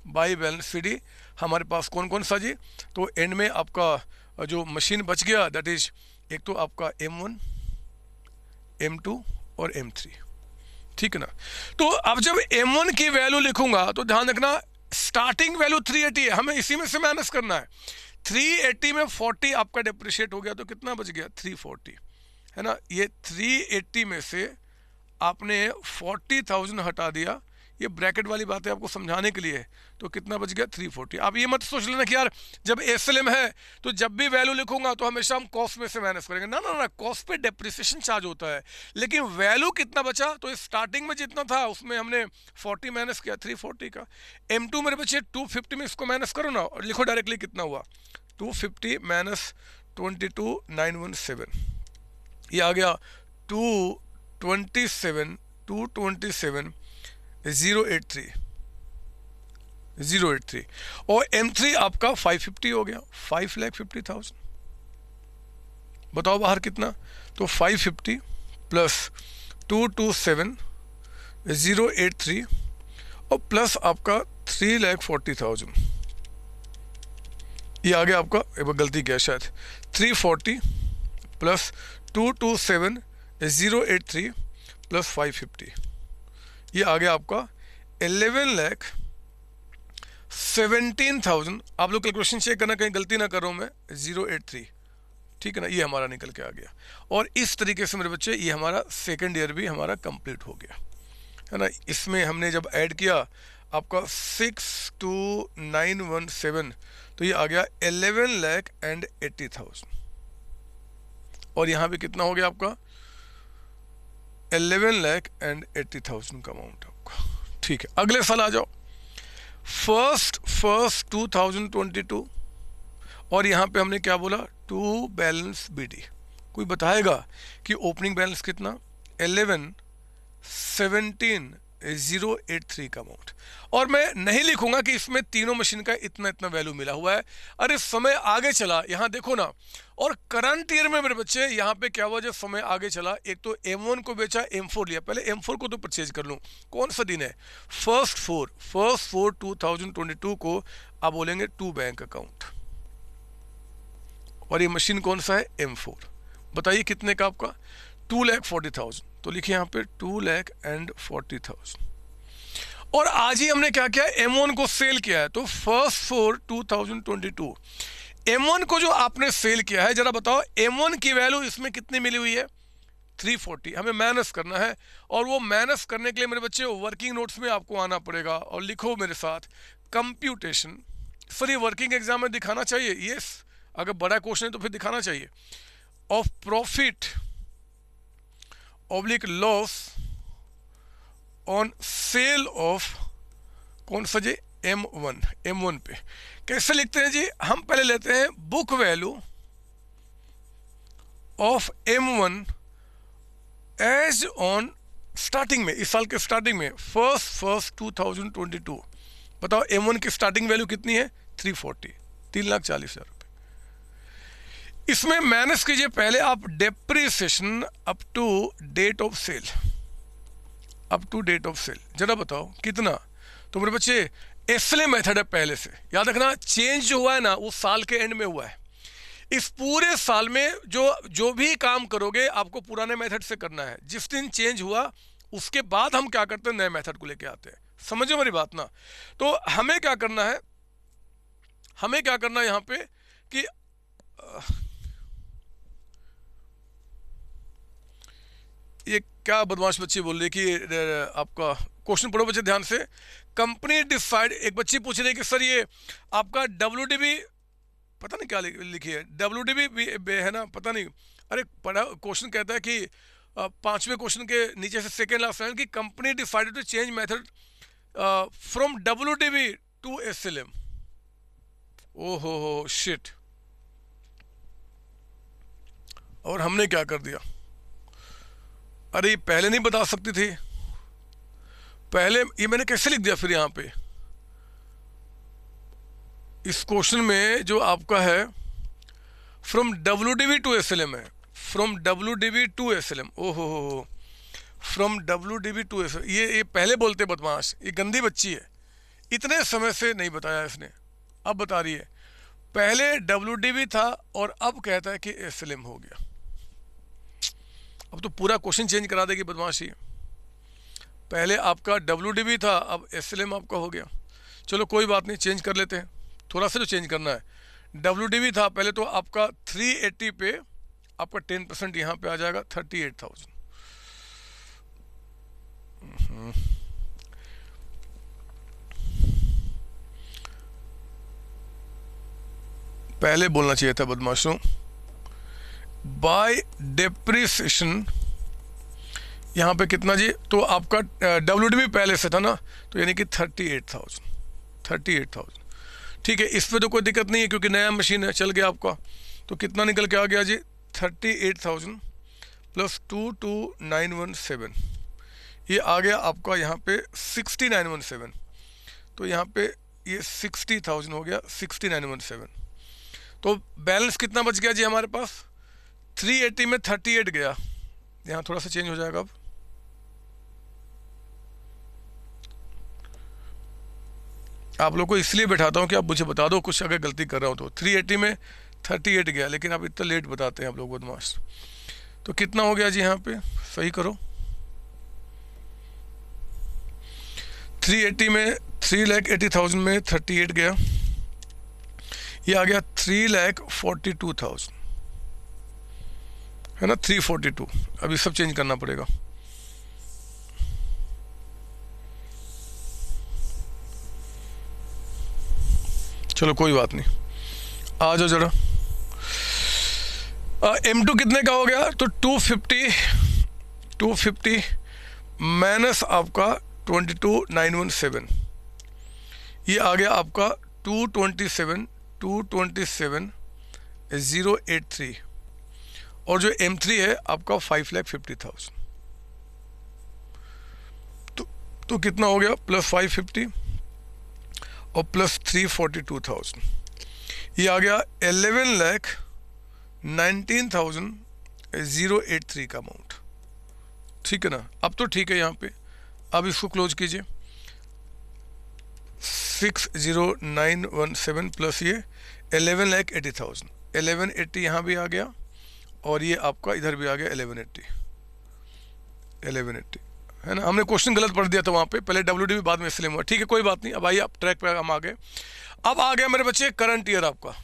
by balance CD। हमारे पास कौन कौन सा जी, तो एंड में आपका जो मशीन बच गया दैट इज एक तो आपका M1, M2 और M3, ठीक है ना। तो अब जब M1 की वैल्यू लिखूंगा तो ध्यान रखना स्टार्टिंग वैल्यू 380 है, हमें इसी में से माइनस करना है। 380 में 40 आपका डेप्रिशिएट हो गया, तो कितना बच गया, 340 है ना। ये 380 में से आपने 40,000 हटा दिया, ये ब्रैकेट वाली बात है आपको समझाने के लिए। तो कितना बच गया, 340। आप ये मत सोच लेना कि यार जब SLM है तो जब भी वैल्यू लिखूंगा तो हमेशा हम कॉस्ट में से माइनस करेंगे, ना ना ना, कॉस्ट पे डेप्रिसिएशन चार्ज होता है। लेकिन वैल्यू कितना बचा, तो स्टार्टिंग में जितना था उसमें हमने 40 माइनस किया, 340 का। M2 मेरे बच्चे 250 में इसको माइनस करो ना और लिखो डायरेक्टली कितना हुआ, 250 माइनस 22,917, ये आ गया 227,083 और M3 आपका 550 हो गया, 5,50,000। बताओ बाहर कितना, तो 550 प्लस 227,083 और प्लस आपका 3,40,000, ये आ गया आपका, गलती क्या शायद, 340 प्लस 227,083 प्लस 550, ये आ गया आपका 11,17,000। आप लोग कैलकुलेशन चेक करना कहीं गलती ना करो मैं, 083, ठीक है ना, ये हमारा निकल के आ गया। और इस तरीके से मेरे बच्चे ये हमारा सेकेंड ईयर भी हमारा कंप्लीट हो गया है ना। इसमें हमने जब ऐड किया आपका 62,917 तो ये आ गया 11,80,000 और यहाँ भी कितना हो गया आपका 11,80,000 का अमाउंट आपका, ठीक है। अगले साल आ जाओ, 1/1/2022 और यहाँ पे हमने क्या बोला, टू बैलेंस BD। कोई बताएगा कि ओपनिंग बैलेंस कितना, 11, 17 083 का अमाउंट। और मैं नहीं लिखूंगा कि इसमें तीनों मशीन का इतना इतना वैल्यू मिला हुआ है। अरे समय आगे चला, यहाँ देखो ना। और करंट ईयर में मेरे बच्चे यहाँ पे क्या हुआ, जब समय आगे चला, एक तो M1 को बेचा, M4 लिया। पहले M4 को तो परचेज कर लूँ। कौन सा दिन है? फर्स्ट फोर 2022 को आप बोलेंगे टू बैंक अकाउंट। और ये मशीन कौन सा है? M4। बताइए कितने का आपका? 2,40,000। तो लिखिए यहाँ पे 2,40,000। और आज ही हमने क्या किया? M1 को सेल किया है। तो फर्स्ट 2022 M1 को जो आपने सेल किया है, जरा बताओ M1 की वैल्यू इसमें कितनी मिली हुई है? 340। हमें माइनस करना है, और वो माइनस करने के लिए मेरे बच्चे वर्किंग नोट्स में आपको आना पड़ेगा। और लिखो मेरे साथ, कंप्यूटेशन। सर ये वर्किंग एग्जाम में दिखाना चाहिए? यस, अगर बड़ा क्वेश्चन है तो फिर दिखाना चाहिए। Of profit oblique loss on sale of कौन सा जी? M1 पे कैसे लिखते हैं जी? हम पहले लेते हैं book value of M1 as on starting में, इस साल के स्टार्टिंग में, फर्स्ट 2022। बताओ M1 की स्टार्टिंग वैल्यू कितनी है? 340, 3,40,000 रुपये। इसमें माइनस कीजिए पहले आप depreciation up to date of sale, जरा बताओ कितना? तो मेरे बच्चे एसले मेथड है पहले से, याद रखना। चेंज जो हुआ है ना, वो साल के एंड में हुआ है। इस पूरे साल में जो भी काम करोगे आपको पुराने मेथड से करना है। जिस दिन चेंज हुआ उसके बाद हम क्या करते हैं? नए मेथड को लेके आते हैं। समझो मेरी बात ना। तो हमें क्या करना है? यहाँ पे कि ये क्या बदमाश बच्ची बोल रही है कि आपका क्वेश्चन पढ़ो बच्चे ध्यान से। कंपनी डिसाइड, एक बच्ची पूछ रही है कि सर ये आपका WDB पता नहीं क्या लिखी है, WDB है ना, पता नहीं। अरे पढ़ा, क्वेश्चन कहता है कि 5वें क्वेश्चन के नीचे से सेकेंड लास्ट लाइन की company decided to change method from WDB to SLM। ओहो शिट। और हमने क्या कर दिया? अरे पहले नहीं बता सकती थी? पहले ये मैंने कैसे लिख दिया फिर यहाँ पे? इस क्वेश्चन में जो आपका है फ्रॉम WDB टू SLM है, फ्रॉम WDB टू SLM। ओहो फ्रॉम WDB टू SLM। ये पहले बोलते बदमाश, ये गंदी बच्ची है। इतने समय से नहीं बताया इसने, अब बता रही है। पहले WDB था और अब कहता है कि SLM हो गया। अब तो पूरा क्वेश्चन चेंज करा देगी बदमाशी। पहले आपका WDB था, अब SLM आपका हो गया। चलो कोई बात नहीं, चेंज कर लेते हैं। थोड़ा सा जो चेंज करना है। WDB था पहले, तो आपका 380 पे आपका 10% यहाँ पे आ जाएगा 38,000। पहले बोलना चाहिए था बदमाशों। बाय डेप्रिसिएशन यहाँ पे कितना जी? तो आपका WDB पहले से था ना, तो यानी कि 38,000। ठीक है, इस पे तो कोई दिक्कत नहीं है क्योंकि नया मशीन है, चल गया आपका। तो कितना निकल के आ गया जी? 38,000 प्लस 22,917, ये आ गया आपका यहाँ पे 60,917। तो यहाँ पे ये 60,000 हो गया, 60,917। तो बैलेंस कितना बच गया जी हमारे पास? 380 में 38 गया, यहाँ थोड़ा सा चेंज हो जाएगा। अब आप लोग को इसलिए बैठाता हूँ कि आप मुझे बता दो कुछ अगर गलती कर रहा हूँ तो। 380 में 38 गया, लेकिन आप इतना लेट बताते हैं आप लोग बदमाश। तो कितना हो गया जी यहाँ पे? सही करो। 380 में 3,80,000 में 38 गया, ये आ गया 3,42,000 है ना, 342। अभी सब चेंज करना पड़ेगा। चलो कोई बात नहीं, आ जाओ जरा। M2 कितने का हो गया? तो 250 माइनस आपका 22,917, ये आ गया आपका 227,083। और जो M3 है आपका 5,50,000। तो कितना हो गया, प्लस 550 और प्लस 342,000, ये आ गया 11,19,083 का अमाउंट। ठीक है ना, अब तो ठीक है यहाँ पे। अब इसको क्लोज कीजिए, 60917 प्लस ये 11,80,000, 1180 यहाँ भी आ गया और ये आपका इधर भी आ गया 1180 है ना। हमने क्वेश्चन गलत पढ़ दिया था वहाँ पे, पहले WD भी बाद में इसलिए हुआ। ठीक है, कोई बात नहीं। अब आइए, अब ट्रैक पे हम आ गए। अब आ गया मेरे बच्चे करंट ईयर आपका,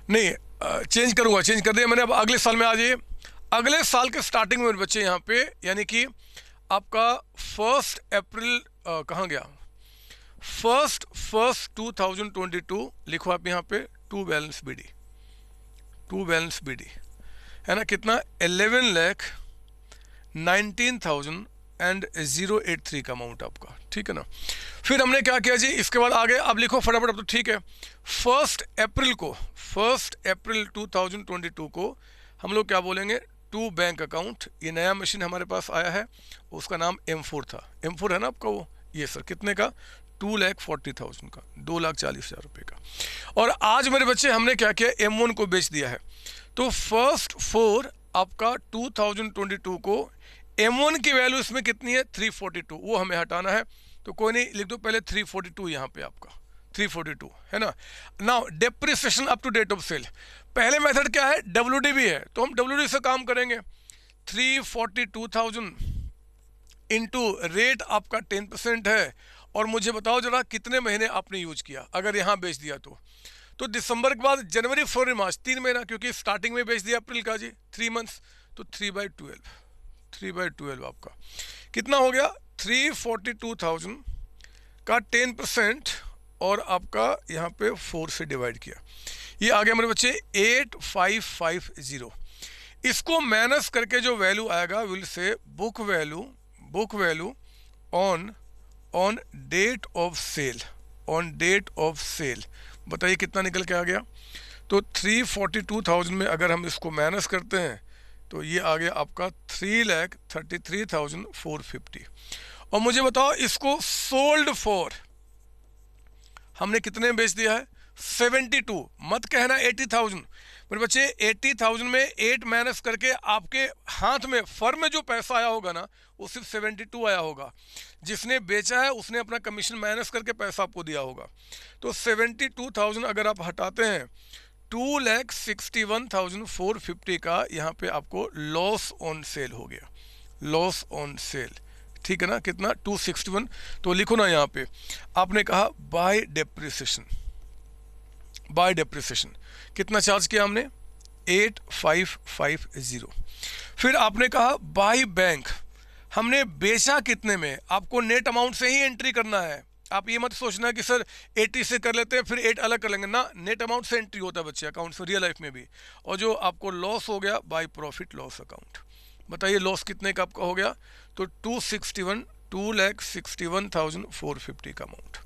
नहीं चेंज करूंगा, चेंज कर दिया मैंने। अब अगले साल में आ जाइए। अगले साल के स्टार्टिंग में मेरे बच्चे यहाँ पे, यानी कि आपका 1 अप्रैल कहाँ गया, 1 2022 लिखो आप यहाँ पे, टू बैलेंस BD है ना, कितना 11,19,083 का अमाउंट आपका। ठीक है ना। फिर हमने क्या किया जी, इसके बाद आगे अब लिखो फटाफट। अब तो ठीक है, 1 अप्रैल 2022 को हम लोग क्या बोलेंगे, टू बैंक अकाउंट। ये नया मशीन हमारे पास आया है, उसका नाम M4 था। M4 है ना आपका वो, ये सर कितने का, 2,40,000 का, 2,40,000 रुपये का। और आज मेरे बच्चे हमने क्या किया, M1 को बेच दिया है। तो 1 4 आपका 2022 को M1 की वैल्यू इसमें कितनी है, 342, वो हमें हटाना है। तो कोई नहीं, लिख दो पहले 342 यहाँ पे आपका, 342 है ना। Now depreciation up to date of sale, पहले मेथड क्या है, WD भी है, तो हम WD से काम करेंगे। 342,000 इंटू रेट आपका 10% है। और मुझे बताओ जरा कितने महीने आपने यूज किया, अगर यहाँ बेच दिया तो दिसंबर के बाद जनवरी, फरवरी, मार्च, 3 महीना, क्योंकि स्टार्टिंग में बेच दिया अप्रैल का जी, 3 मंथ्स, तो 3/12 आपका कितना हो गया, 342,000 का 10% और आपका यहाँ पे 4 से डिवाइड किया, ये आ गया मेरे बच्चे 8550। इसको माइनस करके जो वैल्यू आएगा, will say book value on date of sale, बताइए कितना निकल के आ गया। तो 342,000 में अगर हम इसको माइनस करते हैं तो ये आ गया आपका 3,33,450। और मुझे बताओ इसको सोल्ड फॉर हमने कितने में बेच दिया है, 72, मत कहना 80,000 मेरे बच्चे। 80,000 में 8 माइनस करके आपके हाथ में फर्म में जो पैसा आया होगा ना, वो सिर्फ 72 आया होगा। जिसने बेचा है उसने अपना कमीशन माइनस करके पैसा आपको दिया होगा। तो 72,000 अगर आप हटाते हैं, 2,61,450 का यहाँ पे आपको लॉस ऑन सेल हो गया, लॉस ऑन सेल। ठीक है ना, कितना, 261। तो लिखो ना यहाँ पे, आपने कहा बाय डेप्रिसिएशन कितना चार्ज किया हमने, 8550। फिर आपने कहा बाय बैंक, हमने बेचा कितने में, आपको नेट अमाउंट से ही एंट्री करना है। आप ये मत सोचना कि सर 80 से कर लेते हैं फिर 8 अलग कर लेंगे ना, नेट अमाउंट से एंट्री होता है बच्चे अकाउंट से, रियल लाइफ में भी। और जो आपको लॉस हो गया बाय प्रॉफिट लॉस अकाउंट, बताइए लॉस कितने का आपका हो गया, तो 2,61,450 का अमाउंट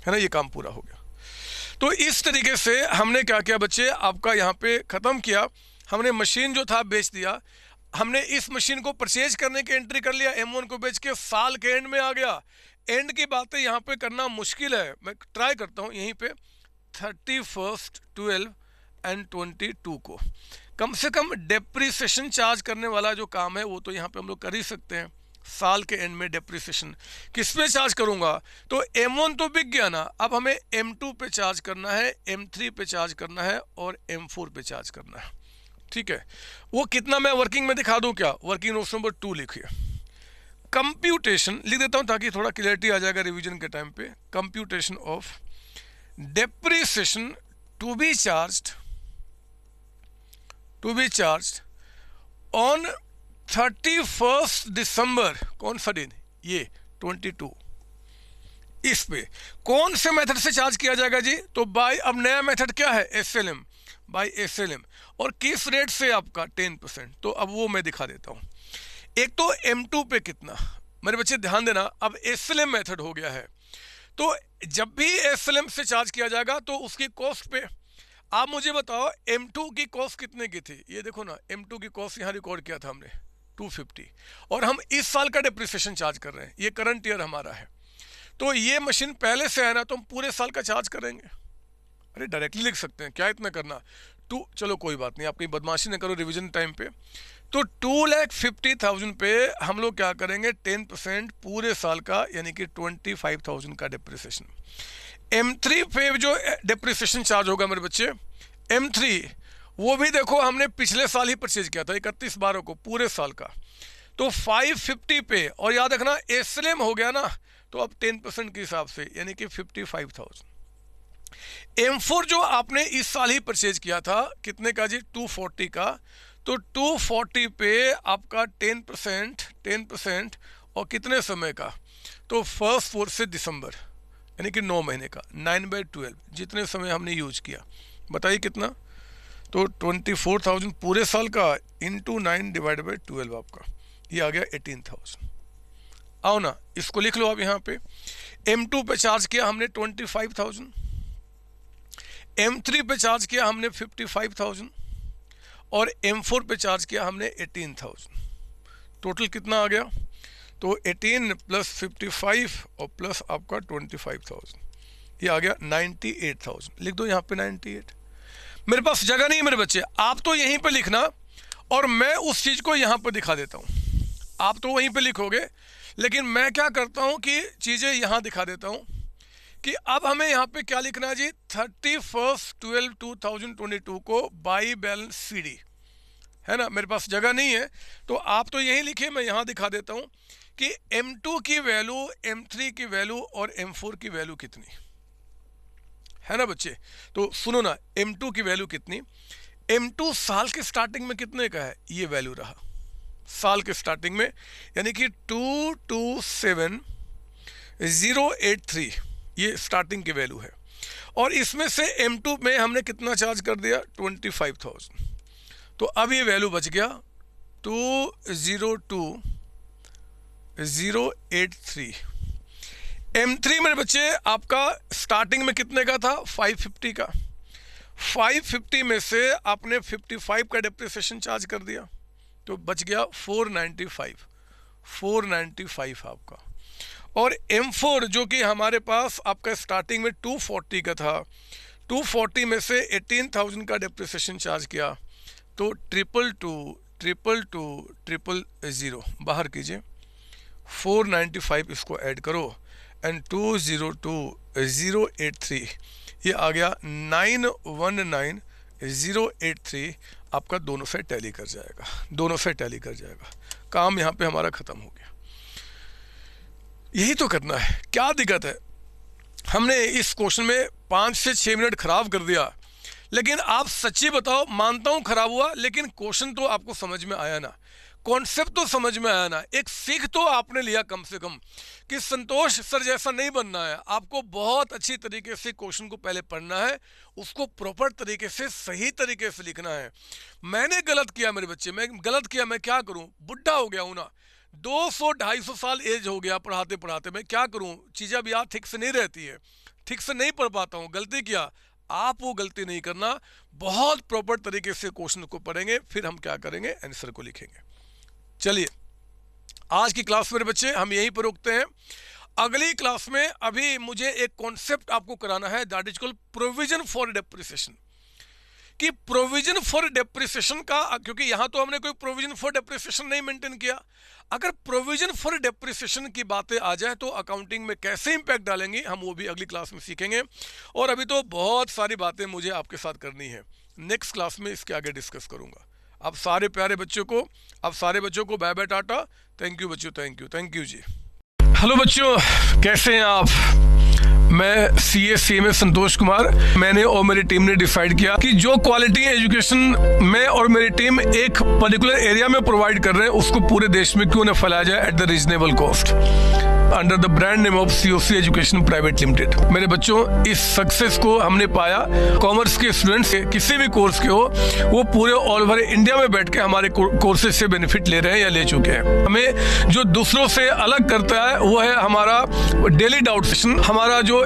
है ना, ये काम पूरा हो गया। तो इस तरीके से हमने क्या किया बच्चे, आपका यहाँ पे ख़त्म किया। हमने मशीन जो था बेच दिया, हमने इस मशीन को परचेज करने की एंट्री कर लिया, M1 को बेच के साल के एंड में आ गया। एंड की बातें यहाँ पे करना मुश्किल है, मैं ट्राई करता हूँ यहीं पे 31, 12 एंड 22 को कम से कम डेप्रिसिएशन चार्ज करने वाला जो काम है वो तो यहाँ पे हम लोग कर ही सकते हैं। साल के एंड में डेप्रिसिएशन किस पे चार्ज करूँगा, तो M1 तो बिक गया ना, अब हमें M2 पे चार्ज करना है, M3 पे चार्ज करना है और M4 पे चार्ज करना है। ठीक है, वो कितना मैं वर्किंग में दिखा दूं क्या, वर्किंग नोट्स नंबर 2 लिखिए। कंप्यूटेशन लिख देता हूं ताकि थोड़ा क्लियरिटी आ जाएगा रिवीजन के टाइम पे। Computation of depreciation to be charged on 31 दिसंबर, कौन सा दिन, ये 22। इस पे कौन से मेथड से चार्ज किया जाएगा जी, तो बाय, अब नया मेथड क्या है, SLM, बाय SLM। और किस रेट से आपका 10%, तो अब वो मैं दिखा देता हूँ। एक तो M2 पे कितना, मेरे बच्चे ध्यान देना, अब SLM मेथड हो गया है। तो जब भी SLM से चार्ज किया जाएगा तो उसकी कॉस्ट पे आप मुझे बताओ M2 की कॉस्ट कितने की थी, ये देखो ना, M2 की कॉस्ट यहाँ रिकॉर्ड किया था हमने, 250, और हम इस साल का डिप्रिसिएशन चार्ज कर रहे हैं, ये करंट ईयर हमारा है। तो ये मशीन पहले से है ना, तो हम पूरे साल का चार्ज करेंगे। अरे डायरेक्टली लिख सकते हैं, क्या इतना करना। चलो कोई बात नहीं, आप कहीं बदमाशी न करो रिवीजन टाइम पे। तो 2,50,000 पे हम लोग क्या करेंगे, 10% पूरे साल का, यानी कि 25,000 का डिप्रिसिएशन। M3 पे जो डिप्रिसिएशन चार्ज होगा मेरे बच्चे, M3 वो भी देखो हमने पिछले साल ही परचेज किया था 31/12 को, पूरे साल का। तो 550 पे, और याद रखना एसएलएम हो गया ना, तो अब 10% के हिसाब से, यानी कि 55,000। M4 जो आपने इस साल ही परचेज किया था, कितने का जी, 240 का। तो 240 पे आपका 10% और कितने समय का, तो 1 4 से दिसंबर, यानी कि 9 महीने का, 9/12 जितने समय हमने यूज किया, बताइए कितना। तो 24,000 पूरे साल का इंटू 9/12 आपका, ये आ गया 18,000। आओ ना, इसको लिख लो आप यहाँ पे। M2 पे चार्ज किया हमने 25,000, M3 पे चार्ज किया हमने 55,000, और M4 पे चार्ज किया हमने 18,000। टोटल कितना आ गया, तो 18 + 55 और प्लस आपका 25,000, ये आ गया 98,000। लिख दो यहाँ पे 98। मेरे पास जगह नहीं है मेरे बच्चे, आप तो यहीं पे लिखना, और मैं उस चीज़ को यहाँ पर दिखा देता हूँ। आप तो वहीं पे लिखोगे, लेकिन मैं क्या करता हूँ कि चीज़ें यहाँ दिखा देता हूँ कि अब हमें यहाँ पे क्या लिखना है जी, 31/12/2022 को बाई बैलेंस CD है ना। मेरे पास जगह नहीं है, तो आप तो यहीं लिखिए, मैं यहाँ दिखा देता हूँ कि M2 की वैल्यू, M3 की वैल्यू और M4 की वैल्यू कितनी है ना बच्चे। तो सुनो ना, M2 की वैल्यू कितनी, M2 साल के स्टार्टिंग में कितने का है, ये वैल्यू रहा साल के स्टार्टिंग में, यानी कि 227,083, ये स्टार्टिंग की वैल्यू है। और इसमें से M2 में हमने कितना चार्ज कर दिया, 25,000। तो अब ये वैल्यू बच गया 202,083। M3 मेरे बच्चे आपका स्टार्टिंग में कितने का था, 550 का। 550 में से आपने 55 का डिप्रिसिएशन चार्ज कर दिया, तो बच गया 495 आपका। और M4 जो कि हमारे पास आपका स्टार्टिंग में 240 का था, 240 में से 18,000 का डिप्रिसिएशन चार्ज किया, तो 222,000 बाहर कीजिए, 495 इसको ऐड करो, एंड 202,083, ये आ गया 919,083। आपका दोनों से टैली कर जाएगा, काम यहाँ पे हमारा ख़त्म हो गया। यही तो करना है, क्या दिक्कत है। हमने इस क्वेश्चन में 5 से 6 मिनट खराब कर दिया, लेकिन आप सच्ची बताओ, मानता हूँ खराब हुआ, लेकिन क्वेश्चन तो आपको समझ में आया ना, कॉन्सेप्ट तो समझ में आया ना, एक सीख तो आपने लिया कम से कम कि संतोष सर जैसा नहीं बनना है। आपको बहुत अच्छी तरीके से क्वेश्चन को पहले पढ़ना है, उसको प्रॉपर तरीके से, सही तरीके से लिखना है। मैंने गलत किया मेरे बच्चे, मैं गलत किया, मैं क्या करूं, बुढ़ा हो गया हूं ना, 200-250 साल एज हो गया पढ़ाते पढ़ाते, मैं क्या करूं, चीज़ें अब याद ठीक से नहीं रहती है, ठीक से नहीं पढ़ पाता हूं, गलती किया। आप वो गलती नहीं करना, बहुत प्रॉपर तरीके से क्वेश्चन को पढ़ेंगे, फिर हम क्या करेंगे, आंसर को लिखेंगे। चलिए आज की क्लास मेरे बच्चे हम यहीं पर रोकते हैं। अगली क्लास में अभी मुझे एक कॉन्सेप्ट आपको कराना है, that is called provision for depreciation. कि प्रोविजन फॉर डेप्रिसिएशन का, क्योंकि यहां तो हमने कोई प्रोविजन फॉर डेप्रिसिएशन नहीं मेंटेन किया, अगर प्रोविजन फॉर डेप्रिसिएशन की बातें आ जाए तो अकाउंटिंग में कैसे इंपैक्ट डालेंगे, हम वो भी अगली क्लास में सीखेंगे। और अभी तो बहुत सारी बातें मुझे आपके साथ करनी है, नेक्स्ट क्लास में इसके आगे डिस्कस करूंगा। आप सारे प्यारे बच्चों को, आप सारे बच्चों को bye bye tata, thank you बच्चों, थैंक यू जी। हेलो बच्चों, कैसे हैं आप? मैं CA संतोष कुमार। मैंने और मेरी टीम ने डिसाइड किया कि जो क्वालिटी एजुकेशन मैं और मेरी टीम एक पर्टिकुलर एरिया में प्रोवाइड कर रहे हैं, उसको पूरे देश में क्यों न फैलाया जाए at the reasonable cost. Under the brand name of COC education private limited. मेरे बच्चों, इस सक्सेस को हमने पाया, कॉमर्स के स्टूडेंट्स किसी भी कोर्स के हो, वो पूरे ऑल ओवर इंडिया में बैठ के हमारे कोर्सेज से बेनिफिट ले रहे हैं या ले चुके हैं। हमें जो दूसरों से अलग करता है वो है हमारा डेली डाउट सेशन। हमारा जो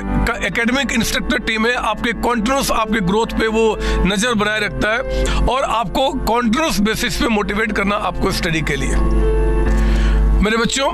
एकेडमिक इंस्ट्रक्टर टीम है, आपके कॉन्टिन्यूस आपके ग्रोथ पे वो नजर बनाए रखता है और आपको कॉन्टिन्यूस बेसिस पे मोटिवेट करना आपको स्टडी के लिए। मेरे बच्चों,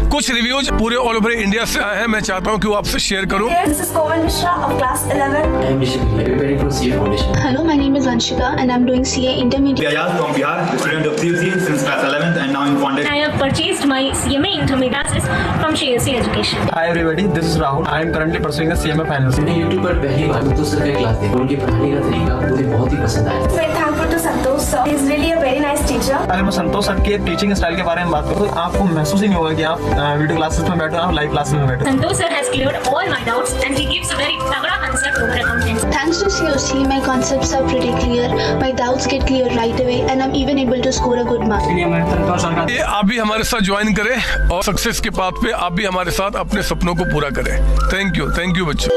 कुछ रिव्यूज पूरे ऑल ओवर इंडिया से आए हैं, मैं चाहता हूं कि वो आपसे शेयर करूं। This is Komal Mishra of class 11. I am Rishik. I am preparing for CA Foundation. Hello, my name is Anshika and I'm doing CA Intermediate. Ayaz from Bihar, the student of CUC since class 11th and now in foundation. I have purchased my CMA Intermediate from CSC Education. Hi everybody, this is Rahul. I am currently pursuing the CMA Finance. मैंने YouTube पर पहली बार तो सर का क्लास देखा, उनके पढ़ाने का तरीका मुझे बहुत ही पसंद आया। Very thankful to Santosh sir. He is really a very nice teacher. अगर मैं संतोष सर के टीचिंग स्टाइल के बारे में बात करूँ तो आपको महसूस ही नहीं होगा कि आप वीडियो क्लासेस में बैठे, आप लाइव क्लासेस में बैठे। Santosh sir has cleared all my doubts and he gives a very तगड़ा concept over accounting. Thanks to COC, my concepts are pretty clear, my doubts get clear right away and I'm even able to score a good mark. ये आप भी हमारे साथ ज्वाइन करें और सक्सेस के पाथ पे आप भी हमारे साथ अपने सपनों को पूरा करें। थैंक यू बच्चों।